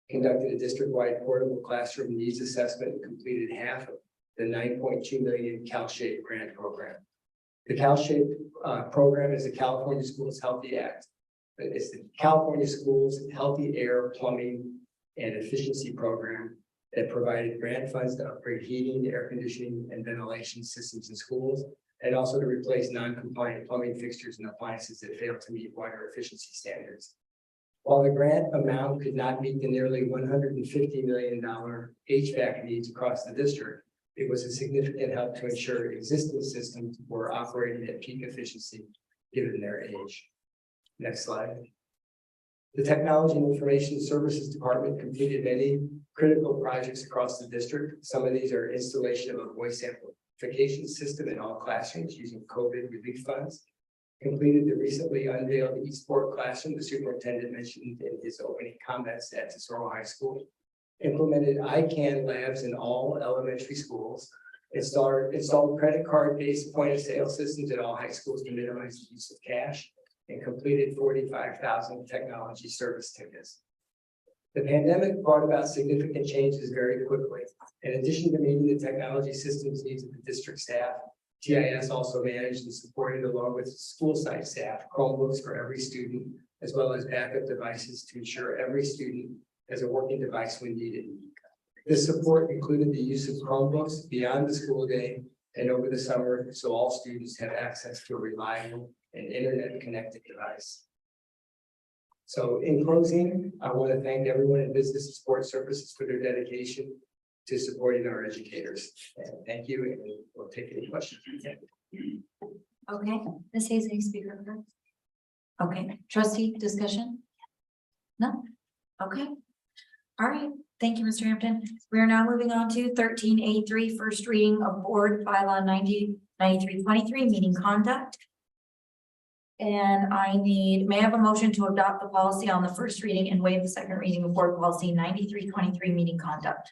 conducted a district-wide portable classroom needs assessment, and completed half of the $9.2 million CalShape grant program. The CalShape program is the California Schools Healthy Act. It's the California Schools Healthy Air, Plumbing, and Efficiency Program that provided grant funds to upgrade heating, air conditioning, and ventilation systems in schools, and also to replace non-compliant plumbing fixtures and appliances that fail to meet water efficiency standards. While the grant amount could not meet the nearly $150 million HVAC needs across the district, it was a significant help to ensure existing systems were operating at peak efficiency given their age. Next slide. The Technology and Information Services Department completed many critical projects across the district. Some of these are installation of a voice amplification system in all classrooms using COVID relief funds. Completed the recently unveiled eSport classroom the superintendent mentioned in his opening comments at Tesoro High School. Implemented ICANN labs in all elementary schools. Installed credit card-based point-of-sale systems at all high schools to minimize the use of cash, and completed 45,000 technology service tickets. The pandemic brought about significant changes very quickly. In addition to meeting the technology systems needs of the district staff, TIS also managed and supported, along with school site staff, Chromebooks for every student, as well as backup devices to ensure every student has a working device when needed. This support included the use of Chromebooks beyond the school day and over the summer, so all students have access to a reliable and internet-connected device. So in closing, I want to thank everyone in Business and Support Services for their dedication to supporting our educators. And thank you, and we'll take any questions. Okay, Ms. Hayes, any speaker cards? Okay, trustee discussion? No? Okay. All right, thank you, Mr. Hampton. We are now moving on to 13A3, first reading of board bylaw 9323, meeting conduct. And may I have a motion to adopt the policy on the first reading and waive the second reading of board policy 9323, meeting conduct?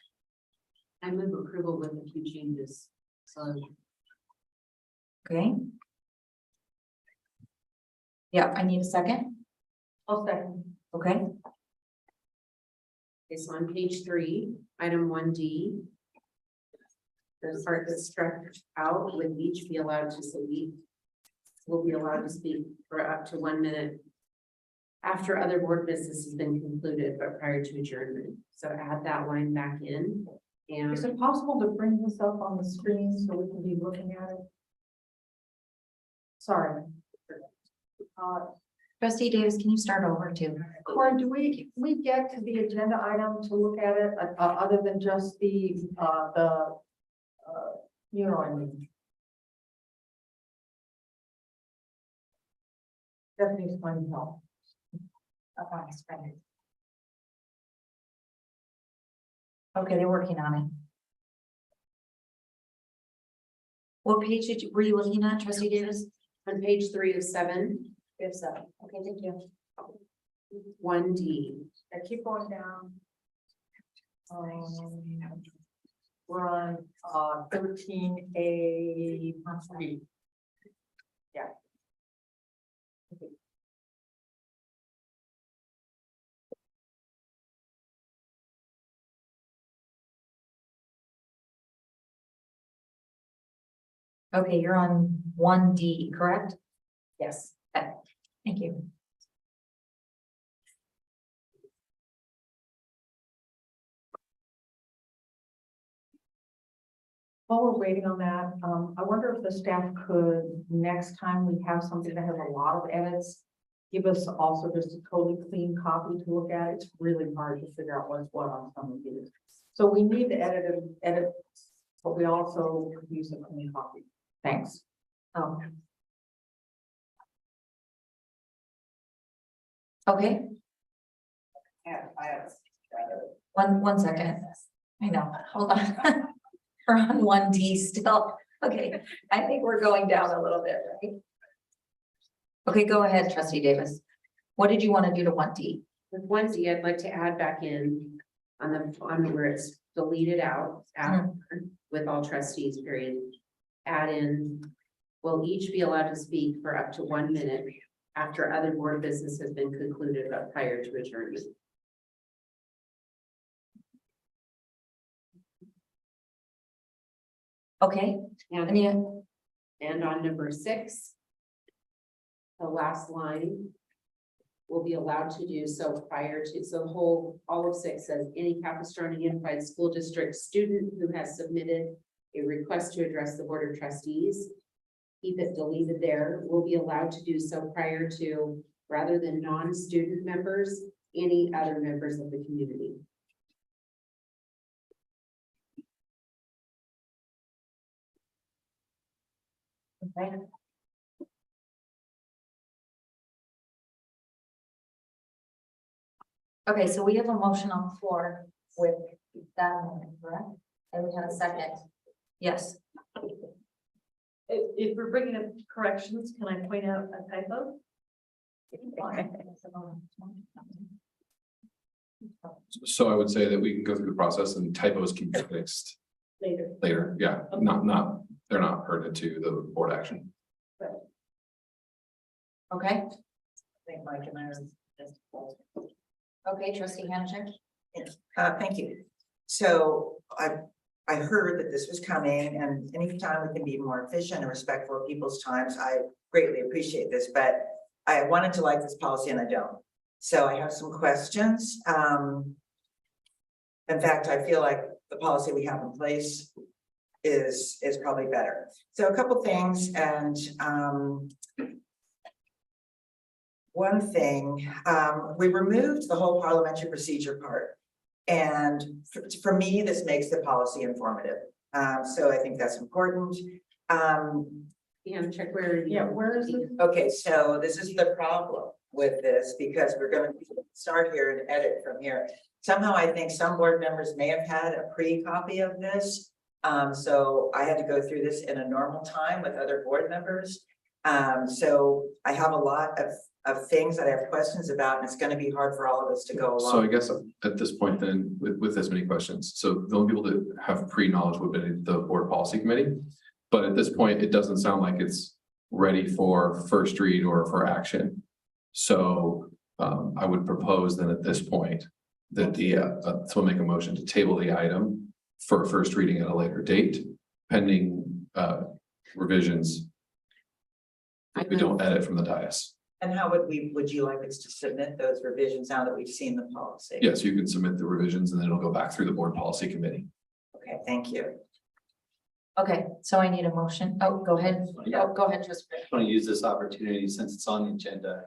I move approval with a few changes. So. Okay. Yeah, I need a second. I'll second. Okay. Okay, so on page 3, item 1D. The part that's struck out would each be allowed to speak. Will be allowed to speak for up to 1 minute after other board business has been concluded, but prior to adjournment. So add that line back in. And is it possible to bring this up on the screen so we can be looking at it? Sorry. Trustee Davis, can you start over too? Corey, do we get to the agenda item to look at it other than just the you know what I mean? Stephanie's going to help. Okay, they're working on it. What page were you looking at, Trustee Davis? on page 3 of 7. We have 7. Okay, thank you. 1D. I keep going down. We're on 13A3. Yeah. Okay. Okay, you're on 1D, correct? Yes. Okay, thank you. While we're waiting on that, I wonder if the staff could, next time we have something that has a lot of edits, give us also just a totally clean copy to look at. It's really hard to figure out what's what on some of these. So we need to edit, but we also could use a clean copy. Thanks. Okay. Yeah, I have. One second. I know, hold on. We're on 1D still. Okay, I think we're going down a little bit, right? Okay, go ahead, trustee Davis. What did you want to do to 1D? With 1D, I'd like to add back in on where it's deleted out after, with all trustees, period. Add in, will each be allowed to speak for up to 1 minute after other board business has been concluded but prior to adjournment. Okay, And on number 6, the last line will be allowed to do so prior to, so the whole, all of 6 says any Capistrano Unified School District student who has submitted a request to address the Board of Trustees, keep it deleted there, will be allowed to do so prior to, rather than non-student members, any other members of the community. okay. Okay, so we have a motion on the floor with that amendment, correct? And we have a second. Yes. If we're bringing up corrections, can I point out a typo? So I would say that we can go through the process and typos can be fixed later. Yeah, they're not pertinent to the board action. Okay. I think Mike and I are. Okay, trustee Hanchek. Thank you. So I heard that this was coming, and anytime we can be more efficient and respectful of people's times, I greatly appreciate this, but I wanted to like this policy and I don't. So I have some questions. In fact, I feel like the policy we have in place is probably better. So a couple things, and one thing, we removed the whole parliamentary procedure part. And for me, this makes the policy informative. So I think that's important. Check where. Yeah, where is it? Okay, so this is the problem with this, because we're going to start here and edit from here. Somehow I think some board members may have had a pre-copy of this. So I had to go through this in a normal time with other board members. So I have a lot of things that I have questions about, and it's going to be hard for all of us to go along. So I guess at this point then, with this many questions, so the only people that have pre-knowledge would be the board policy committee. But at this point, it doesn't sound like it's ready for first read or for action. So I would propose then at this point that someone make a motion to table the item for first reading at a later date, pending revisions. If we don't edit from the dais. And how would you like us to submit those revisions now that we've seen the policy? Yes, you can submit the revisions and then it'll go back through the board policy committee. Okay, thank you. Okay, so I need a motion. Oh, go ahead. Oh, go ahead, trustee. I want to use this opportunity, since it's on the agenda,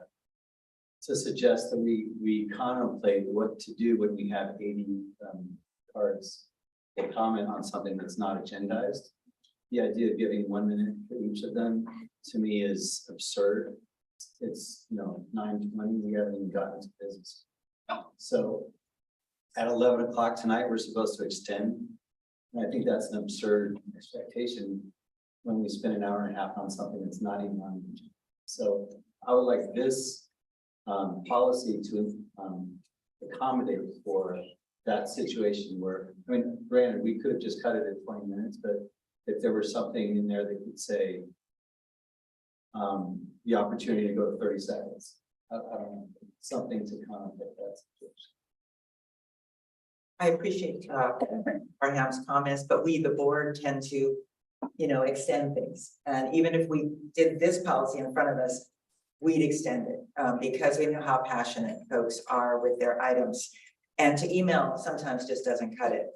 to suggest that we contemplate what to do when we have 80 cards to comment on something that's not agendized. The idea of giving 1 minute for each of them, to me, is absurd. It's 9:20, we haven't even gotten to business. So at 11 o'clock tonight, we're supposed to extend. And I think that's an absurd expectation when we spend an hour and a half on something that's not even on. So I would like this policy to accommodate for that situation where, I mean, granted, we could have just cut it at 20 minutes, but if there was something in there that could say the opportunity to go to 30 seconds, I don't know, something to contemplate that situation. I appreciate Parham's comments, but we, the board, tend to, extend things. And even if we did this policy in front of us, we'd extend it because we know how passionate folks are with their items. And to email sometimes just doesn't cut it.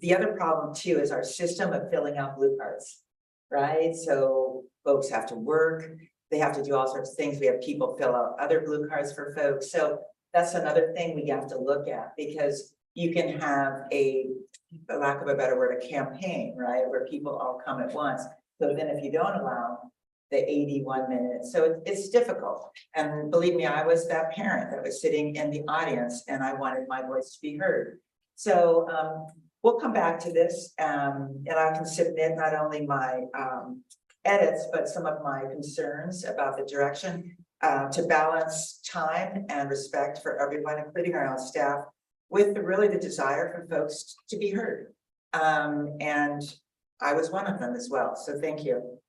The other problem too is our system of filling out blue cards, right? So folks have to work, they have to do all sorts of things. We have people fill out other blue cards for folks. So that's another thing we have to look at, because you can have for lack of a better word, a campaign, right? Where people all come at once. So then if you don't allow the 81 minutes, so it's difficult. And believe me, I was that parent that was sitting in the audience and I wanted my voice to be heard. So we'll come back to this and I can submit not only my edits, but some of my concerns about the direction, to balance time and respect for everyone, including our own staff, with the desire for folks to be heard. And I was one of them as well, so thank you.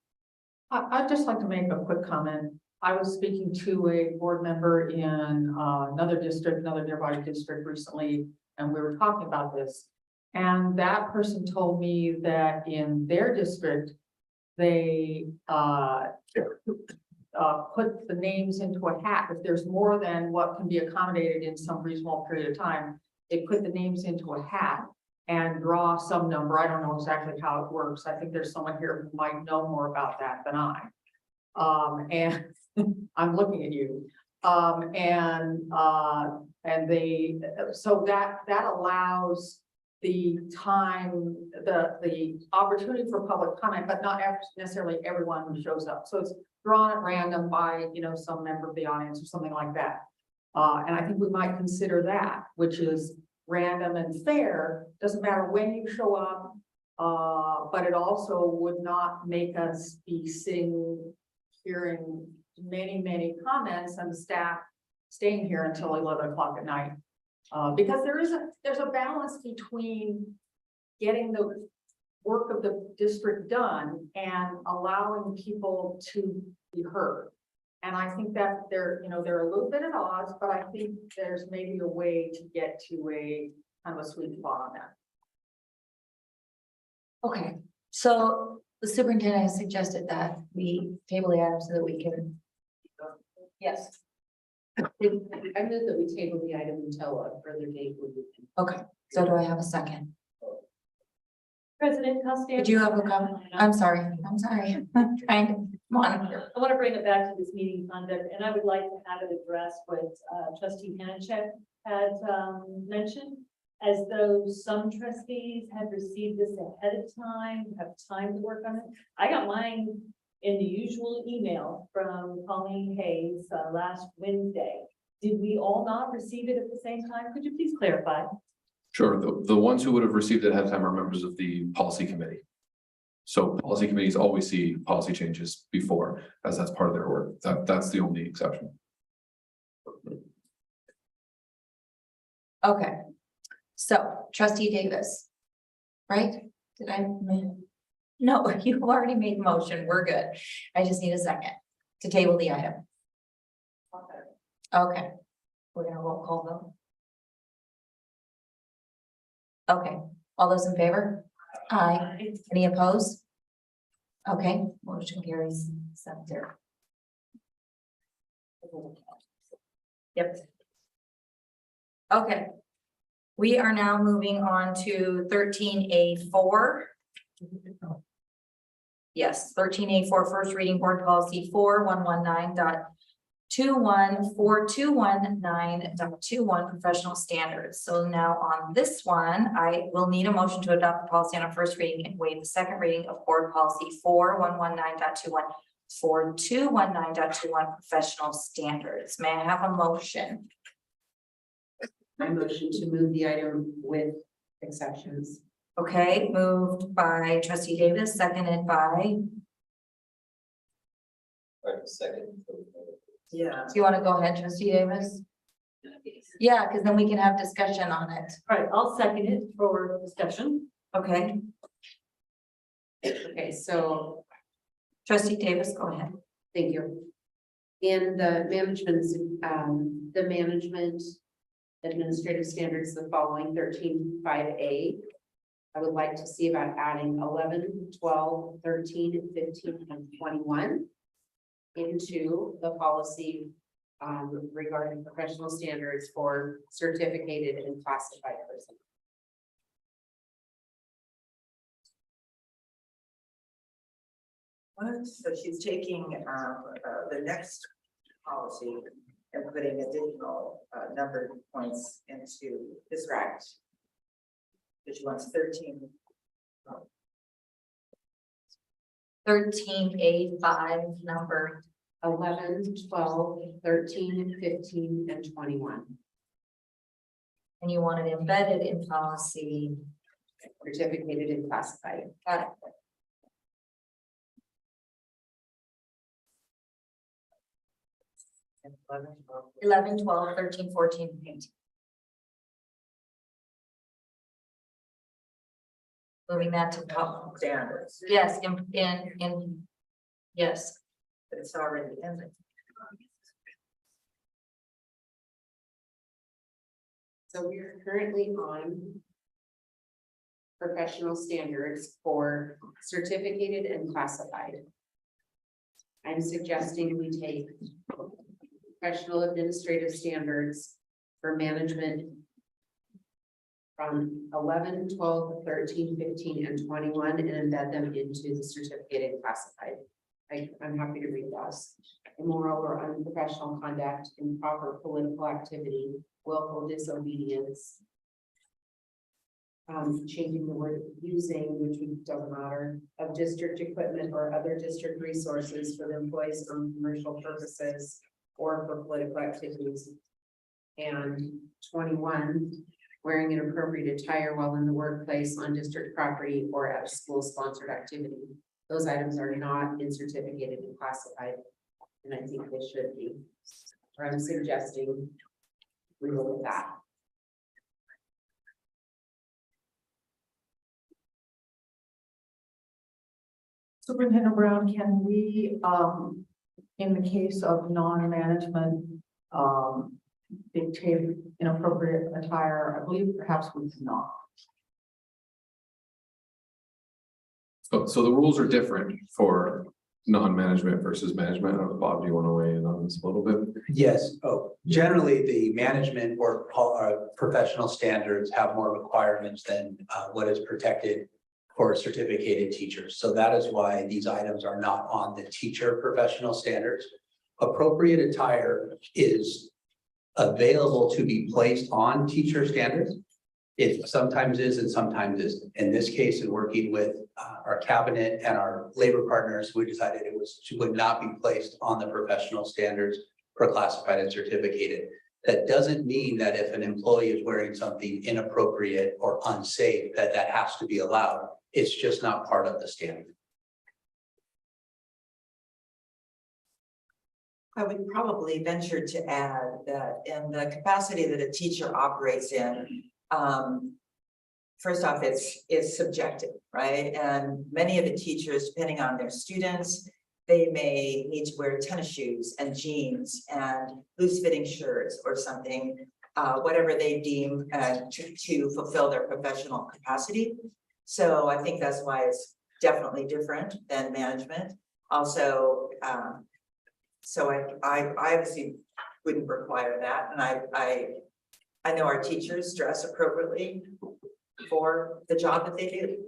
I'd just like to make a quick comment. I was speaking to a board member in another district, another nearby district recently, and we were talking about this. And that person told me that in their district, they put the names into a hat. If there's more than what can be accommodated in some reasonable period of time, they put the names into a hat and draw some number. I don't know exactly how it works. I think there's someone here who might know more about that than I. And I'm looking at you. And they, so that allows the time, the opportunity for public comment, but not necessarily everyone who shows up. So it's drawn at random by, some member of the audience or something like that. And I think we might consider that, which is random and fair, doesn't matter when you show up. But it also would not make us be hearing many comments and the staff staying here until 11 o'clock at night. Because there's a balance between getting the work of the district done and allowing people to be heard. And I think that they're a little bit at odds, but I think there's maybe a way to get to a kind of a sweet spot on that. Okay, so the superintendent has suggested that we table the item so that we can. Yes. I move that we table the item until a further date. Okay, so do I have a second? President Costello. Did you have a comment? I'm sorry. I'm trying to, come on. I want to bring it back to this meeting conduct, and I would like to have it address what trustee Hanachek had mentioned, as though some trustees have received this ahead of time, have time to work on it. I got mine in the usual email from Colleen Hayes last Wednesday. Did we all not receive it at the same time? Could you please clarify? Sure. The ones who would have received it ahead of time are members of the policy committee. So policy committees always see policy changes before, as that's part of their work. That's the only exception. Okay, so trustee Davis, right? Did I? No, you've already made the motion. We're good. I just need a second to table the item. Okay, we're gonna roll call vote. Okay, all those in favor? Aye. Any opposed? Okay, motion carries 7-0. Yep. Okay. We are now moving on to 13A4. Yes, 13A4, first reading board policy 4119.21, 4219.21, professional standards. So now on this one, I will need a motion to adopt the policy on a first reading and waive the second reading of board policy 4119.21, 4219.21, professional standards. May I have a motion? My motion to move the item with exceptions. Okay, moved by trustee Davis, seconded by. Second. Yeah. Do you want to go ahead, trustee Davis? Yeah, because then we can have discussion on it. All right, I'll second it for discussion. Okay, Okay, so trustee Davis, go ahead. thank you. In the management administrative standards, the following 13.5A. I would like to see about adding 11, 12, 13, 15, and 21 into the policy regarding professional standards for certificated and classified personnel. So she's taking the next policy and putting additional numbered points into this right. So she wants 13. 13A5 number 11, 12, 13, 15, and 21. and you want it embedded in policy. Certificated and classified. Got it. 11, 12, 13, 14, and 15. Moving that to top Standards, yes, yes. but it's already in there. So we are currently on professional standards for certificated and classified. I'm suggesting we take professional administrative standards for management from 11, 12, 13, 15, and 21 and embed them into the certificated and classified. I'm happy to read those. Immoral or unprofessional conduct, improper political activity, willful disobedience. Changing the word using, which doesn't matter, of district equipment or other district resources for the employees for commercial purposes or for political activities. And 21, wearing an appropriate attire while in the workplace, on district property, or at a school-sponsored activity. Those items are not in certificated and classified, and I think they should be. Or I'm suggesting we go with that. Superintendent Brown, can we, in the case of non-management, dictate inappropriate attire? I believe perhaps we cannot. So the rules are different for non-management versus management. I don't know, Bob, do you want to weigh in on this a little bit? Yes. Oh, generally, the management or professional standards have more requirements than what is protected for certificated teachers. So that is why these items are not on the teacher professional standards. Appropriate attire is available to be placed on teacher standards. It sometimes is and sometimes isn't. In this case, in working with our cabinet and our labor partners, we decided it would not be placed on the professional standards for classified and certificated. That doesn't mean that if an employee is wearing something inappropriate or unsafe, that has to be allowed. It's just not part of the standard. I would probably venture to add that in the capacity that a teacher operates in, first off, it's subjective, right? And many of the teachers, depending on their students, they may need to wear tennis shoes and jeans and loose-fitting shirts or something, whatever they deem to fulfill their professional capacity. So I think that's why it's definitely different than management. Also, so I obviously wouldn't require that, and I know our teachers dress appropriately for the job that they do.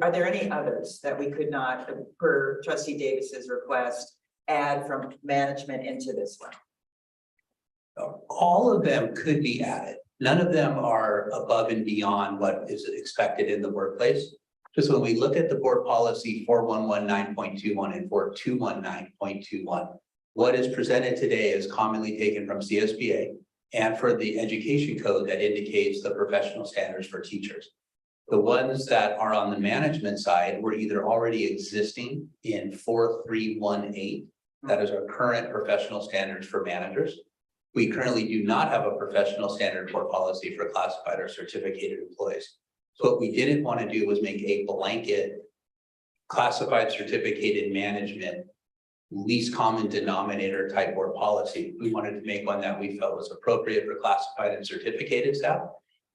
Are there any others that we could not, per Trustee Davis's request, add from management into this one? All of them could be added. None of them are above and beyond what is expected in the workplace. Just when we look at the board policy 4119.21 and 4219.21, what is presented today is commonly taken from CSBA and for the education code that indicates the professional standards for teachers. The ones that are on the management side were either already existing in 4318, that is our current professional standards for managers. We currently do not have a professional standard board policy for classified or certificated employees. So what we didn't want to do was make a blanket classified certificated management least common denominator type board policy. We wanted to make one that we felt was appropriate for classified and certificated staff.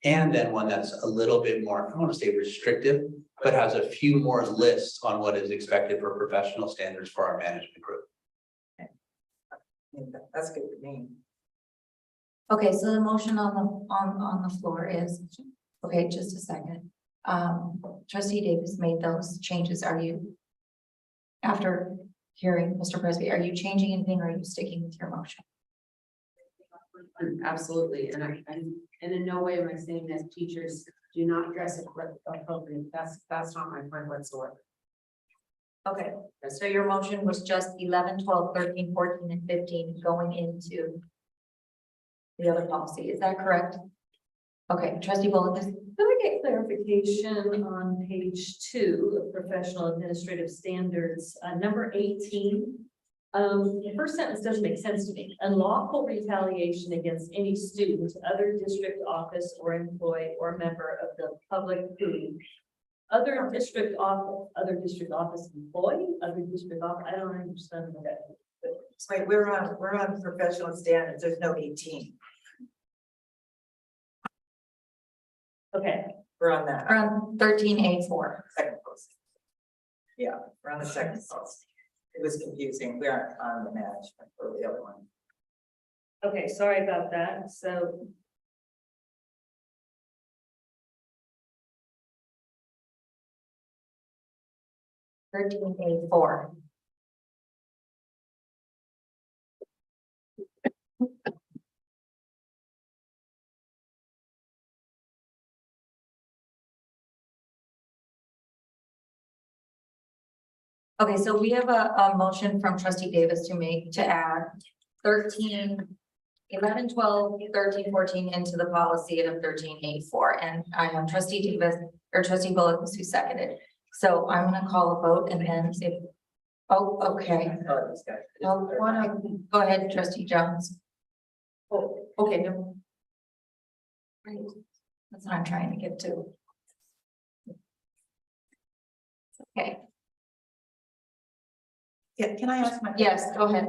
And then one that's a little bit more, I don't want to say restrictive, but has a few more lists on what is expected for professional standards for our management group. That's good for me. Okay, so the motion on the floor is, okay, just a second. Trustee Davis made those changes. Are you, after hearing Mr. Presby, are you changing anything or are you sticking with your motion? Absolutely, and and in no way am I saying that teachers do not dress appropriately. That's not my point whatsoever. Okay, so your motion was just 11, 12, 13, 14, and 15 going into the other policy. Is that correct? Okay, trustee Bullock. Could I get clarification on page 2 of professional administrative standards, number 18? The first sentence doesn't make sense to me. Unlawful retaliation against any student, other district office or employee or member of the public who other district office employee, other district office, I don't understand that. Wait, we're on professional standards. There's no 18. Okay. We're on that. We're on 13A4. Second post. Yeah, we're on the second post. It was confusing. We aren't on the management or the other one. Okay, sorry about that. So. A4. Okay, so we have a motion from trustee Davis to add 13, 11, 12, 13, 14 into the policy of 13A4. And I have trustee Davis or trustee Bullock who seconded. So I'm gonna call a vote and then if, oh, okay. Go ahead, trustee Jones. Oh, okay, no. Right. That's what I'm trying to get to. Okay. Yeah, can I ask my? Yes, go ahead.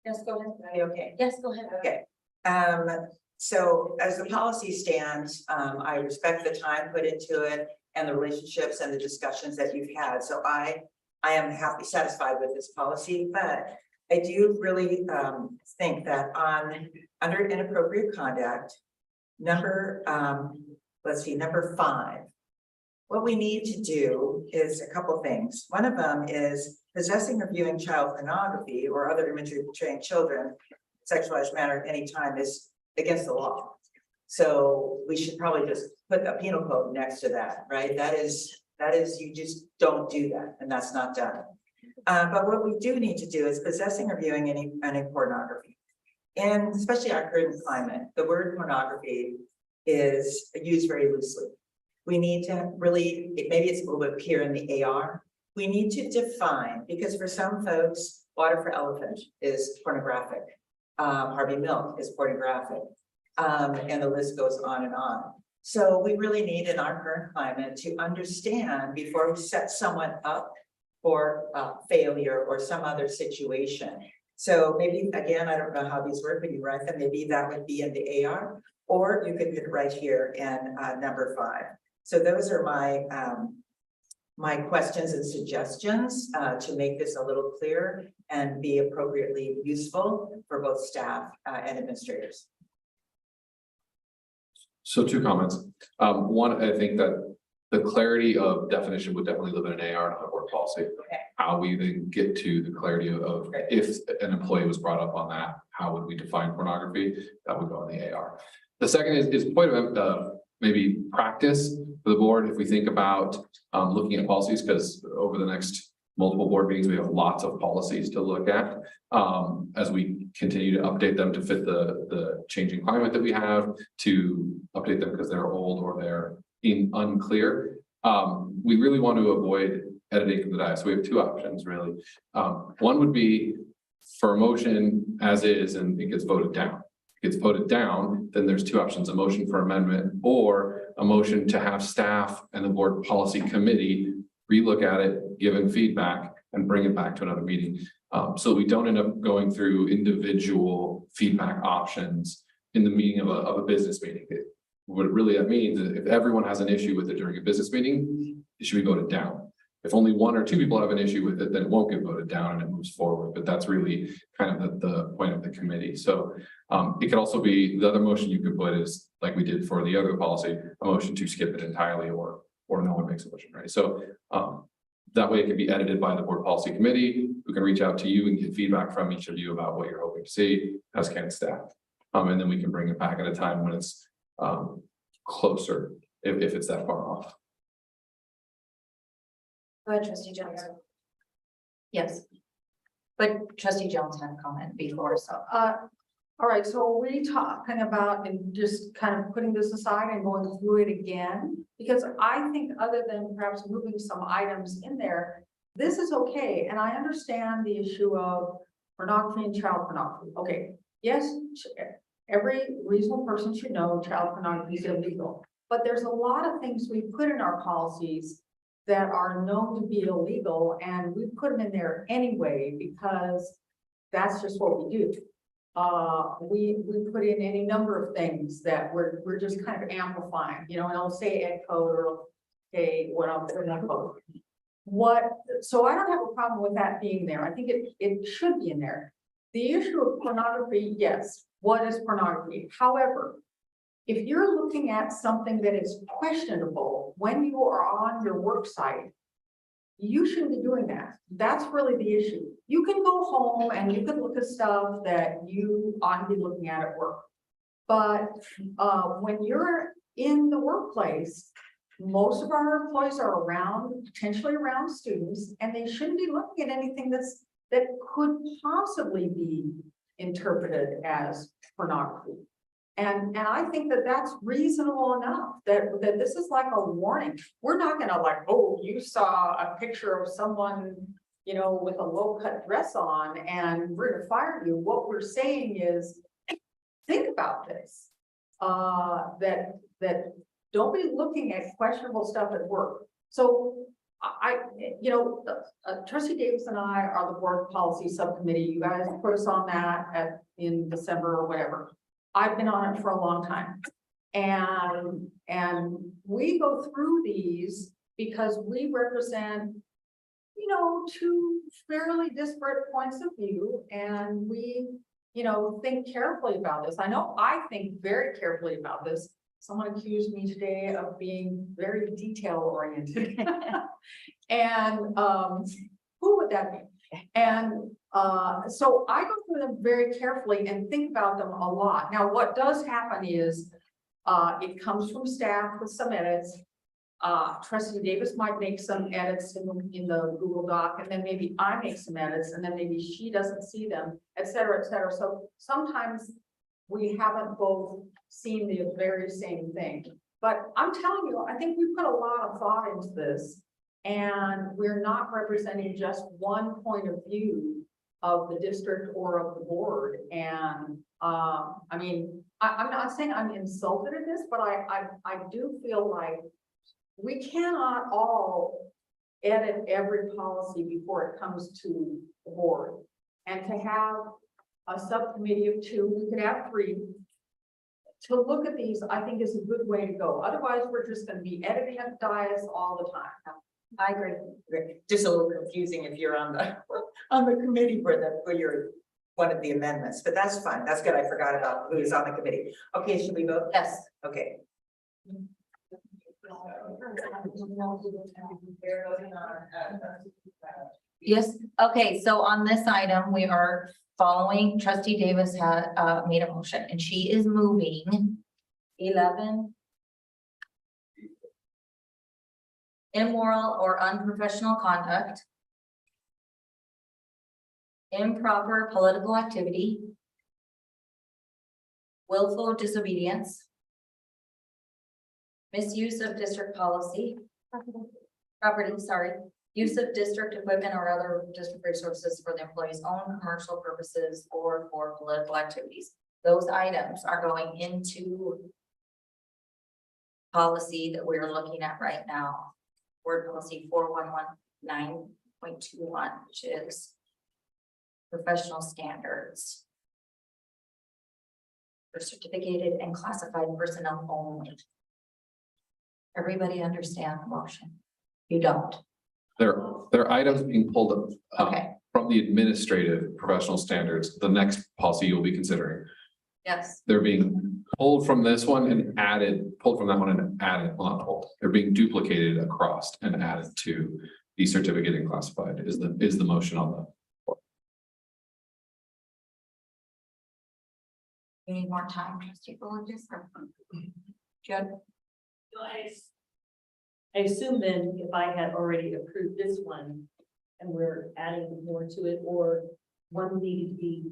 Yes, go ahead. Are you okay? Yes, go ahead. Okay. So as the policy stands, I respect the time put into it and the relationships and the discussions that you've had. So I am satisfied with this policy, but I do really think that under inappropriate conduct, number 5, what we need to do is a couple things. One of them is possessing or viewing child pornography or other imagery portraying children in sexualized manner at any time is against the law. So we should probably just put a penal code next to that, right? That is, you just don't do that, and that's not done. But what we do need to do is possessing or viewing any pornography. And especially our current climate, the word pornography is used very loosely. We need to really, maybe it's a little bit here in the AR. We need to define, because for some folks, water for elephant is pornographic. Harvey Milk is pornographic. And the list goes on and on. So we really need in our current climate to understand before we set someone up for failure or some other situation. So maybe, again, I don't know how these work, but you write them, maybe that would be in the AR, or you could put it right here in number 5. So those are my questions and suggestions to make this a little clearer and be appropriately useful for both staff and administrators. So 2 comments. One, I think that the clarity of definition would definitely live in an AR, not a board policy. Okay. How we then get to the clarity of if an employee was brought up on that, how would we define pornography? That would go in the AR. The second is point of maybe practice for the board. If we think about looking at policies, because over the next multiple board meetings, we have lots of policies to look at as we continue to update them to fit the changing climate that we have, to update them because they're old or they're unclear. We really want to avoid editing from the dais. So we have 2 options really. One would be for a motion as is and it gets voted down. If it gets voted down, then there's 2 options: a motion for amendment or a motion to have staff and the board policy committee relook at it, giving feedback and bring it back to another meeting. So we don't end up going through individual feedback options in the meeting of a business meeting. What really that means is if everyone has an issue with it during a business meeting, it should be voted down. If only 1 or 2 people have an issue with it, then it won't get voted down and it moves forward. But that's really kind of the point of the committee. So it could also be the other motion you could put is like we did for the other policy, a motion to skip it entirely or no one makes a motion, right? So that way it can be edited by the board policy committee, who can reach out to you and get feedback from each of you about what you're hoping to see, as can staff. And then we can bring it back at a time when it's closer, if it's that far off. Go ahead, trustee Jones. Yes. But trustee Jones had a comment before, so. All right, so are we talking about and just kind of putting this aside and going through it again? Because I think other than perhaps moving some items in there, this is okay. And I understand the issue of pornography and child pornography. Okay, yes, every reasonable person should know child pornography is illegal. But there's a lot of things we put in our policies that are known to be illegal, and we put them in there anyway because that's just what we do. We put in any number of things that we're just kind of amplifying, you know, and I'll say ed code or say what else in that code. So I don't have a problem with that being there. I think it should be in there. The issue of pornography, yes, what is pornography? However, if you're looking at something that is questionable when you are on your work site, you shouldn't be doing that. That's really the issue. You can go home and you can look at stuff that you ought to be looking at work. But when you're in the workplace, most of our employees are around, potentially around students, and they shouldn't be looking at anything that could possibly be interpreted as pornography. And I think that that's reasonable enough, that this is like a warning. We're not gonna like, oh, you saw a picture of someone, you know, with a low-cut dress on and we're gonna fire you. What we're saying is, think about this. That don't be looking at questionable stuff at work. So Trustee Davis and I are the board policy subcommittee. You guys put us on that in December or whatever. I've been on it for a long time. And we go through these because we represent, you know, two fairly disparate points of view. And we, you know, think carefully about this. I know I think very carefully about this. Someone accused me today of being very detail oriented. And who would that be? And so I go through them very carefully and think about them a lot. Now, what does happen is it comes from staff with some edits. Trustee Davis might make some edits in the Google Doc, and then maybe I make some edits, and then maybe she doesn't see them, et cetera, et cetera. So sometimes we haven't both seen the very same thing. But I'm telling you, I think we put a lot of thought into this. And we're not representing just one point of view of the district or of the board. And I mean, I'm not saying I'm insulted at this, but I do feel like we cannot all edit every policy before it comes to the board. And to have a subcommittee of two, we could have three, to look at these, I think is a good way to go. Otherwise, we're just going to be editing at the dais all the time. I agree. Just a little confusing if you're on the committee for your one of the amendments, but that's fine. That's good. I forgot about who is on the committee. Okay, should we vote? Yes. Okay. Yes, okay, so on this item, we are following, Trustee Davis had made a motion and she is moving 11. Immoral or unprofessional conduct. Improper political activity. Willful disobedience. Misuse of district property, sorry. Use of district equipment or other district resources for the employee's own commercial purposes or for political activities. Those items are going into policy that we're looking at right now. Board policy 4119.21, which is professional standards for certificated and classified personnel only. Everybody understand the motion? You don't. There are items being pulled up Okay. from the administrative professional standards, the next policy you'll be considering. Yes. They're being pulled from this one and pulled from that one and added, well, not pulled. They're being duplicated across and added to the certificate and classified is the motion on the. You need more time, Trustee Bullockis? Judd? I assume then if I had already approved this one and we're adding more to it, or one needed to be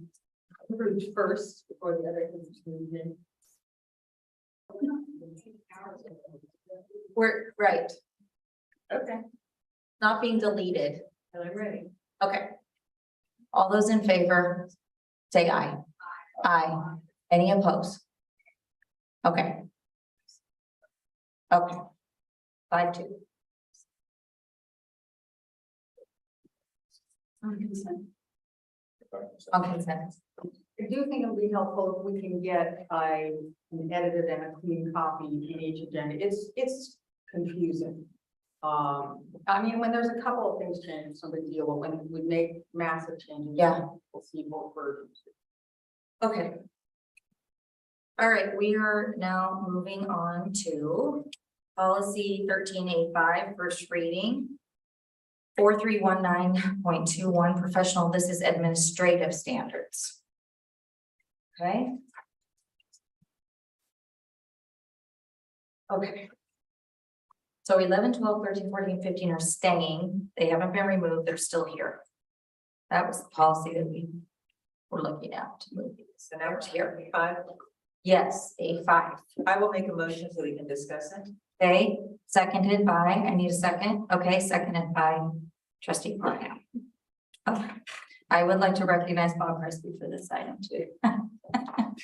approved first before the other things moved in. We're right. Okay. Not being deleted. And I'm ready. Okay. All those in favor, say aye. Aye. Any opposed? Okay. Okay. 5-2. On consent. On consent. I do think it'll be helpful if we can get an edited and a clean copy in each agenda. It's confusing. I mean, when there's a couple of things change, it's no big deal, but when we make massive changes. Yeah. We'll see both versions. Okay. All right, we are now moving on to policy 13A5, first reading. 4319.21 professional, this is administrative standards. Okay. Okay. So 11, 12, 13, 14, 15 are staying. They haven't been removed. They're still here. That was the policy that we were looking at to move these. So now we're Here. here, 5. Yes, A5. I will make a motion so we can discuss it. Okay, seconded by, I need a second. Okay, seconded by trustee Parham. Okay. I would like to recognize Bob Presby for this item too.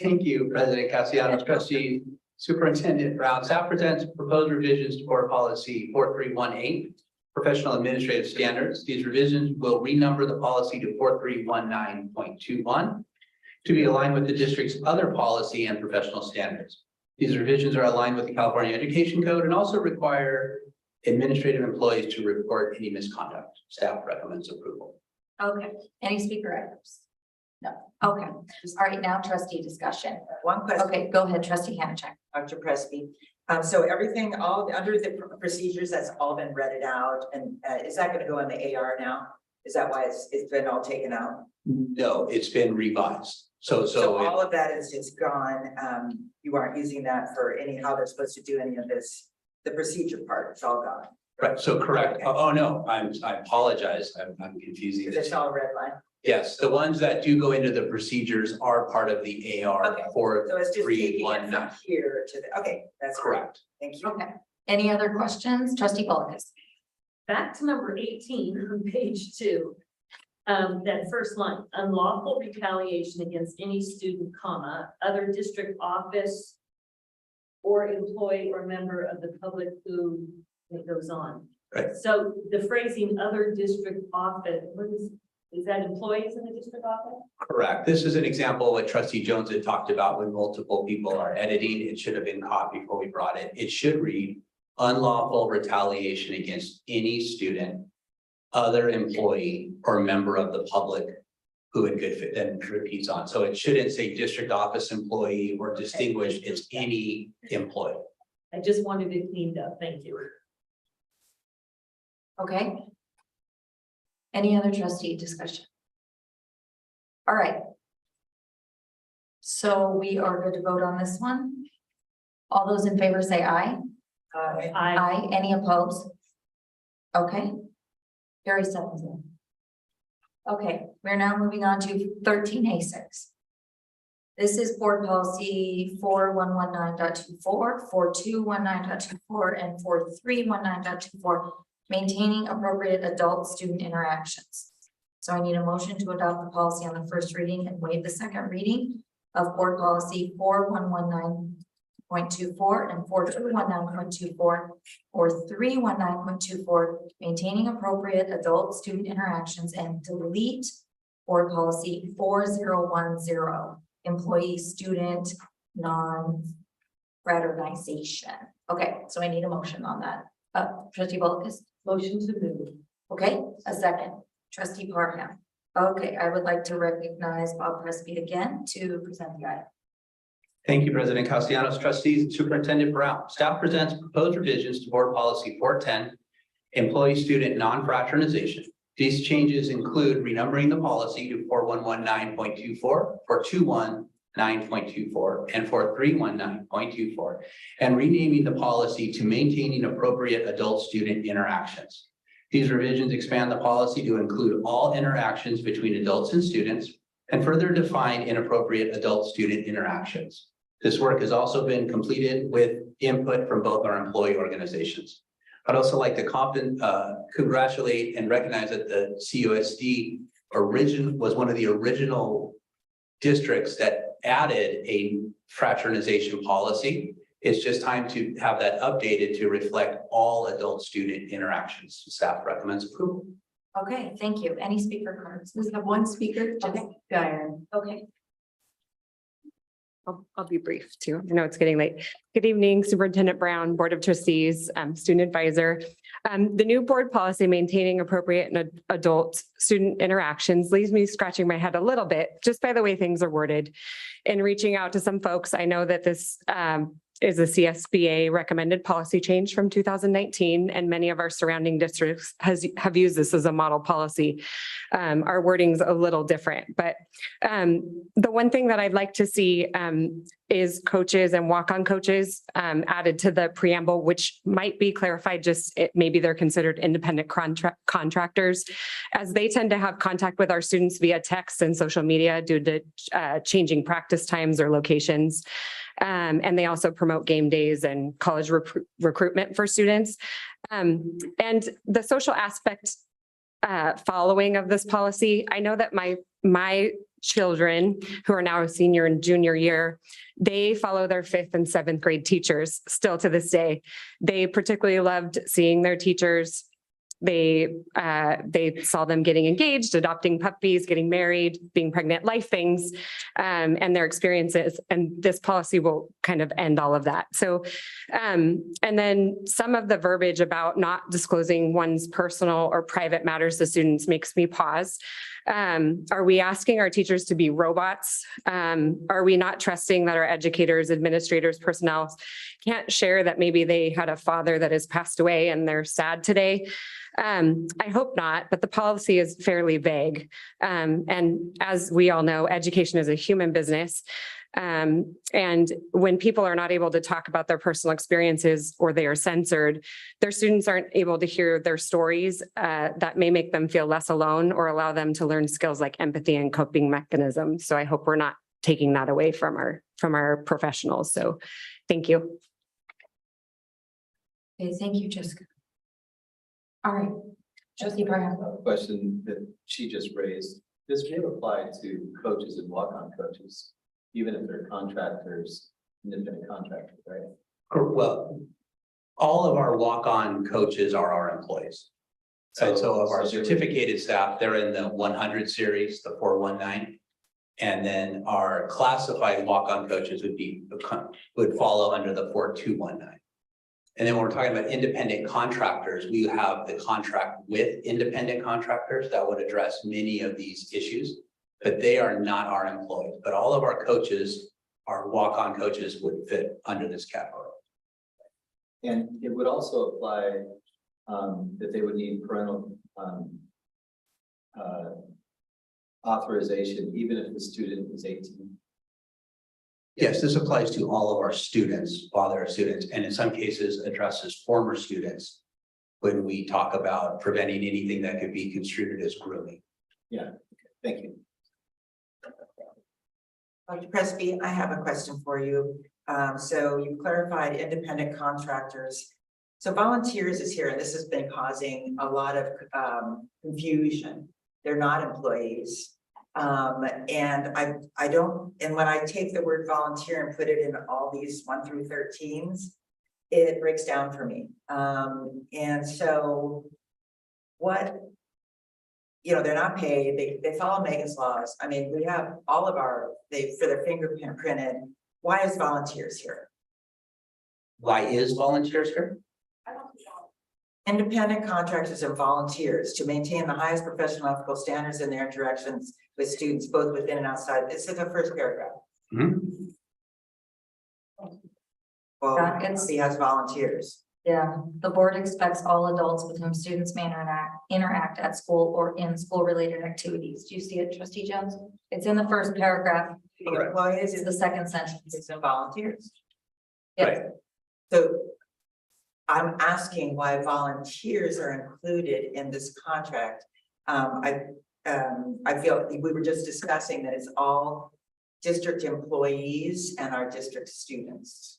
Thank you, President Castellanos, trustee Superintendent Brown. Staff presents proposed revisions to board policy 4318, professional administrative standards. These revisions will renumber the policy to 4319.21 to be aligned with the district's other policy and professional standards. These revisions are aligned with the California Education Code and also require administrative employees to report any misconduct. Staff recommends approval. Okay, any speaker items? No, okay. All right, now trustee discussion. One question. Okay, go ahead, trustee Hanachek. Dr. Presby. So everything, all under the procedures, that's all been read out, and is that gonna go in the AR now? Is that why it's been all taken out? No, it's been revised. So All of that is just gone. You aren't using that for how they're supposed to do any of this, the procedure part, it's all gone. right, so correct. Oh, no, I apologize. I'm confusing It's this. all red line. Yes, the ones that do go into the procedures are part of the AR Okay. for So it's just taking it from 319. here to the, okay, that's Correct. Thank you. Okay, any other questions? Trustee Bolkus. Back to number 18 on page 2. That first line, unlawful retaliation against any student, comma, other district office or employee or member of the public who, it goes on. Right. So the phrasing other district office, what is that employees in the district office? Correct. This is an example of what trustee Jones had talked about when multiple people are editing. It should have been caught before we brought it. It should read unlawful retaliation against any student, other employee or member of the public who in good fit then repeats on. So it shouldn't say district office employee or distinguished. It's any employee. I just wanted it cleaned up. Thank you. Okay. Any other trustee discussion? All right. So we are good to vote on this one. All those in favor say aye. Aye. Any opposed? Okay. Carrie 7-0. Okay, we're now moving on to 13A6. This is board policy 4119.24, 4219.24, and 4319.24, maintaining appropriate adult student interactions. So I need a motion to adopt the policy on the first reading and waive the second reading of board policy 4119.24 and 4219.24 or 319.24, maintaining appropriate adult student interactions, and delete board policy 4010, employee student non-fraternization. Okay, so I need a motion on that. Trustee Bolkus. Motion to move. Okay, a second. Trustee Parham. Okay, I would like to recognize Bob Presby again to present the item. Thank you, President Castellanos, trustees, and Superintendent Brown. Staff presents proposed revisions to board policy 410, employee student non-fraternization. These changes include renumbering the policy to 4119.24, 4219.24, and 4319.24, and renaming the policy to maintaining appropriate adult student interactions. These revisions expand the policy to include all interactions between adults and students, and further define inappropriate adult-student interactions. This work has also been completed with input from both our employee organizations. I'd also like to congratulate and recognize that the CUSD was one of the original districts that added a fraternization policy. It's just time to have that updated to reflect all adult-student interactions. Staff recommends approval. Okay, thank you. Any speaker cards? We have one speaker, Jessica Okay. Guyer. Okay. I'll be brief too. I know it's getting late. Good evening, Superintendent Brown, Board of Trustees, Student Advisor. The new board policy maintaining appropriate and adult student interactions leaves me scratching my head a little bit just by the way things are worded. In reaching out to some folks, I know that this is a CSBA recommended policy change from 2019, and many of our surrounding districts have used this as a model policy. Our wording's a little different, but the one thing that I'd like to see is coaches and walk-on coaches added to the preamble, which might be clarified, maybe they're considered independent contractors, as they tend to have contact with our students via text and social media due to changing practice times or locations. And they also promote game days and college recruitment for students. And the social aspect following of this policy, I know that my children who are now a senior and junior year, they follow their 5th and 7th grade teachers still to this day. They particularly loved seeing their teachers. They saw them getting engaged, adopting puppies, getting married, being pregnant, life things, and their experiences. And this policy will kind of end all of that. So, and then some of the verbiage about not disclosing one's personal or private matters to students makes me pause. Are we asking our teachers to be robots? Are we not trusting that our educators, administrators, personnel can't share that maybe they had a father that has passed away and they're sad today? I hope not, but the policy is fairly vague. And as we all know, education is a human business. And when people are not able to talk about their personal experiences or they are censored, their students aren't able to hear their stories that may make them feel less alone or allow them to learn skills like empathy and coping mechanisms. So I hope we're not taking that away from our professionals. So thank you. Okay, thank you, Jessica. All right, Trustee Brown. A question that she just raised, this may apply to coaches and walk-on coaches, even if they're contractors, independent contractors, right? Well, all of our walk-on coaches are our employees. So of our certificated staff, they're in the 100 series, the 419. And then our classified walk-on coaches would follow under the 4219. And then when we're talking about independent contractors, we have the contract with independent contractors that would address many of these issues, but they are not our employees. But all of our coaches, our walk-on coaches, would fit under this category. And it would also apply that they would need parental authorization, even if the student is 18. Yes, this applies to all of our students while they're students, and in some cases addresses former students when we talk about preventing anything that could be construed as grooming. Yeah, thank you. Dr. Presby, I have a question for you. So you clarified independent contractors. So volunteers is here, and this has been causing a lot of confusion. They're not employees. And I don't, and when I take the word volunteer and put it in all these 1 through 13s, it breaks down for me. And so what, they're not paid, they follow Megan's laws. I mean, we have all of for their fingerprint printed. Why is volunteers here? Why is volunteers here? Independent contractors and volunteers to maintain the highest professional ethical standards in their interactions with students, both within and outside. This is the first paragraph. Mm-hmm. Well, he has volunteers. Yeah, the board expects all adults with whom students may interact at school or in school-related activities. Do you see it, Trustee Jones? It's in the first paragraph. Well, it It's the second sentence. It's in volunteers. Yes. Right. So I'm asking why volunteers are included in this contract. I feel we were just discussing that it's all district employees and our district students.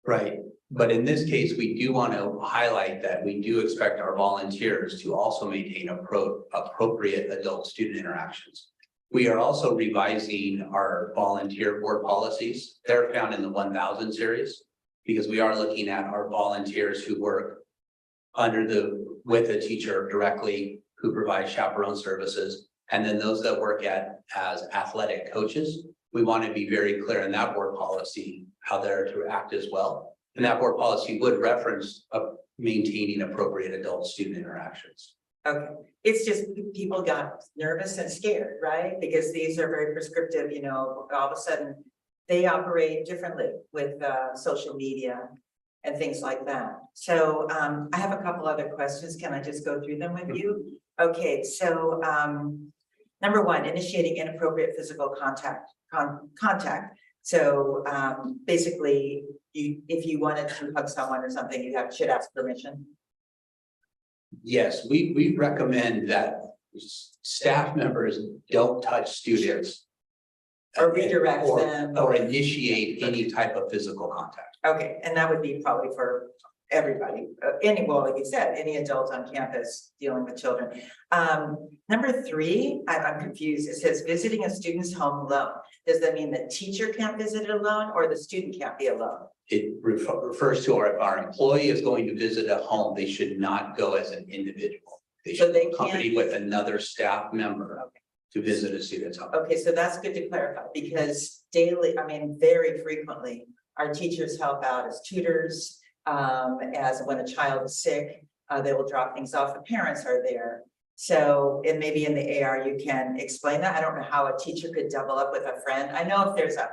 Right, but in this case, we do want to highlight that we do expect our volunteers to also maintain appropriate adult-student interactions. We are also revising our volunteer board policies. They're found in the 1000 series because we are looking at our volunteers who work with a teacher directly, who provide chaperone services, and then those that work as athletic coaches. We want to be very clear in that board policy how they're to act as well. And that board policy would reference maintaining appropriate adult-student interactions. Okay, it's just people got nervous and scared, right? Because these are very prescriptive, you know, all of a sudden they operate differently with social media and things like that. So I have a couple other questions. Can I just go through them with you? Okay, so number one, initiating inappropriate physical contact. So basically, if you wanted to hug someone or something, you should ask permission. Yes, we recommend that staff members don't touch students. Or redirect them. Or initiate any type of physical contact. Okay, and that would be probably for everybody, well, like you said, any adult on campus dealing with children. Number three, I'm confused. It says visiting a student's home alone. Does that mean the teacher can't visit it alone or the student can't be alone? It refers to our employee is going to visit a home. They should not go as an individual. They should be accompanied with another staff member to visit a student's home. Okay, so that's good to clarify because daily, I mean, very frequently, our teachers help out as tutors. As when a child is sick, they will drop things off. The parents are there. So, and maybe in the AR, you can explain that. I don't know how a teacher could double up with a friend. I know if there's a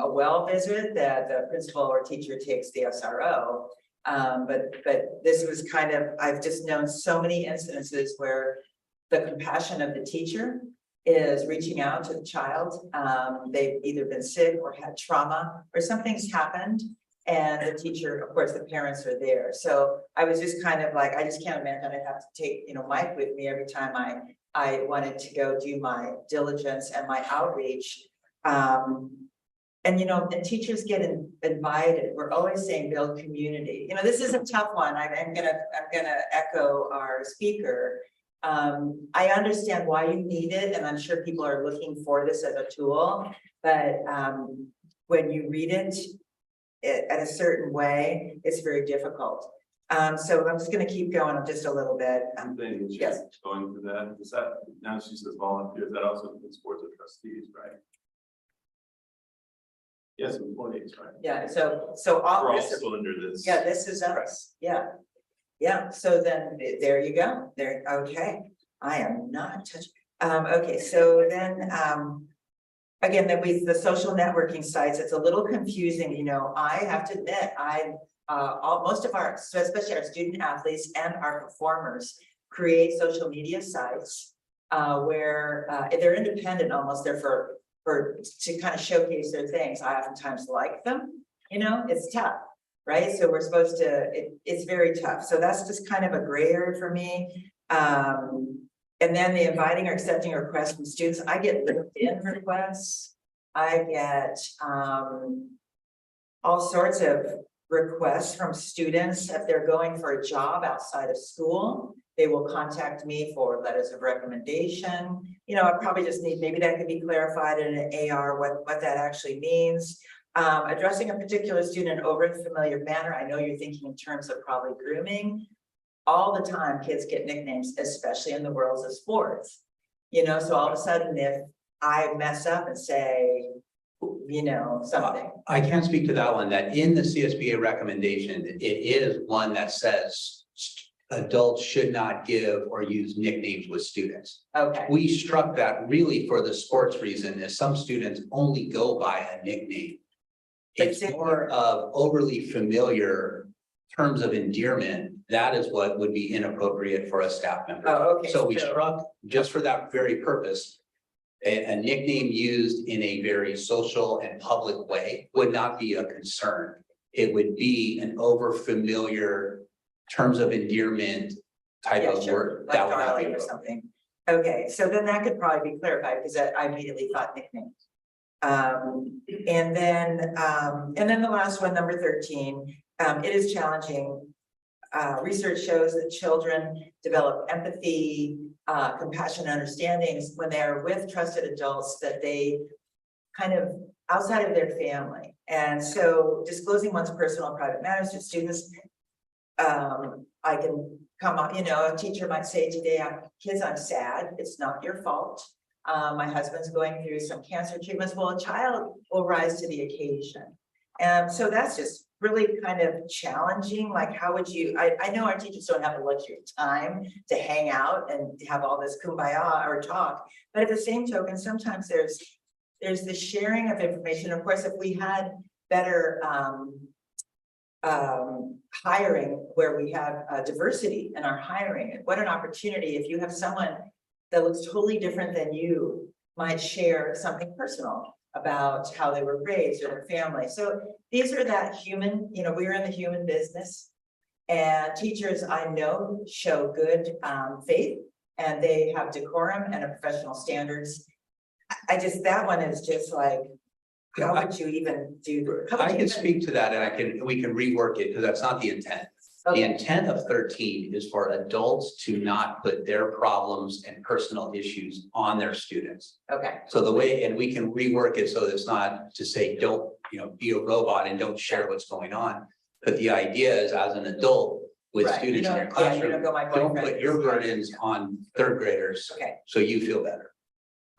well visit that the principal or teacher takes the SRO. But this was kind of, I've just known so many incidences where the compassion of the teacher is reaching out to the child. They've either been sick or had trauma or something's happened. And the teacher, of course, the parents are there. So I was just kind of like, I just can't imagine I'd have to take, Mike with me every time I wanted to go do my diligence and my outreach. And and teachers get invited. We're always saying build community. This is a tough one. I'm gonna echo our speaker. I understand why you need it, and I'm sure people are looking for this as a tool, but when you read it at a certain way, it's very difficult. So I'm just going to keep going just a little bit. Yes. Going through that, is that now she says volunteers, that also includes boards of trustees, right? Yes, employees, right? Yeah. So all we're also under this. Yeah, this is us. Yeah. Yeah. So then there you go. There. Okay. I am not touching. Okay. So then. Again, the social networking sites, it's a little confusing, I have to admit, most of our, especially our student athletes and our performers create social media sites where they're independent almost, they're to kind of showcase their things. I oftentimes like them, it's tough, right? So we're supposed to, it's very tough. So that's just kind of a gray area for me. And then the inviting or accepting requests from students, I get LinkedIn requests. I get all sorts of requests from students if they're going for a job outside of school. They will contact me for letters of recommendation. I probably just need, maybe that could be clarified in an AR, what that actually means. Addressing a particular student in over familiar manner. I know you're thinking in terms of probably grooming. All the time kids get nicknames, especially in the worlds of sports, so all of a sudden if I mess up and say, something. I can't speak to that one, that in the CSBA recommendation, it is one that says adults should not give or use nicknames with students. Okay. We struck that really for the sports reason, is some students only go by a nickname. It's more of overly familiar terms of endearment. That is what would be inappropriate for a staff member. Oh, okay. So we struck just for that very purpose. A nickname used in a very social and public way would not be a concern. It would be an over familiar terms of endearment type of word. Like that would not be darling or something. Okay, so then that could probably be clarified because I immediately thought nickname. And then the last one, number 13, it is challenging. Research shows that children develop empathy, compassion, and understandings when they are with trusted adults that they kind of outside of their family. And so disclosing one's personal and private matters to students, I can come up, a teacher might say today, kids, I'm sad. It's not your fault. My husband's going through some cancer treatments. Well, a child will rise to the occasion. And so that's just really kind of challenging. Like, how would you, I know our teachers don't have the luxury of time to hang out and have all this kumbaya or talk, but at the same token, sometimes there's the sharing of information. Of course, if we had better hiring where we have diversity in our hiring, what an opportunity if you have someone that looks totally different than you might share something personal about how they were raised or their family. So these are that human, we're in the human business, and teachers I know show good faith, and they have decorum and professional standards. That one is just like, how would you even do? I can speak to that and we can rework it because that's not the intent. The intent of 13 is for adults to not put their problems and personal issues on their students. Okay. So the way, and we can rework it so it's not to say, don't, be a robot and don't share what's going on. But the idea is as an adult with students in your classroom, don't put your burdens on third graders. Okay. So you feel better.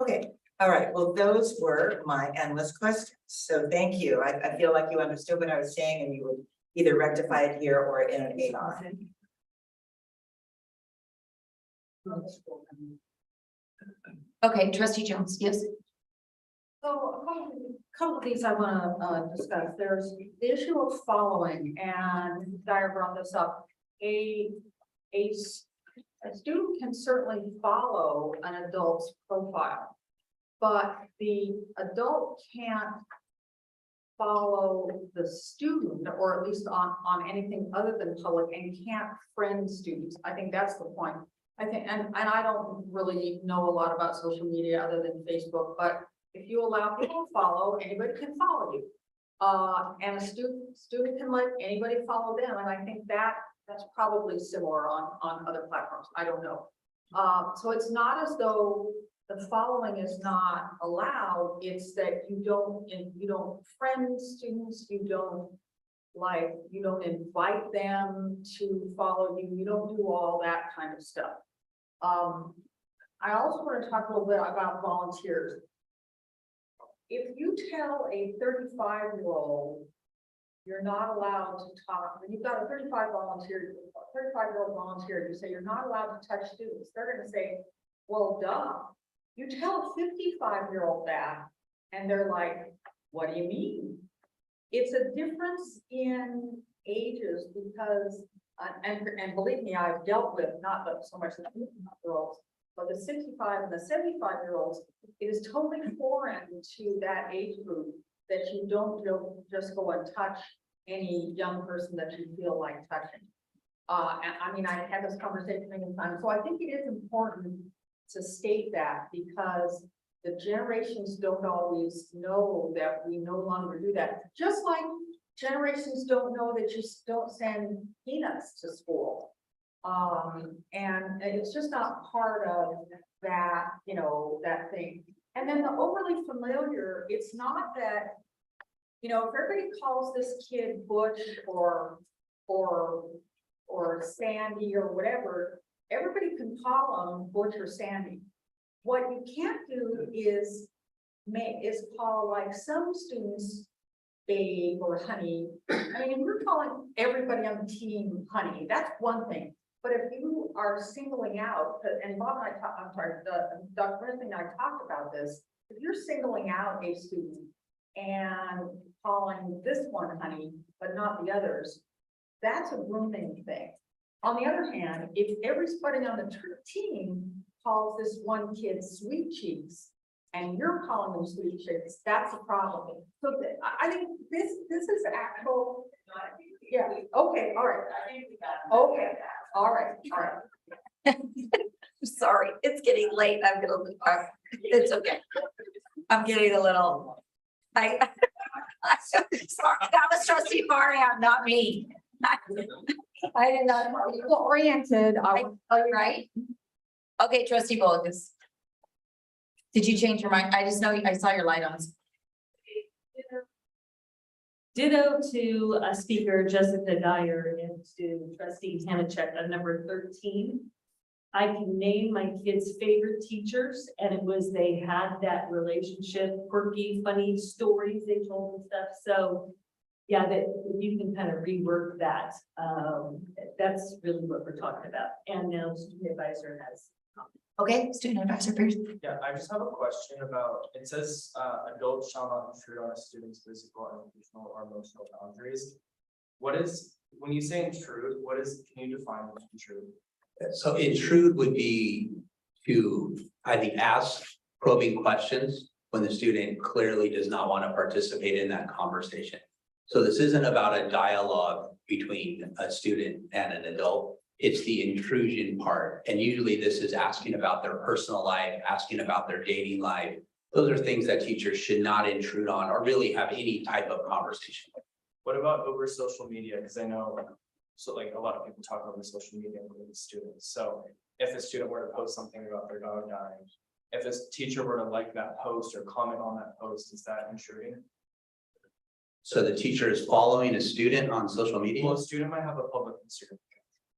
Okay. All right. Well, those were my endless questions. So thank you. I feel like you understood what I was saying and you would either rectify it here or in an AR. Okay, Trustee Jones, yes. So a couple of these I want to discuss. There's the issue of following, and Dyer brought this up. A student can certainly follow an adult's profile, but the adult can't follow the student, or at least on anything other than public, and can't friend students. I think that's the point. I think, and I don't really know a lot about social media other than Facebook, but if you allow people to follow, anybody can follow you. And a student can let anybody follow them. And I think that's probably similar on other platforms. I don't know. So it's not as though the following is not allowed. It's that you don't friend students, you don't invite them to follow you, you don't do all that kind of stuff. I also want to talk a little bit about volunteers. If you tell a 35-year-old you're not allowed to talk, when you've got a 35-year-old volunteer, you say you're not allowed to touch students, they're going to say, well, duh. You tell a 55-year-old that, and they're like, what do you mean? It's a difference in ages because, and believe me, I've dealt with not so much the 50-year-olds, but the 65 and the 75-year-olds. It is totally foreign to that age group that you don't just go and touch any young person that you feel like touching. And I mean, I had this conversation many times, so I think it is important to state that because the generations don't always know that we no longer do that. Just like generations don't know that you don't send peanuts to school. And it's just not part of that, that thing. And then the overly familiar, it's not that, if everybody calls this kid Butch or Sandy or whatever, everybody can call them Butch or Sandy. What you can't do is call like some students Babe or Honey. I mean, if you're calling everybody on the team Honey, that's one thing. But if you are singling out, and Bob and Dr. Brennan and I talked about this, if you're singling out a student and calling this one Honey, but not the others, that's a grooming thing. On the other hand, if everybody on the team calls this one kid Sweet Cheeks, and you're calling them Sweet Cheeks, that's a problem. So I think this is actual. Yeah. Okay. All right. Okay. All right. Sorry, it's getting late. It's okay. I'm getting a little, I'm sorry, that was trustee Marion, not me. I did not. Oriented. Oh, you're right. Okay, trustee Bolgus. Did you change your mind? I just know, I saw your light on. Ditto to speaker Jessica Dyer and to trustee Hanachek on number 13. I can name my kids' favorite teachers, and it was they had that relationship, quirky, funny stories they told and stuff. So yeah, that you can kind of rework that. That's really what we're talking about. And now the student advisor has. Okay, student advisor, please. Yeah, I just have a question about, it says, adults shall not intrude on a student's physical, educational, or emotional boundaries. What is, when you say intrude, can you define intrude? So intrude would be to, I think, ask probing questions when the student clearly does not want to participate in that conversation. So this isn't about a dialogue between a student and an adult. It's the intrusion part. And usually this is asking about their personal life, asking about their dating life. Those are things that teachers should not intrude on or really have any type of conversation with. What about over social media? Because I know, so like a lot of people talk over social media with students. So if a student were to post something about their dog dying, if a teacher were to like that post or comment on that post, is that intruding? So the teacher is following a student on social media? Well, a student might have a public Instagram account.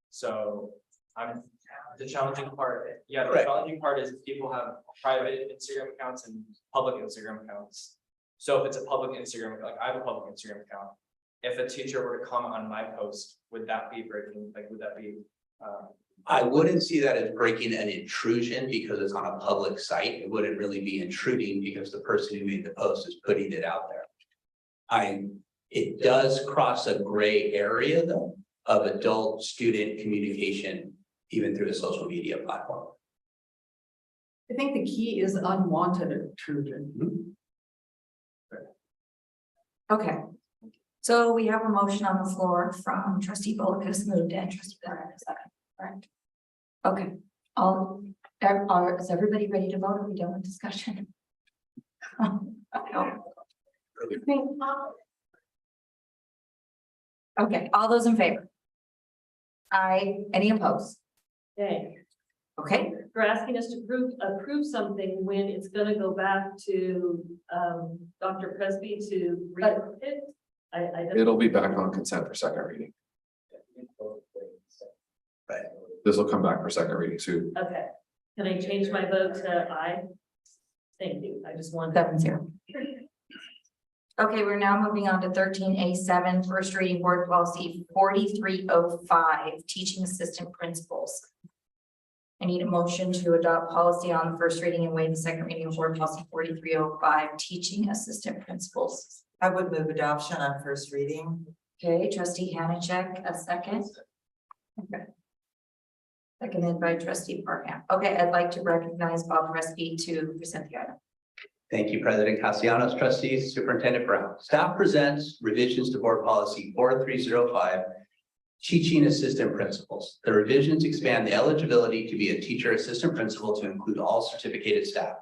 So the challenging part, challenging part is people have private Instagram accounts and public Instagram accounts. So if it's a public Instagram, like I have a public Instagram account, if a teacher were to comment on my post, would that be breaking, like, would that be? I wouldn't see that as breaking an intrusion because it's on a public site. It wouldn't really be intruding because the person who made the post is putting it out there. It does cross a gray area though of adult student communication, even through a social media platform. I think the key is unwanted intrusion. Okay. So we have a motion on the floor from trustee Bolkus moved and trustee Barrett is second, correct? Okay, is everybody ready to vote? Are we done with discussion? Okay, all those in favor? Aye. Any opposed? Okay. Okay. For asking us to approve something when it's gonna go back to Dr. Presby to read it. It'll be back on consent for second reading. Right. This will come back for second reading soon. Okay, can I change my vote to aye? Thank you, I just wanted. 7-0. Okay, we're now moving on to 13A7, first reading board policy 4305, teaching assistant principals. I need a motion to adopt policy on the first reading and waive the second reading of board policy 4305, teaching assistant principals. I would move adoption on first reading. Okay, trustee Hanachek, a second. Okay. Seconded by trustee Parham. Okay, I'd like to recognize Bob Presby to present the item. Thank you, President Castellanos, trustees, Superintendent Brown. Staff presents revisions to board policy 4305, teaching assistant principals. The revisions expand the eligibility to be a teacher assistant principal to include all certificated staff.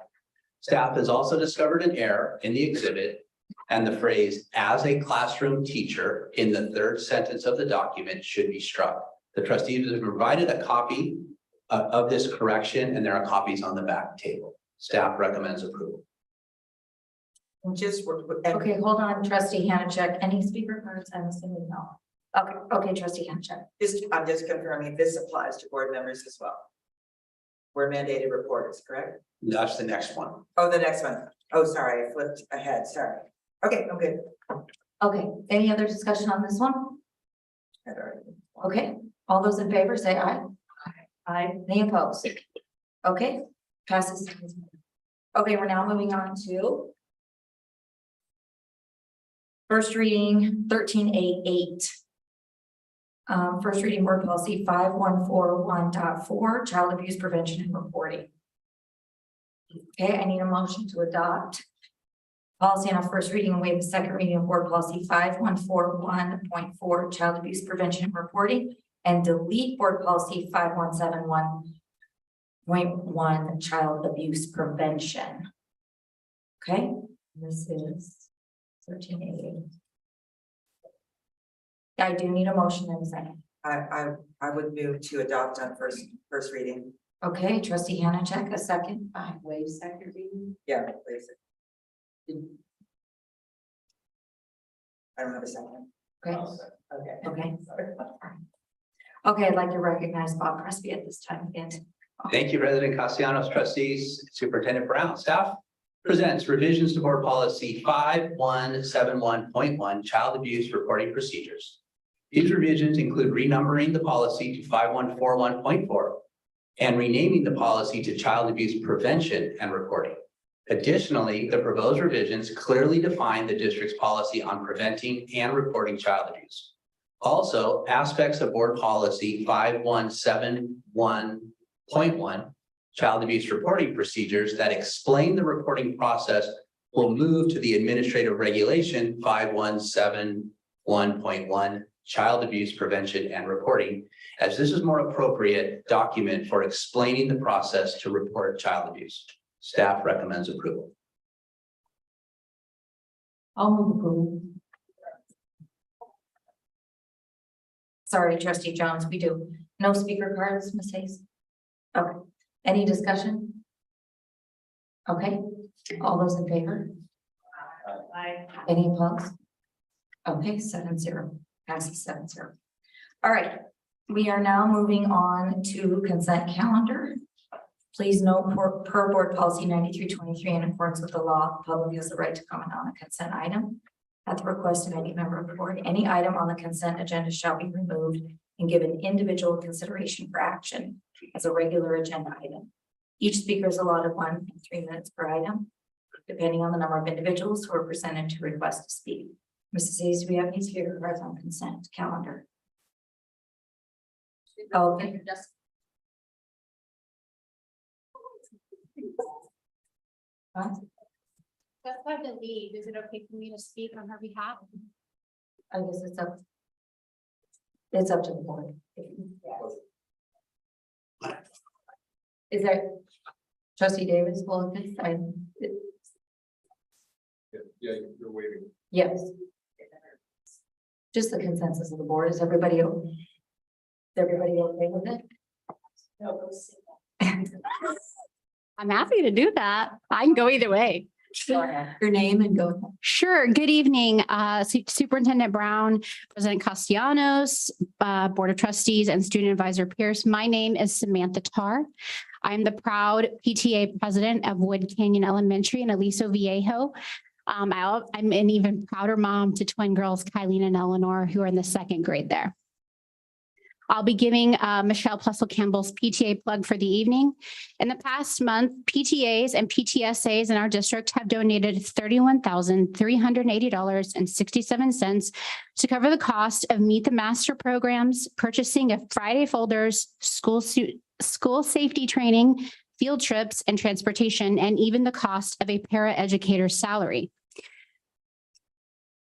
Staff has also discovered an error in the exhibit and the phrase "as a classroom teacher" in the third sentence of the document should be struck. The trustees have provided a copy of this correction, and there are copies on the back table. Staff recommends approval. Okay, hold on, trustee Hanachek. Any speaker cards? I'm assuming no. Okay, trustee Hanachek. I'm just confirming this applies to board members as well. We're mandated reporters, correct? That's the next one. Oh, the next one. Oh, sorry, I flipped ahead, sorry. Okay, I'm good. Okay, any other discussion on this one? Okay, all those in favor say aye. Aye. Any opposed? Okay, passes. Okay, we're now moving on to first reading 13A8. First reading board policy 5141.4, child abuse prevention and reporting. Okay, I need a motion to adopt policy on a first reading and waive the second reading of board policy 5141.4, child abuse prevention and reporting, and delete board policy 5171 .1 child abuse prevention. Okay, this is 13A. I do need a motion in a second. I would move to adopt on first reading. Okay, trustee Hannah, check a second. Waive second reading. Yeah, please. I don't have a second. Okay, Okay. okay. Okay, I'd like to recognize Bob Crespi at this time again. Thank you, President Castellanos, trustees, Superintendent Brown, staff. Presents revisions to board policy 5171.1, child abuse reporting procedures. These revisions include renumbering the policy to 5141.4 and renaming the policy to child abuse prevention and reporting. Additionally, the proposed revisions clearly define the district's policy on preventing and reporting child abuse. Also, aspects of board policy 5171.1, child abuse reporting procedures that explain the reporting process will move to the administrative regulation 5171.1, child abuse prevention and reporting, as this is more appropriate document for explaining the process to report child abuse. Staff recommends approval. I'll move approval. Sorry, trustee Jones, we do. No speaker cards, Ms. Hayes? Okay, any discussion? Okay, all those in favor? Any opposed? Okay, 7-0, passes 7-0. All right, we are now moving on to consent calendar. Please note per board policy 9323, in accordance with the law, the public has the right to comment on a consent item. At the request of any member of the board, any item on the consent agenda shall be removed and given individual consideration for action as a regular agenda item. Each speaker is allotted 1 and 3 minutes per item, depending on the number of individuals who are presented to request to speak. Mrs. Hayes, do we have any speaker cards on consent calendar? Okay. Huh? That's why the lead. Is it okay for me to speak on her behalf? I guess it's up to the board. Is there trustee Davis? Well, this time, Yeah, you're waiting. yes. Just the consensus of the board. Is everybody okay? Is everybody okay with it? I'm happy to do that. I can go either way. Your name and go. Sure. Good evening, Superintendent Brown, President Castellanos, Board of Trustees, and Student Advisor Pierce. My name is Samantha Tarr. I'm the proud PTA president of Wood Canyon Elementary in Aliso Viejo. I'm an even prouder mom to twin girls, Kylene and Eleanor, who are in the 2nd grade there. I'll be giving Michelle Plessel-Campbell's PTA plug for the evening. In the past month, PTAs and PTSAs in our district have donated $31,380.67 to cover the cost of Meet the Master programs, purchasing of Friday folders, school safety training, field trips, and transportation, and even the cost of a paraeducator's salary.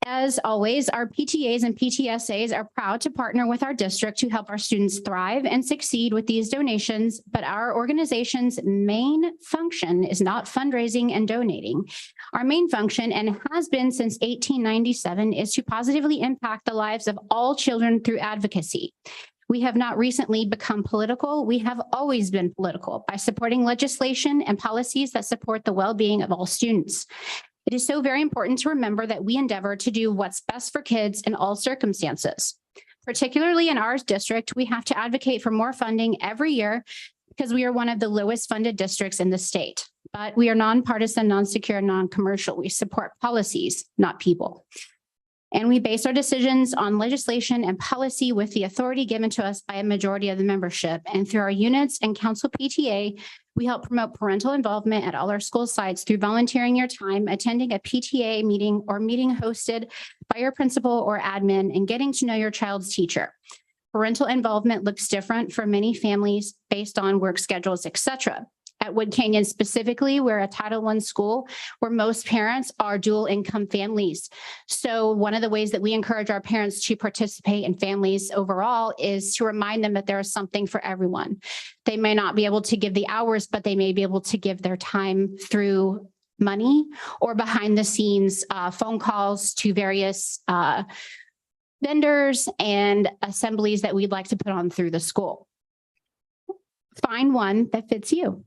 As always, our PTAs and PTSAs are proud to partner with our district to help our students thrive and succeed with these donations, but our organization's main function is not fundraising and donating. Our main function, and has been since 1897, is to positively impact the lives of all children through advocacy. We have not recently become political. We have always been political by supporting legislation and policies that support the well-being of all students. It is so very important to remember that we endeavor to do what's best for kids in all circumstances. Particularly in our district, we have to advocate for more funding every year because we are one of the lowest funded districts in the state. But we are nonpartisan, non-secure, non-commercial. We support policies, not people. And we base our decisions on legislation and policy with the authority given to us by a majority of the membership. And through our units and council PTA, we help promote parental involvement at all our school sites through volunteering your time, attending a PTA meeting or meeting hosted by your principal or admin, and getting to know your child's teacher. Parental involvement looks different for many families based on work schedules, etc. At Wood Canyon specifically, we're a Title I school where most parents are dual income families. So one of the ways that we encourage our parents to participate in families overall is to remind them that there is something for everyone. They may not be able to give the hours, but they may be able to give their time through money or behind the scenes phone calls to various vendors and assemblies that we'd like to put on through the school. Find one that fits you.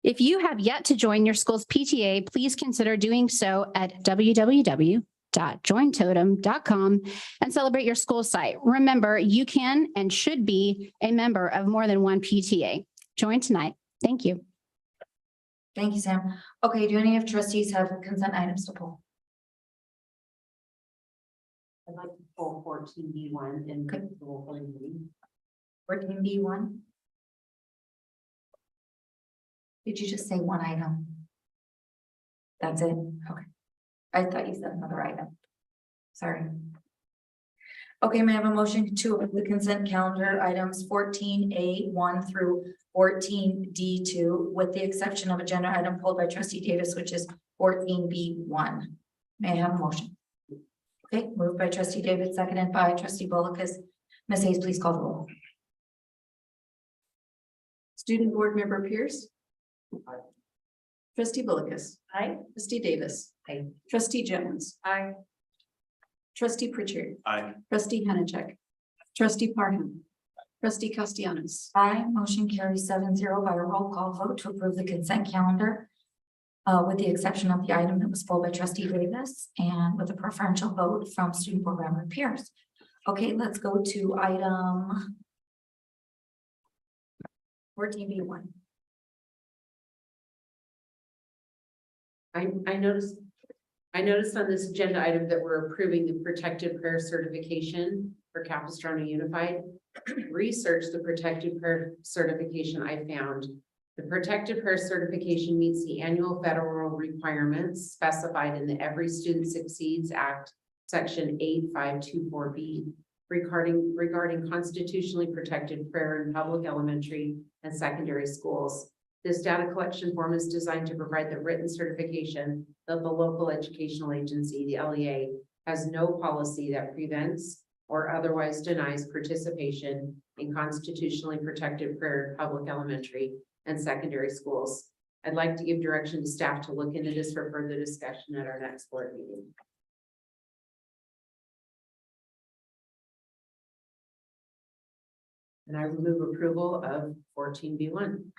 If you have yet to join your school's PTA, please consider doing so at www.jointotem.com and celebrate your school site. Remember, you can and should be a member of more than one PTA. Join tonight. Thank you. Thank you, Sam. Okay, do any of trustees have consent items to pull? I'd like to pull 14B1 and the full meeting. 14B1? Did you just say one item? That's it? Okay. I thought you said another item. Sorry. Okay, may I have a motion to approve the consent calendar items 14A1 through 14D2 with the exception of agenda item pulled by trustee Davis, which is 14B1. May I have a motion? Okay, moved by trustee Davis, seconded by trustee Bolus. Ms. Hayes, please call the roll. Student Board Member Pierce. Trustee Bolus. Aye. Trustee Davis. Aye. Trustee Jones. Aye. Trustee Pritchard. Aye. Trustee Hannachek. Trustee Parham. Trustee Castellanos. Aye, motion carries 7-0 by a roll call vote to approve the consent calendar. With the exception of the item that was pulled by trustee Davis and with a preferential vote from student board member Pierce. Okay, let's go to item 14B1. I noticed on this agenda item that we're approving the protected prayer certification for Capistrano Unified. Research the protected prayer certification I found. The protected prayer certification meets the annual federal requirements specified in the Every Student Succeeds Act, section 8524B, regarding constitutionally protected prayer in public elementary and secondary schools. This data collection form is designed to provide the written certification that the local educational agency, the LEA, has no policy that prevents or otherwise denies participation in constitutionally protected prayer in public elementary and secondary schools. I'd like to give direction to staff to look into this for further discussion at our next board meeting. And I would move approval of 14B1.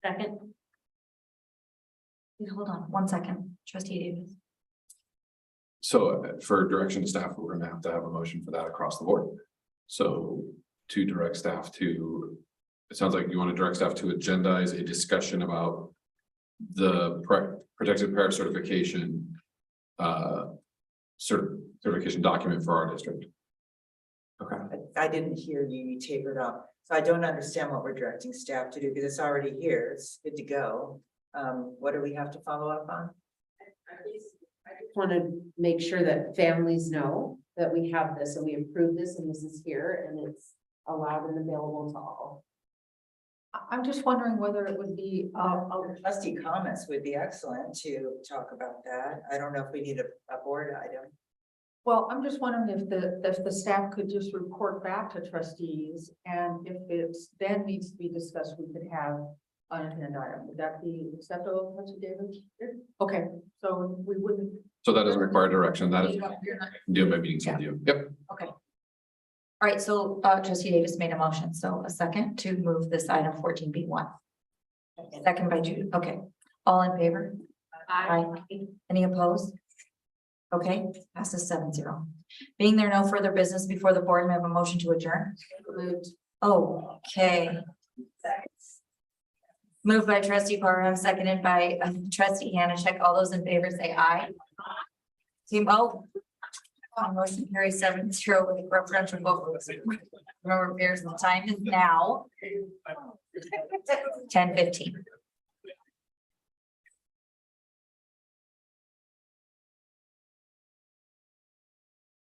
Second. Wait, hold on 1 second, trustee Davis. So for direction to staff, we're gonna have to have a motion for that across the board. So to direct staff to, it sounds like you want to direct staff to agendize a discussion about the protected prayer certification certification document for our district. Okay. I didn't hear you tapered off, so I don't understand what we're directing staff to do because it's already here. It's good to go. What do we have to follow up on? I just want to make sure that families know that we have this and we approve this and this is here and it's allowed and available to all. I'm just wondering whether it would be, Trustee comments would be excellent to talk about that. I don't know if we need a board item. well, I'm just wondering if the staff could just report back to trustees, and if it's then needs to be discussed, we could have an agenda item. Would that be acceptable, Trustee Davis? Okay, so we wouldn't. So that doesn't require direction. That is do it by meetings with you. Yep. Okay. All right, so trustee Davis made a motion, so a second to move this item 14B1. Second by Judy. Okay, all in favor? Aye. Any opposed? Okay, passes 7-0. Being there no further business before the board, may I have a motion to adjourn? Moved. Oh, okay. Moved by trustee Parham, seconded by trustee Hannachek. All those in favor say aye. Team O. Motion carries 7-0 with a preferential vote. Remember, the time is now 10:15.